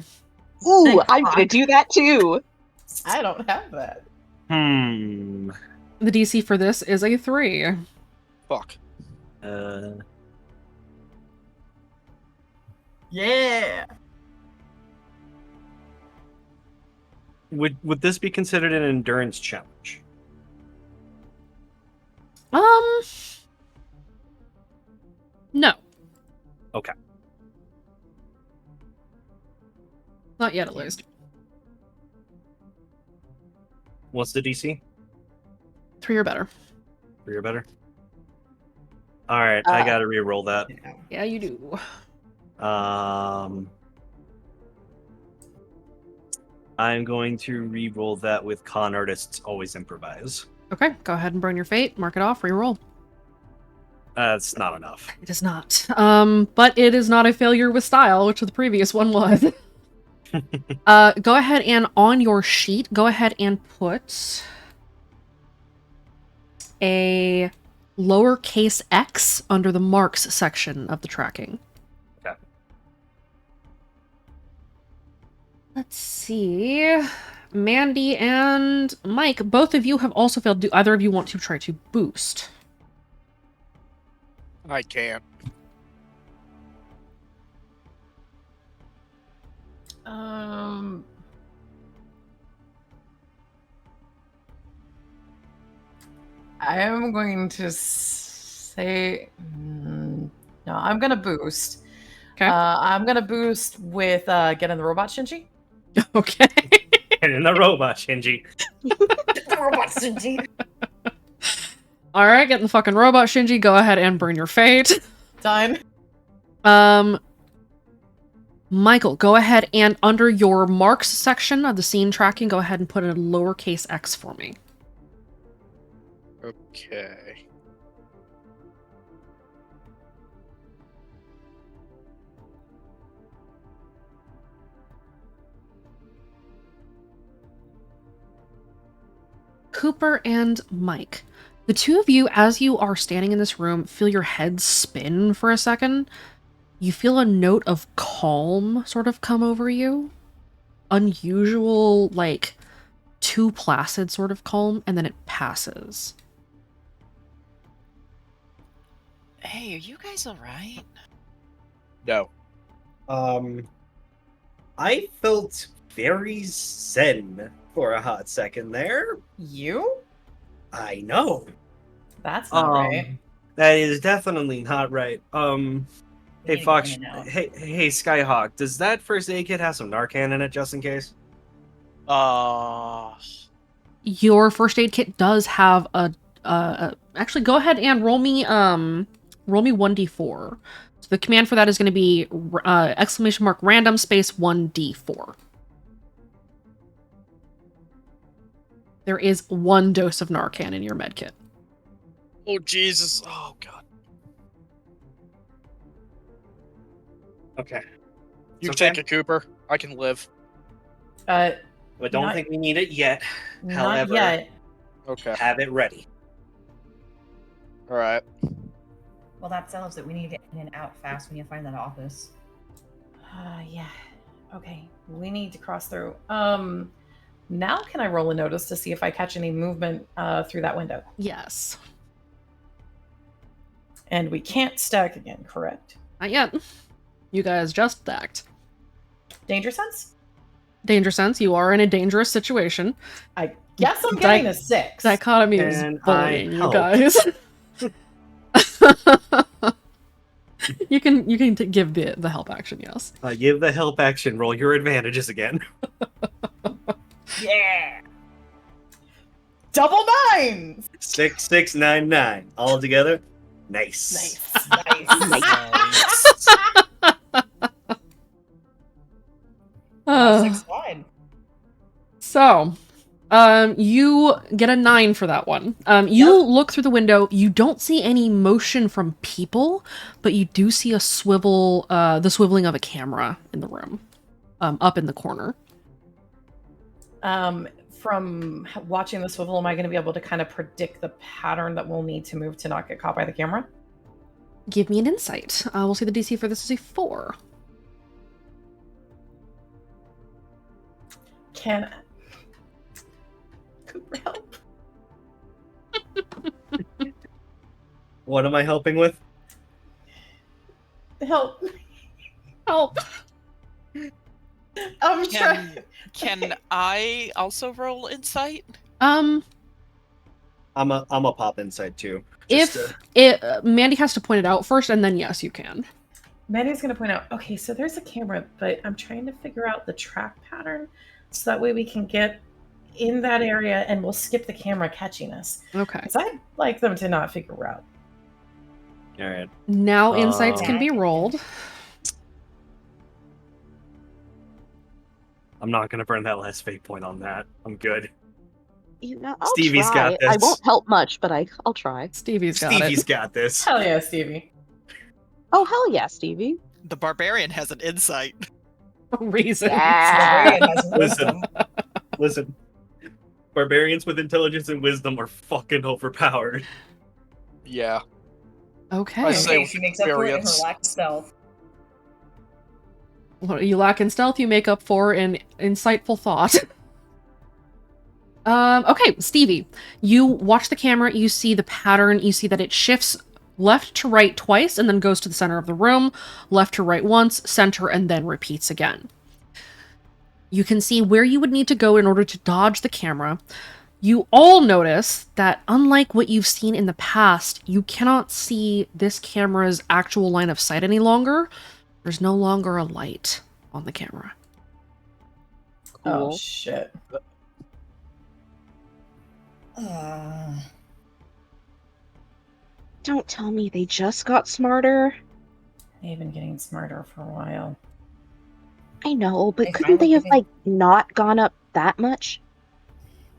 Ooh, Thank I'm gonna fuck. do that too. I don't have that. Hmm. The DC for this is a 3. Fuck. Yeah. Would this be considered an endurance challenge? No. Okay. Not yet, at least. What's the DC? 3 or better. 3 or better? Alright, I gotta re-roll that. Yeah, you do. I'm going to re-roll that with con artists always improvise. Okay, go ahead and burn your fate. Mark it off. Reroll. That's not enough. It is not. But it is not a failure with style, which the previous one was. Go ahead and on your sheet, go ahead and put a lowercase x under the marks section of the tracking. Okay. Let's see. Mandy and Mike, both of you have also failed. Do either of you want to try to boost? I can't. I am going to say no. I'm gonna boost. Okay. I'm gonna boost with getting the robot Shinji. Okay. And in the robot, Shinji. The robot Shinji. Alright, get the fucking robot, Shinji. Go ahead and burn your fate. Done. Michael, go ahead and under your marks section of the scene tracking, go ahead and put a lowercase x for me. Okay. Cooper and Mike, the two of you, as you are standing in this room, feel your heads spin for a second. You feel a note of calm sort of come over you. Unusual, like, too placid sort of calm, and then it passes. Hey, are you guys alright? No. I felt very zen for a hot second there. You? I know. That's not right. That is definitely not right. Hey need to Fox, get in and out. hey Skyhawk, does that first aid kit have some Narcan in it just in case? Your first aid kit does have a actually go ahead and roll me 1d4. So the command for that is going to be !random space 1d4. There is 1 dose of Narcan in your med kit. Oh Jesus! Oh God! Okay. You Okay. take it, Cooper. I can live. But don't Not- think we need it yet. Not However, yet. Okay. have it ready. All right. Well, that settles it. We need to get in and out fast when you find that office. Yeah. Okay. We need to cross through. Now can I roll a notice to see if I catch any movement through that window? Yes. And we can't stack again, correct? Not yet. You guys just stacked. Danger sense? Danger sense, you are in a dangerous situation. I guess I'm getting a 6. Dichotomy is And bullying I you help. guys. you can give the help action, yes. Give the help action. Roll your advantages again. Yeah. Double 9s! 6699 all together. Nice. Nice. Uh, 6 wide. so, You get a 9 for that one. You Yep. look through the window. You don't see any motion from people, but you do see a swivel, the swiveling of a camera in the room, up in the corner. From watching the swivel, am I going to be able to kind of predict the pattern that we'll need to move to not get caught by the camera? Give me an insight. We'll see the DC for this is a 4. Can Cooper help? What am I helping with? Help! Help! I'm trying. Can I also roll insight? I'm a pop inside too. Mandy has to point it out first, and then yes, you can. Mandy's going to point out, okay, so there's a camera, but I'm trying to figure out the track pattern so that way we can get in that area and we'll skip the camera catching us. Okay. Because I'd like them to not figure out. All right. Now insights can be rolled. I'm not gonna burn that last fate point on that. I'm good. You know, I'll Stevie's try. got this. I won't help much, but I'll try. Stevie's got Stevie's it. got this. Hell yeah, Stevie. Oh, hell yeah, Stevie. The barbarian has an insight. Reason. Yeah. Barbarian has Listen. wisdom. Listen. Barbarians with intelligence and wisdom are fucking overpowered. Yeah. Okay. I say Okay, she makes up for it in her experience. lack of stealth. What you lack in stealth, you make up for in insightful thought. Okay, Stevie, you watch the camera, you see the pattern, you see that it shifts left to right twice and then goes to the center of the room, left to right once, center, and then repeats again. You can see where you would need to go in order to dodge the camera. You all notice that unlike what you've seen in the past, you cannot see this camera's actual line of sight any longer. There's no longer a light on the camera. Oh, Cool. shit. Don't tell me they just got smarter. They've been getting smarter for a while. I know, but They couldn't they finally have, giving- like, not gone up that much?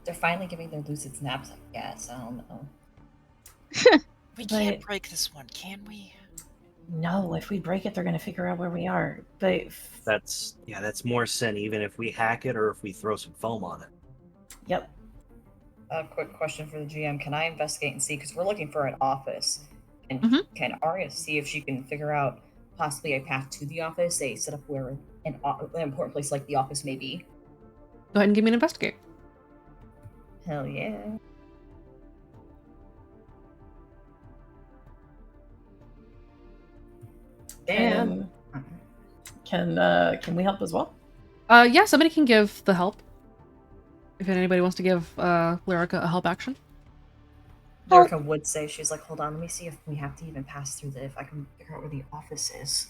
They're finally giving their lucid snaps, I guess. I don't know. We can't But- break this one, can we? No, if we break it, they're going to figure out where we are. But That's more sin, even if we hack it or if we throw some foam on it. yep. A quick question for the GM. Can I investigate and see? Because we're looking for an office. And Mhm. can Arya see if she can figure out possibly a path to the office, a setup where an important place like the office may be? Go ahead and give me an investigate. Hell yeah. And can we help as well? Yeah, somebody can give the help. If anybody wants to give Lyrica a help action. Lyrica would say, she's like, hold on, let me see if we have to even pass through if I can figure out where the office is.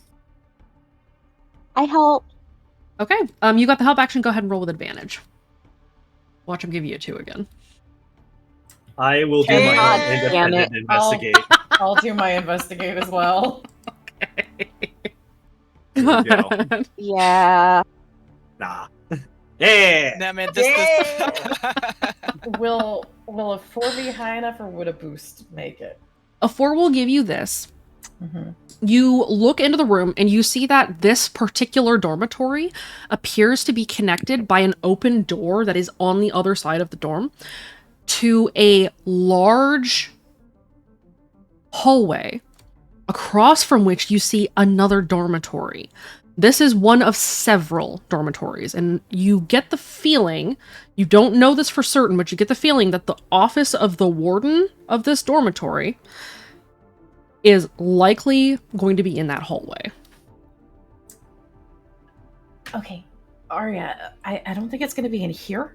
I help. Okay, you got the help action. Go ahead and roll with advantage. Watch him give you a 2 again. I will do God my damn independent it. investigate. I'll do my investigate as well. Here we go. Yeah. Nah. Yeah. Nah, man, this Will a 4 be high enough, or would a boost make it? A 4 will give you this. Mm-hmm. You look into the room and you see that this particular dormitory appears to be connected by an open door that is on the other side of the dorm to a large hallway, across from which you see another dormitory. This is one of several dormitories, and you get the feeling, you don't know this for certain, but you get the feeling that the office of the warden of this dormitory is likely going to be in that hallway. Okay, Arya, I don't think it's going to be in here,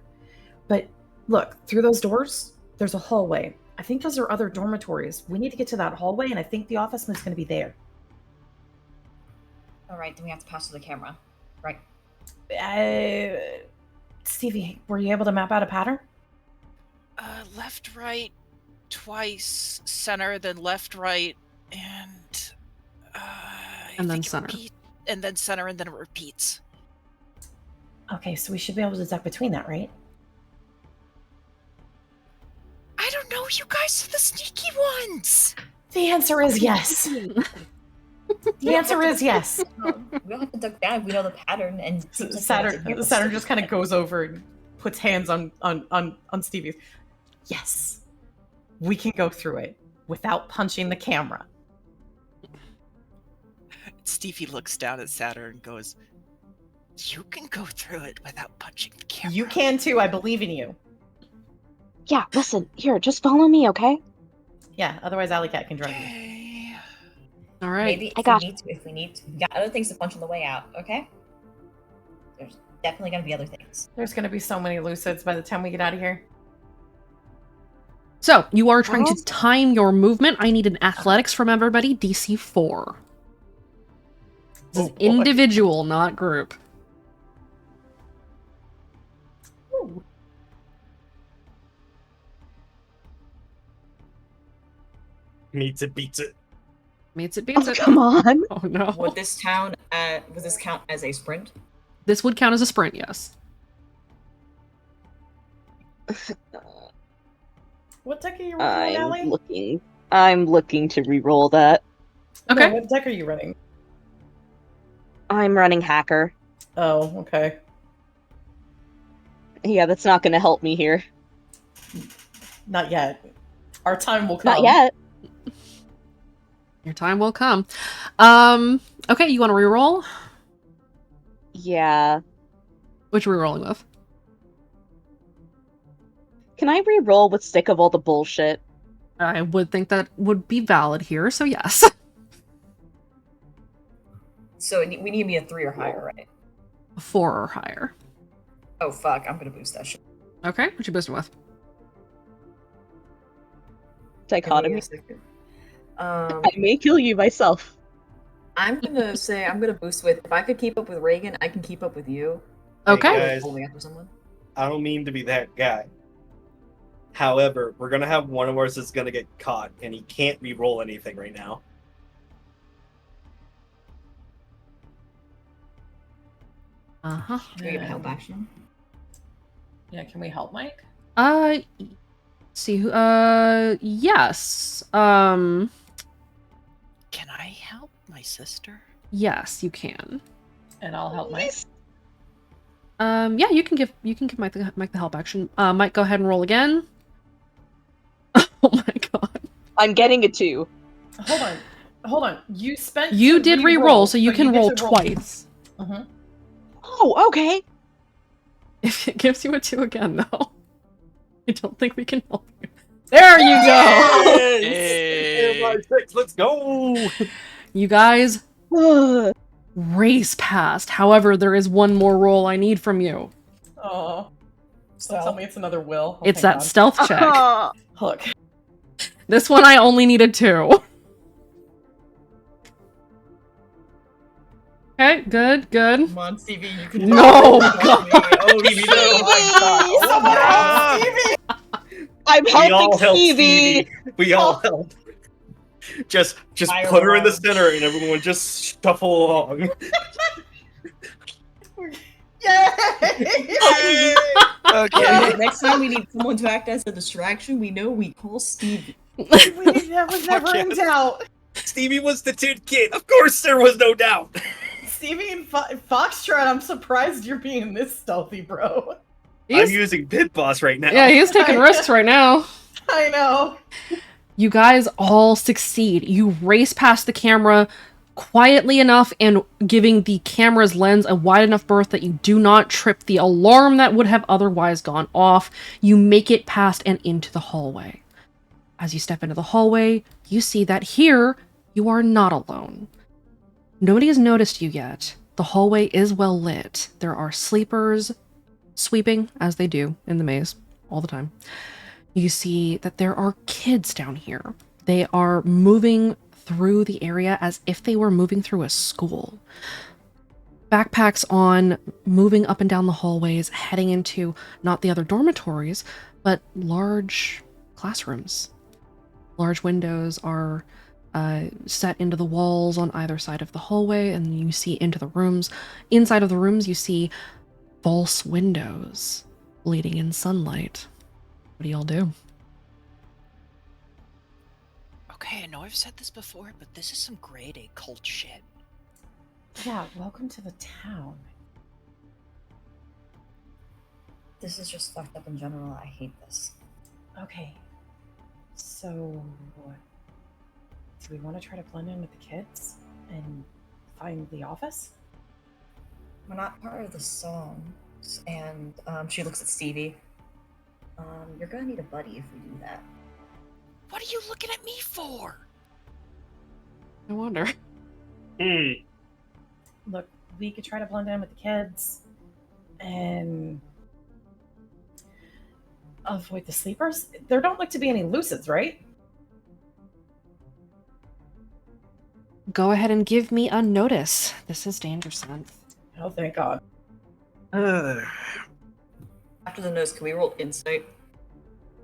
but look, through those doors, there's a hallway. I think those are other dormitories. We need to get to that hallway, and I think the office is going to be there. Alright, then we have to pass through the camera. Right. Stevie, were you able to map out a pattern? Left, right, twice, center, then left, right, and And then think it center. and then center, and then it repeats. Okay, so we should be able to duck between that, right? you guys are the sneaky ones. The answer is yes. The answer is yes. We don't have to duck down if we know the pattern. And it seems like someone's in here. Saturn just kind of goes over and puts hands on Stevie. Yes, we can go through it without punching the camera. Stevie looks down at Saturn and goes, "You can go through it without punching the camera." You can too. I believe in you. Yeah, listen, here, just follow me, okay? Yeah. Otherwise, Alley Cat can drive you. Okay. All right. Maybe I got if we need to. We got other things to punch on the way out, okay? There's definitely going to be other things. There's gonna be so many lucids by the time we get out of here. So, you are trying to time your movement. I need an athletics from everybody, DC 4. This is individual, not group. Ooh. Meets it, beats it. Meets it, beats Oh, it. come on. Oh no. Would this count as a sprint? This would count as a sprint, yes. What deck are you running, Allie? I'm looking to re-roll that. Okay. No, what deck are you running? I'm running Hacker. Oh, okay. Yeah, that's not gonna help me here. Not yet. Our time will come. Not yet. Your time will come. Okay, you want to reroll? Yeah. Which are we rolling with? Can I re-roll with Sick of All the Bullshit? I would think that would be valid here, so yes. So we need to be a 3 or higher, right? 4 or higher. Oh fuck! I'm gonna boost that shit. Okay, what you boosting with? Dichotomy. I I may kill you myself. I'm gonna say I'm gonna boost with. If I could keep up with Reagan, I can keep up with you. Okay. Hey, guys, Holding after someone. I don't mean to be that guy. However, we're gonna have one of us that's gonna get caught, and he can't re-roll anything right now. Uh-huh. Can we get a help action? Yeah, can we help Mike? See who, yes. Can I help my sister? Yes, you can. And I'll help Mike. Yeah, you can give Mike the help action. Mike, go ahead and roll again. Oh my god. I'm getting a 2. Hold on. You spent. You to did re-roll, so you but can get roll to twice. Mm-hmm. Oh, okay. If it gives you a 2 again, though, I don't think we can help you. There you go! Hey. 6, let's go! You guys race past. However, there is one more roll I need from you. Oh. So tell me it's another will. Oh, It's thank that God. stealth check. Look. This one I only needed 2. Okay, good. Come on, Stevie, you can. No! God. Oh, Stevie, no! Oh my God. Stevie! I'm We all helping helped Stevie. Stevie. We all helped. Just Fire put her in the alarm. center, and everyone just shuffle along. Yay! Okay. Next time we need someone to act as a distraction, we know we call Stevie. That was never in doubt. Stevie was the tin kid. Of course, there was no doubt. Stevie and Foxtrot, I'm surprised you're being this stealthy, bro. I'm using Pit Boss right now. Yeah, he's taking risks right now. I know. You guys all succeed. You race past the camera quietly enough and giving the camera's lens a wide enough berth that you do not trip the alarm that would have otherwise gone off. You make it past and into the hallway. As you step into the hallway, you see that here you are not alone. Nobody has noticed you yet. The hallway is well lit. There are sleepers sweeping, as they do in the maze all the time. You see that there are kids down here. They are moving through the area as if they were moving through a school. Backpacks on, moving up and down the hallways, heading into not the other dormitories, but large classrooms. Large windows are set into the walls on either side of the hallway, and you see into the rooms. Inside of the rooms, you see false windows leading in sunlight. What do y'all do? Okay, I know I've said this before, but this is some grade A cult shit. Yeah, welcome to the town. This is just fucked up in general. I hate this. Okay. So, do we want to try to blend in with the kids and find the office? We're not part of the song. And she looks at Stevie. You're gonna need a buddy if we do that. What are you looking at me for? I wonder. Look, we could try to blend in with the kids and avoid the sleepers. There don't look to be any lucids, right? Go ahead and give me a notice. This is danger sense. Oh, thank God. After the notice, can we roll insight?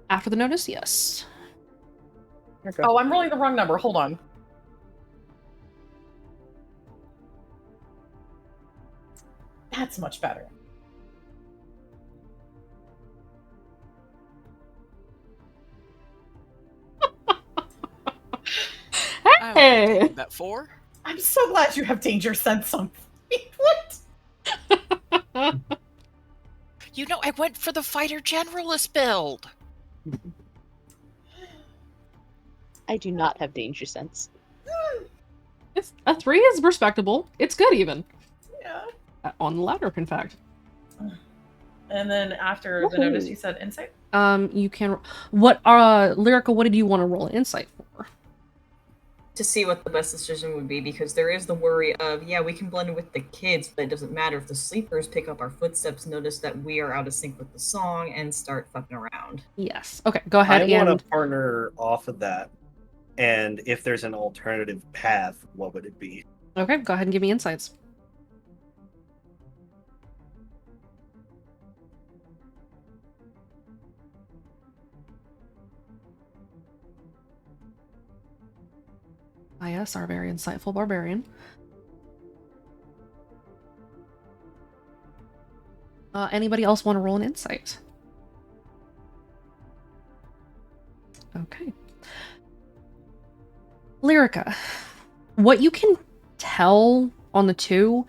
After the notice, yes. Okay. Oh, I'm rolling the wrong number. Hold on. That's much better. Hey! That 4? I'm so glad you have danger sense on me. What? You know, I went for the fighter generalist build. I do not have danger sense. It's, a 3 is respectable. It's good even. Yeah. On the ladder, in fact. And then after the notice, you said insight? You can... What, Lyrica, what did you want to roll insight for? To see what the best decision would be, because there is the worry of, yeah, we can blend in with the kids, but it doesn't matter if the sleepers pick up our footsteps, notice that we are out of sync with the song, and start fucking around. Yes. Okay, go ahead I want and... to partner off of that. And if there's an alternative path, what would it be? Okay, go ahead and give me insights. Ah, yes, our very insightful barbarian. Anybody else want to roll an insight? Okay. Lyrica, what you can tell on the 2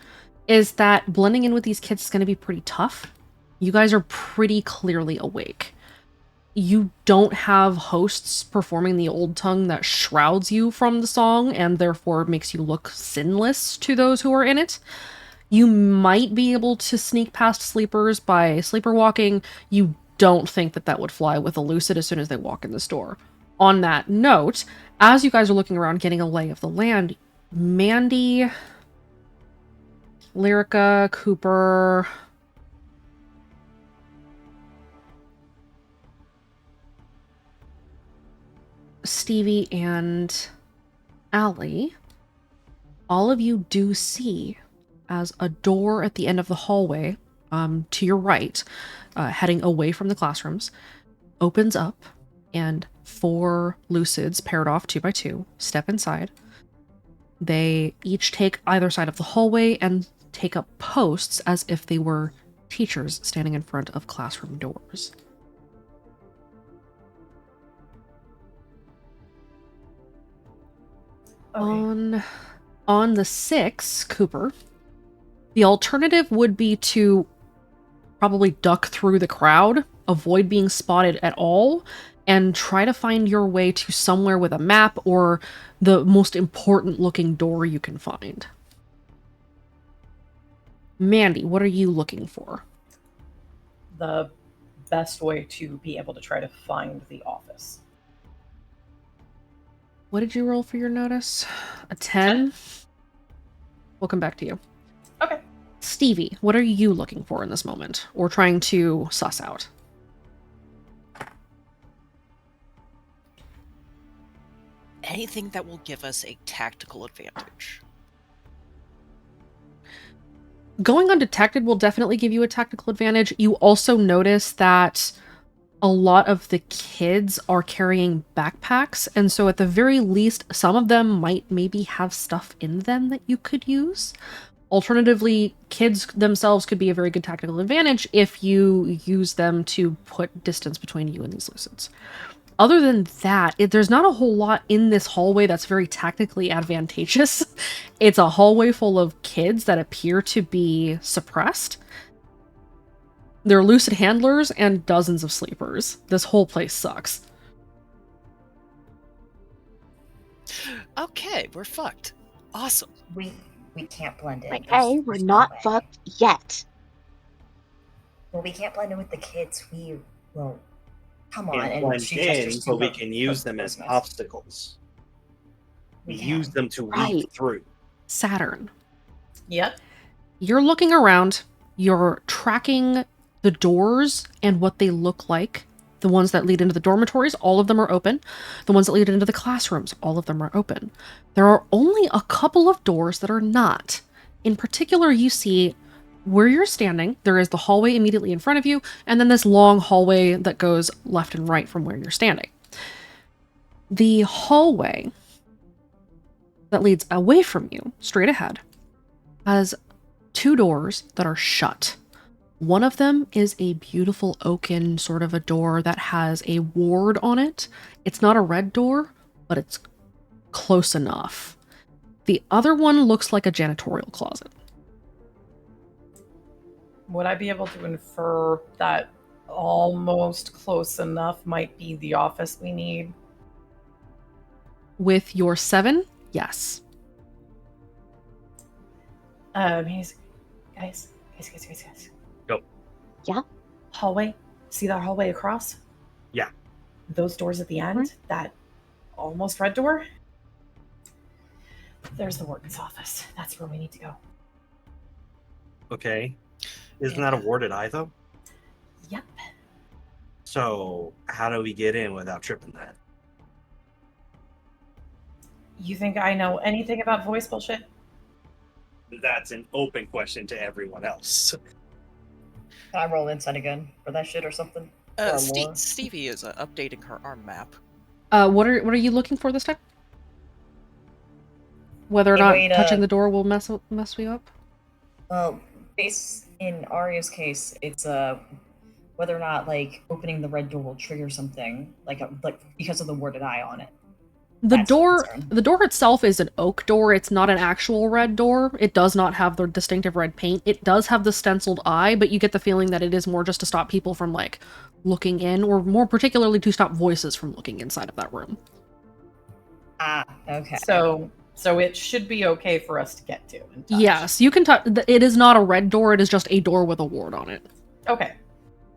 is that blending in with these kids is going to be pretty tough. You guys are pretty clearly awake. You don't have hosts performing the old tongue that shrouds you from the song and therefore makes you look sinless to those who are in it. You might be able to sneak past sleepers by sleeper walking. You don't think that that would fly with a lucid as soon as they walk in this door. On that note, as you guys are looking around getting a lay of the land, Mandy, Lyrica, Cooper... Stevie and Allie, all of you do see as a door at the end of the hallway, to your right, heading away from the classrooms, opens up, and 4 lucids paired off 2 by 2 step inside. They each take either side of the hallway and take up posts as if they were teachers standing in front of classroom doors. Okay. On the 6, Cooper, the alternative would be to probably duck through the crowd, avoid being spotted at all, and try to find your way to somewhere with a map or the most important looking door you can find. Mandy, what are you looking for? The best way to be able to try to find the office. What did you roll for your notice? A 10? We'll come back to you. Okay. Stevie, what are you looking for in this moment? Or trying to suss out? Anything that will give us a tactical advantage. Going undetected will definitely give you a tactical advantage. You also notice that a lot of the kids are carrying backpacks, and so at the very least, some of them might maybe have stuff in them that you could use. Alternatively, kids themselves could be a very good tactical advantage if you use them to put distance between you and these lucids. Other than that, there's not a whole lot in this hallway that's very tactically advantageous. It's a hallway full of kids that appear to be suppressed. There are lucid handlers and dozens of sleepers. This whole place sucks. Okay, we're fucked. Awesome. We can't blend in. Okay, we're There's no not way. fucked yet. Well, we can't blend in with the kids. Well, come on. And And blend she in, gestures to but we her can use them as Christmas. obstacles. We We use can. them to Right. weave through. Saturn. Yep. You're looking around. You're tracking the doors and what they look like. The ones that lead into the dormitories, all of them are open. The ones that lead into the classrooms, all of them are open. There are only a couple of doors that are not. In particular, you see where you're standing, there is the hallway immediately in front of you, and then this long hallway that goes left and right from where you're standing. The hallway that leads away from you, straight ahead, has 2 doors that are shut. One of them is a beautiful oaken sort of a door that has a ward on it. It's not a red door, but it's close enough. The other one looks like a janitorial closet. Would I be able to infer that almost close enough might be the office we need? With your 7, yes. Guys. Go. Yeah? Hallway. See that hallway across? Yeah. Those doors at the end? That almost red door? There's the warden's office. That's where we need to go. Okay. Isn't that a warded eye, though? Yep. So, how do we get in without tripping that? You think I know anything about voice bullshit? That's an open question to everyone else. Can I roll insight again for that shit or something? Or lore? Stevie is updating her arm map. What are you looking for this time? Whether or A not way to- touching the door will mess me up? Well, in Arya's case, it's whether or not like opening the red door will trigger something like because of the worded eye on it. The That's the door concern. the door itself is an oak door. It's not an actual red door. It does not have the distinctive red paint. It does have the stenciled eye, but you get the feeling that it is more just to stop people from like looking in, or more particularly to stop voices from looking inside of that room. Ah, okay. So it should be okay for us to get to. And touch. Yes, you can touch. It is not a red door. It is just a door with a ward on it. Okay.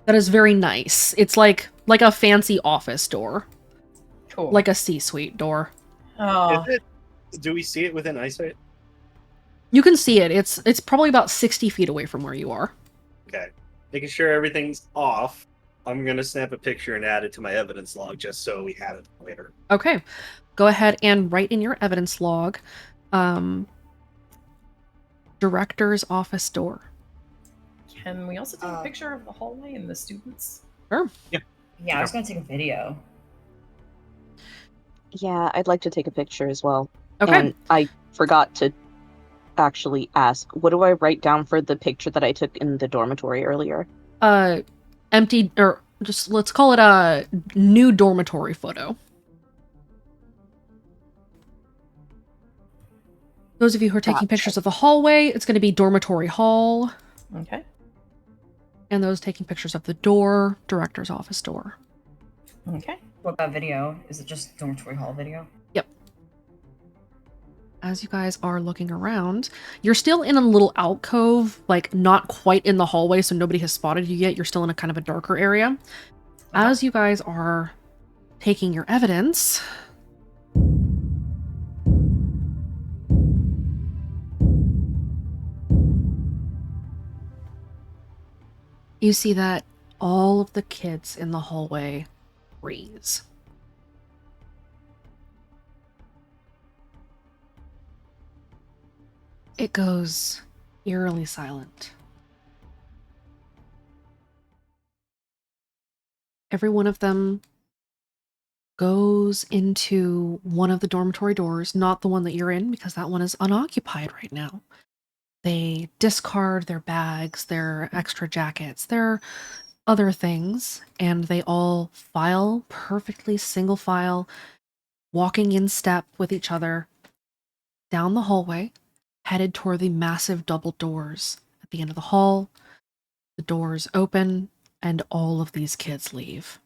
That is very nice. It's like a fancy office door, Cool. like a C-suite door. Oh, Do we see it within eyesight? You can see it. It's probably about 60 feet away from where you are. Okay. Making sure everything's off. I'm going to snap a picture and add it to my evidence log just so we have it later. Okay. Go ahead and write in your evidence log, director's office door. can we also take a picture of the hallway and the students? Sure. Yeah, I was gonna take a video. Yeah, I'd like to take a picture as well. Okay. And I forgot to actually ask, what do I write down for the picture that I took in the dormitory earlier? Empty, or just let's call it a new dormitory photo. Those of you who are taking Gotcha. pictures of the hallway, it's going to be dormitory hall. Okay. And those taking pictures of the door, director's office door. Okay. What about video? Is it just dormitory hall video? Yep. As you guys are looking around, you're still in a little alcove, like not quite in the hallway, so nobody has spotted you yet. You're still in a kind of a darker area. As you guys are taking your evidence, you see that all of the kids in the hallway freeze. It goes eerily silent. Every one of them goes into one of the dormitory doors, not the one that you're in, because that one is unoccupied right now. They discard their bags, their extra jackets, their other things, and they all file perfectly single file, walking in step with each other down the hallway, headed toward the massive double doors at the end of the hall. The doors open, and all of these kids leave.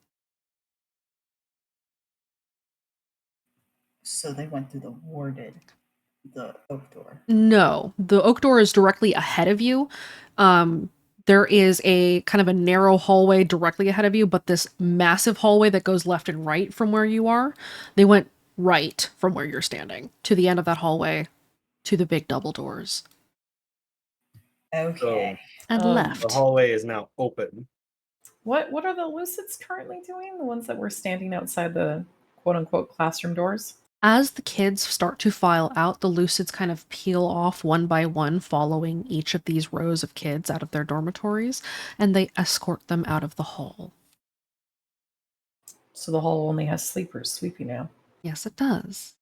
So they went through the oak door. No, the oak door is directly ahead of you. There is a kind of a narrow hallway directly ahead of you, but this massive hallway that goes left and right from where you are, they went right from where you're standing to the end of that hallway to the big double doors. Okay. And The left. hallway is now open. What are the Lucids currently doing? The ones that were standing outside the quote unquote classroom doors? As the kids start to file out, the Lucids kind of peel off one by one, following each of these rows of kids out of their dormitories, and they escort them out of the hall. So the hall only has sleepers sweeping now. Yes, it does.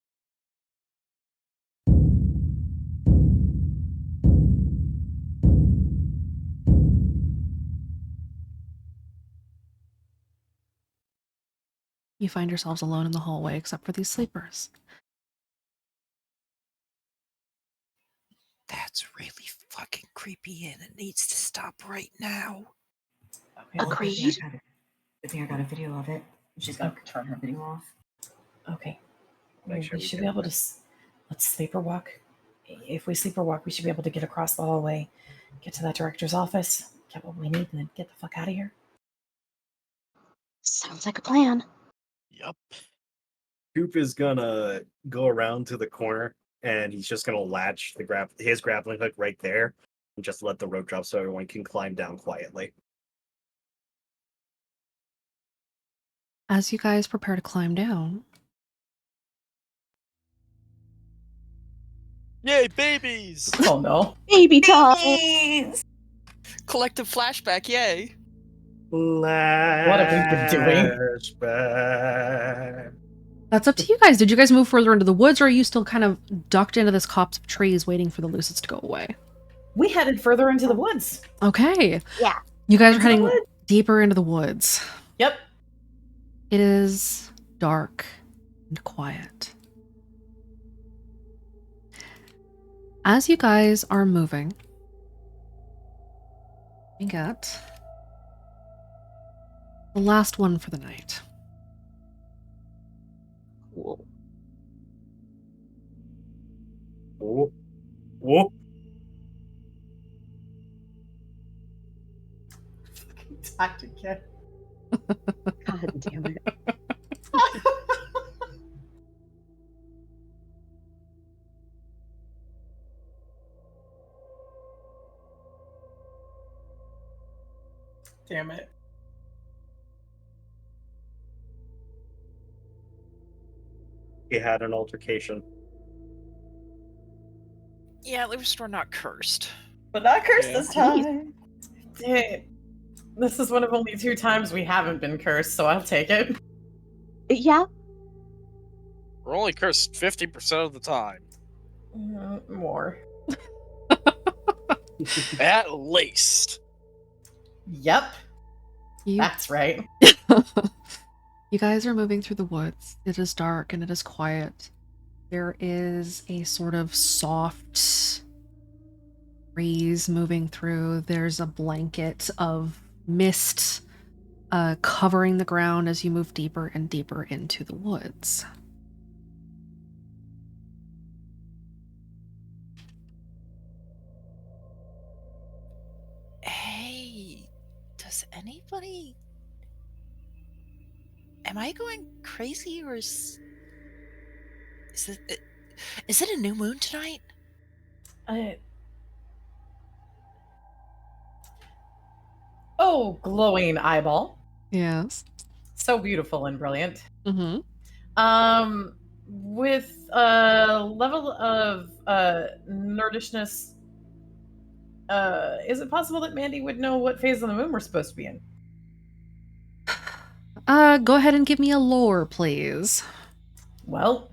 You find yourselves alone in the hallway except for these sleepers. That's really fucking creepy and it needs to stop right now. Okay. Agreed. I think I got a video of it. She's gonna turn her video off. Okay. Make sure we we should get be able to. this. Let's sleeper walk. If we sleeper walk, we should be able to get across the hallway, get to that director's office, get what we need, and then get the fuck out of here. Sounds like a plan. Yep. Coop is gonna go around to the corner and he's just gonna latch his grappling hook right there and just let the rope drop so everyone can climb down quietly. As you guys prepare to climb down, Yay, babies! Oh no. Baby time! Collective flashback, yay! What have we been doing? Flashback. that's up to you guys. Did you guys move further into the woods, or are you still kind of ducked into this copse of trees waiting for the Lucids to go away? We headed further into the woods. Okay. Yeah. You guys are Into the heading woods. deeper into the woods. Yep. It is dark and quiet. As you guys are moving, we get the last one for the night. Cool. Whoa. Whoa. Tactic kid. God damn it. Damn it. He had an altercation. Yeah, at least we're not cursed. But not cursed Yeah. this time. Hey, this is one of only 2 times we haven't been cursed, so I'll take it. Yeah, We're only cursed 50% of the time. More. At least. Yep, You, that's right. you guys are moving through the woods. It is dark and it is quiet. There is a sort of soft breeze moving through. There's a blanket of mist covering the ground as you move deeper and deeper into the woods. Hey, does anybody... Am I going crazy or is it a new moon tonight? Oh, glowing eyeball. Yes. So beautiful and brilliant. Mm-hmm. With a level of nerdishness, is it possible that Mandy would know what phase of the moon we're supposed to be in? Go ahead and give me a lore, please. Well,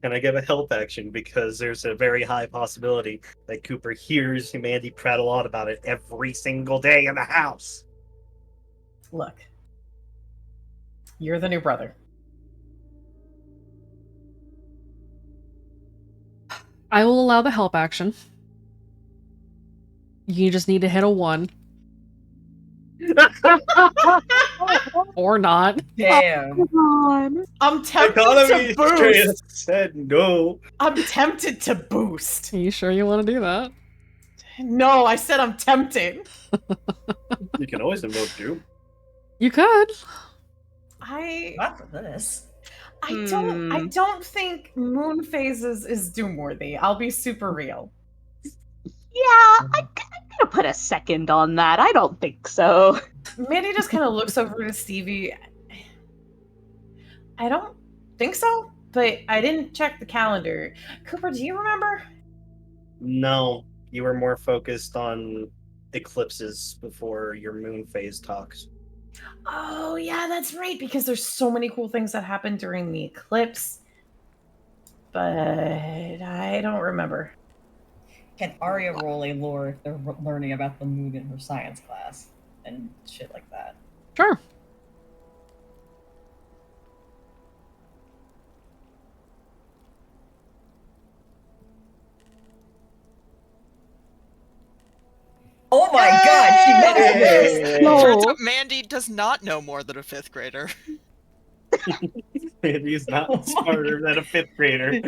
Can I give a help action? Because there's a very high possibility that Cooper hears Mandy prattle on about it every single day in the house. Look, you're the new brother. I will allow the help action. You just need to hit a 1. Or not. Damn. on. I'm tempted Economy to boost. straight up said no. I'm tempted to boost. Are you sure you want to do that? No, I said I'm tempted. You can always invoke Doom. You could. Not for this. I don't think moon phases is doom worthy. I'll be super real. Yeah, I'm gonna put a second on that. I don't think so. Mandy just kind of looks over to Stevie. I don't think so, but I didn't check the calendar. Cooper, do you remember? No, you were more focused on eclipses before your moon phase talks. Oh, yeah, that's right, because there's so many cool things that happen during the eclipse. But I don't remember. Can Arya roll a lore if they're learning about the moon in her science class and shit like that? Sure. Oh my god, she knows this! Turns out Mandy does not know more than a 5th grader. Mandy's not smarter than a 5th grader.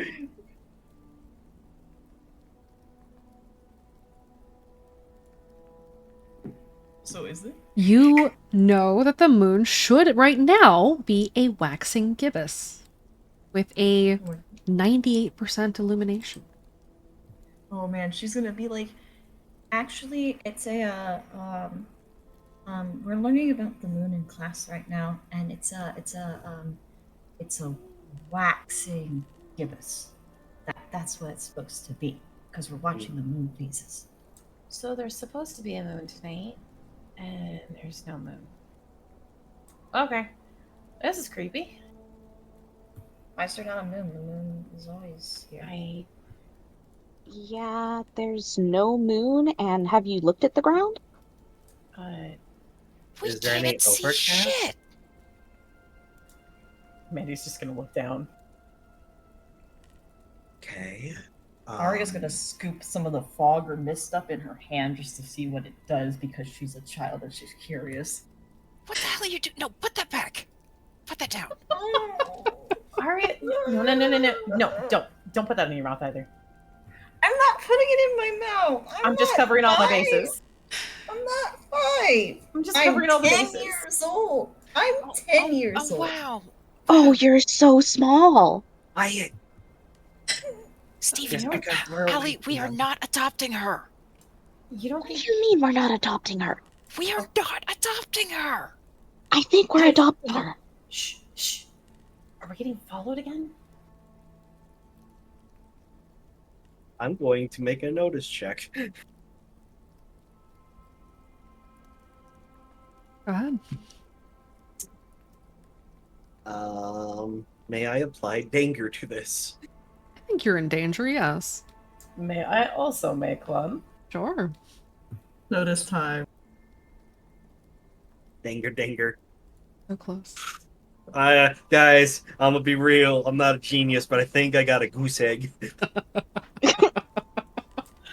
So is it? You know that the moon should right now be a waxing gibbous with a 98% illumination. Oh man, she's gonna be like, actually, it's a we're learning about the moon in class right now, and it's a waxing gibbous. That's what it's supposed to be, because we're watching the moon phases. So there's supposed to be a moon tonight, and there's no moon. Okay. This is creepy. Why is there not a moon? The moon is always here. Yeah, there's no moon, and have you looked at the ground? We Is there any can't see overcast? shit. Mandy's just gonna look down. Okay. Arya's gonna scoop some of the fog or mist up in her hand just to see what it does because she's a child and she's curious. What the hell are you doing? No, put that back. Put that down. Arya, no, don't put that in your mouth either. I'm not putting it in my mouth. I'm just covering all my bases. I'm not 5. I'm just covering all the 10 bases. years old. I'm 10 years old. Wow. Oh, you're so small. Stephen, because we're Allie, we are not adopting her. You don't What think do you mean we're not adopting her? We are not adopting her. I think we're adopting her. Shh. Are we getting followed again? I'm going to make a notice check. Go ahead. May I apply danger to this? I think you're in danger, yes. May I also make one? Sure. Notice time. Danger. So close. Guys, I'm gonna be real. I'm not a genius, but I think I got a goose egg.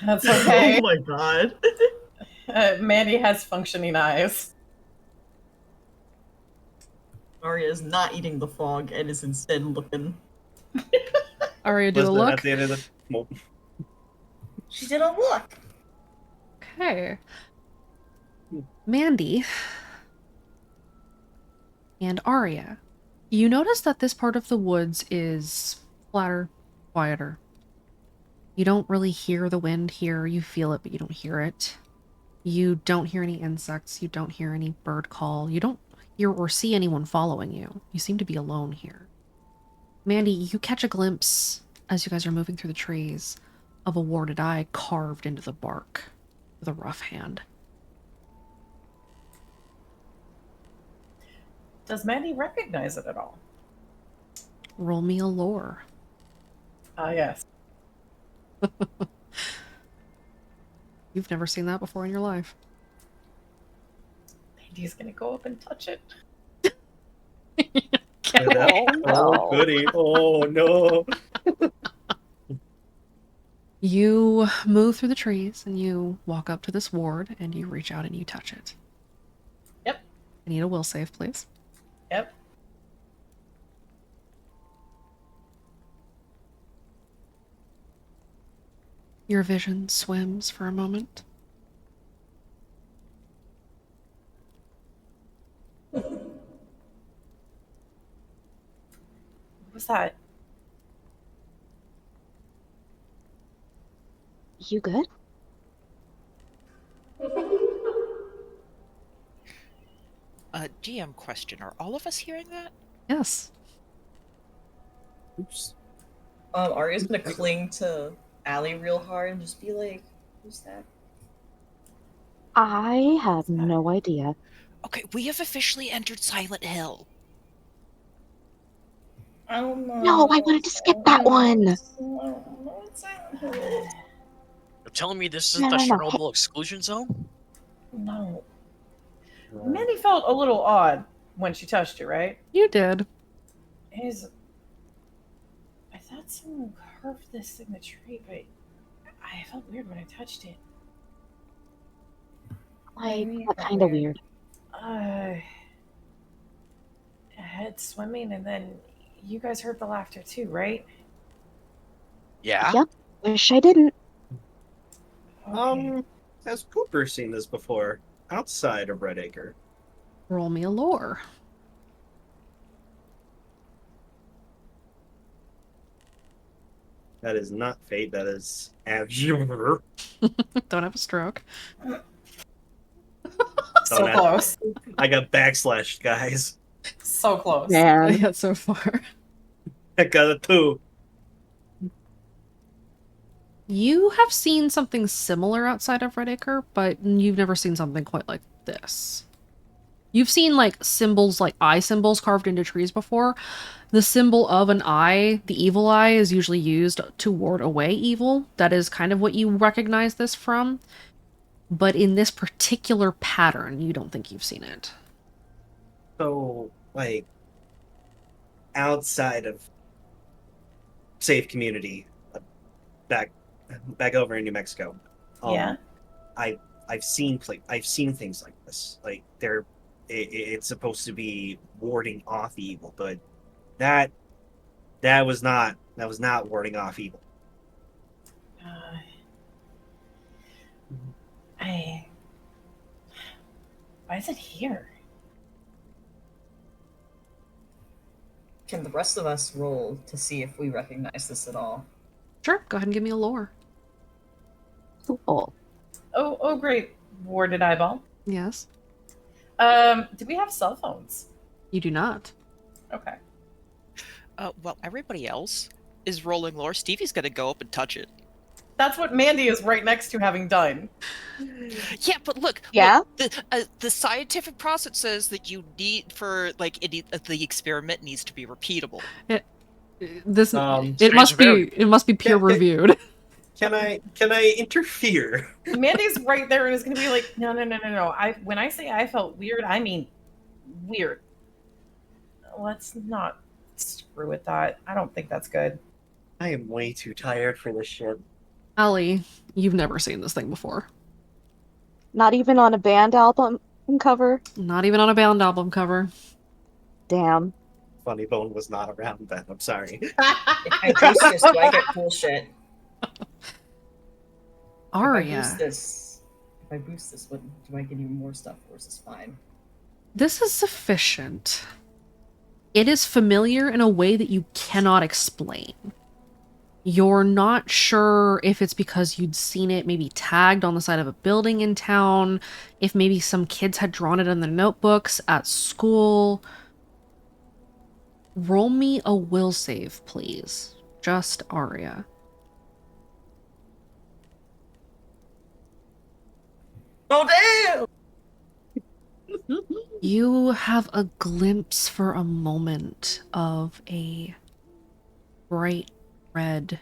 That's okay. Oh my god. Mandy has functioning eyes. Arya is not eating the fog and is instead looking. Arya, do a Listen, look. at the end of the well, She did a look. Okay. Mandy and Arya, you notice that this part of the woods is flatter, quieter. You don't really hear the wind here. You feel it, but you don't hear it. You don't hear any insects. You don't hear any bird call. You don't hear or see anyone following you. You seem to be alone here. Mandy, you catch a glimpse, as you guys are moving through the trees, of a warded eye carved into the bark with a rough hand. Does Mandy recognize it at all? Roll me a lore. Ah, yes. You've never seen that before in your life. He's gonna go up and touch it. Look at that. Oh, Oh, no. goody. Oh, no. You move through the trees and you walk up to this ward and you reach out and you touch it. Yep. I need a will save, please. Yep. Your vision swims for a moment. What was that? You good? GM question: are all of us hearing that? Yes. Oops. Arya's gonna cling to Allie real hard and just be like, "Who's that?" I have no idea. Okay, we have officially entered Silent Hill. I don't know. No, I wanted to skip that one. You're telling me this is No, the no, no. Chernobyl exclusion zone? No. Mandy felt a little odd when she touched it, right? You did. I thought someone carved this in the tree, but I felt weird when I touched it. Like, that kind of weird. Head swimming, and then you guys heard the laughter too, right? Yeah. Yep. Wish I didn't. Okay. Has Cooper seen this before? Outside of Redacre. Roll me a lore. That is not fate, that is Azure. Don't have a stroke. So that. close. I got backslashed, guys. So close. Man. Yeah, so far. I got a 2. You have seen something similar outside of Redacre, but you've never seen something quite like this. You've seen, like, symbols, like eye symbols carved into trees before. The symbol of an eye, the evil eye, is usually used to ward away evil. That is kind of what you recognize this from. But in this particular pattern, you don't think you've seen it. So, like, outside of safe community, back over in New Mexico. Yeah. I've seen things like this. Like it's supposed to be warding off evil, but that was not warding off evil. Why is it here? Can the rest of us roll to see if we recognize this at all? Sure, go ahead and give me a lore. Cool. Oh, great. Warded eyeball. Yes. Do we have cell phones? You do not. Okay. Well, everybody else is rolling lore. Stevie's gonna go up and touch it. That's what Mandy is right next to having done. Yeah, but look. Yeah? Look, the scientific process says that you need the experiment needs to be repeatable. It must be peer reviewed. Can I interfere? Mandy's right there and is going to be like, no. When I say I felt weird, I mean weird. Let's not screw with that. I don't think that's good. I am way too tired for this shit. Allie, you've never seen this thing before. Not even on a band album cover? Not even on a band album cover. Damn. Funny Bone was not around then. I'm sorry. If I boost this, do I get cool shit? Arya. If I boost this, what do I get even more stuff, or is this fine? This is sufficient. It is familiar in a way that you cannot explain. You're not sure if it's because you'd seen it maybe tagged on the side of a building in town, if maybe some kids had drawn it in their notebooks at school. Roll me a will save, please. Just Arya. Oh, damn! You have a glimpse for a moment of a bright red,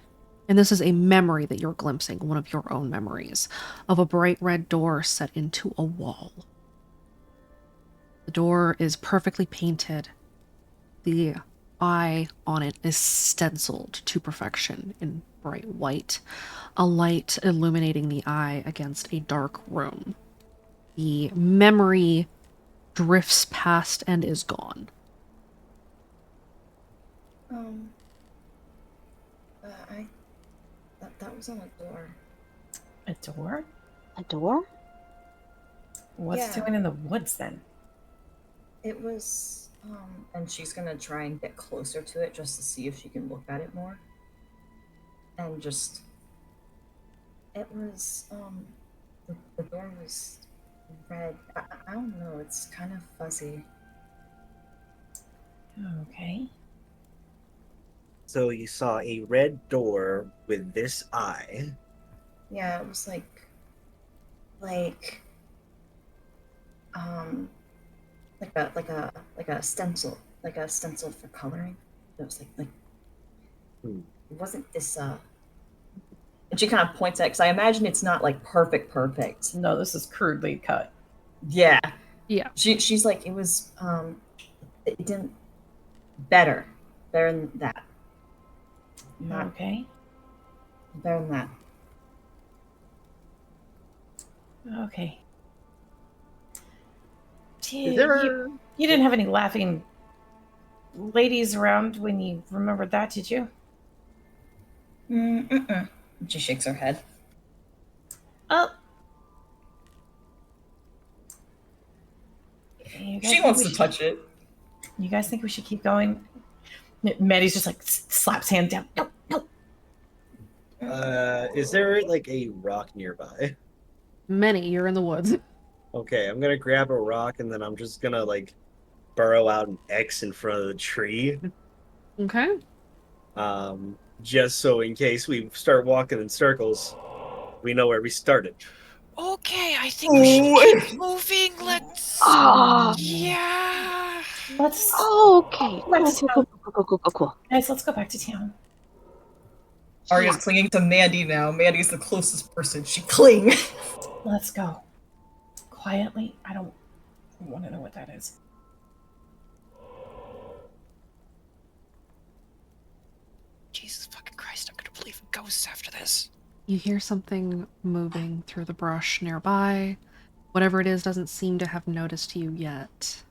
and this is a memory that you're glimpsing, one of your own memories, of a bright red door set into a wall. The door is perfectly painted. The eye on it is stenciled to perfection in bright white, a light illuminating the eye against a dark room. The memory drifts past and is gone. That was on a door. A door? A door? What's Yeah. doing in the woods then? It was, and she's gonna try and get closer to it just to see if she can look at it more. And just, it was, the door was red. I don't know, it's kind of fuzzy. Okay. So you saw a red door with this eye. Yeah, it was like a stencil, like a stencil for coloring. It was like Hmm. it wasn't this and she kind of points at it because I imagine it's not like perfect. No, this is crudely cut. Yeah. Yeah. She's like, it was it didn't better than that. Not Okay. better than that. Okay. Is there... You didn't have any laughing ladies around when you remembered that, did you? Mm-mm. She shakes her head. Oh. She wants to touch it. You guys think we should keep going? Maddie's just like slaps hand down. No, no. Is there like a rock nearby? Many, you're in the woods. Okay, I'm gonna grab a rock and then I'm just gonna like burrow out an X in front of the tree. Okay. Just so in case we start walking in circles, we know where we started. Okay, I think we should keep moving. Let's. Yeah. Let's. Okay. Let's Cool. Guys, let's go back to town. Arya's clinging to Mandy now. Mandy's the closest person. She cling. Let's go. Quietly. I don't want to know what that is. Jesus fucking Christ, I'm gonna believe in ghosts after this. You hear something moving through the brush nearby. Whatever it is doesn't seem to have noticed you yet.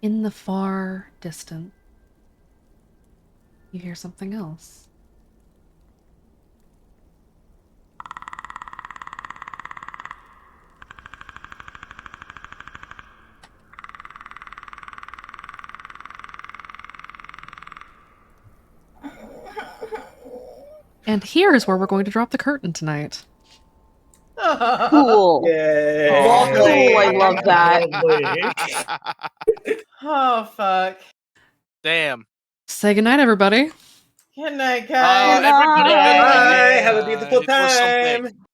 In the far distance, you hear something else. And here is where we're going to drop the curtain tonight. Cool. Yay! Oh, I love that. Oh, fuck. Damn. Say goodnight, everybody. Good night, guys. Everybody, good night. Bye. Have a beautiful It was something. time.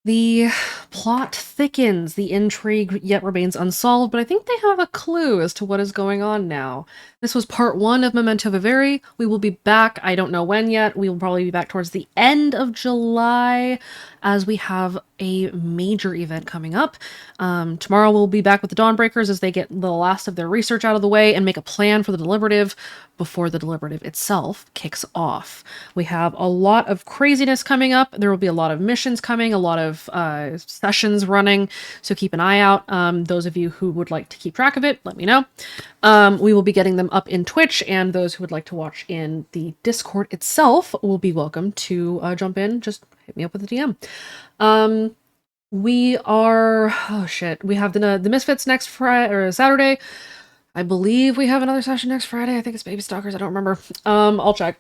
The plot thickens, the intrigue yet remains unsolved, but I think they have a clue as to what is going on now. This was part 1 of Memento Vivere. We will be back, I don't know when yet, we will probably be back towards the end of July, as we have a major event coming up. Tomorrow we'll be back with the Dawnbreakers as they get the last of their research out of the way and make a plan for the deliberative before the deliberative itself kicks off. We have a lot of craziness coming up. There will be a lot of missions coming, a lot of sessions running, so keep an eye out. Those of you who would like to keep track of it, let me know. We will be getting them up in Twitch, and those who would like to watch in the Discord itself will be welcome to jump in. Just hit me up with a DM. We are... Oh, shit. We have the Misfits next Friday, or Saturday. I believe we have another session next Friday. I think it's Baby Stalkers. I don't remember. I'll check.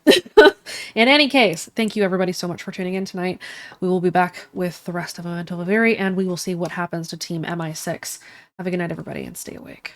In any case, thank you everybody so much for tuning in tonight. We will be back with the rest of Memento Vivere, and we will see what happens to Team MI6. Have a good night, everybody, and stay awake.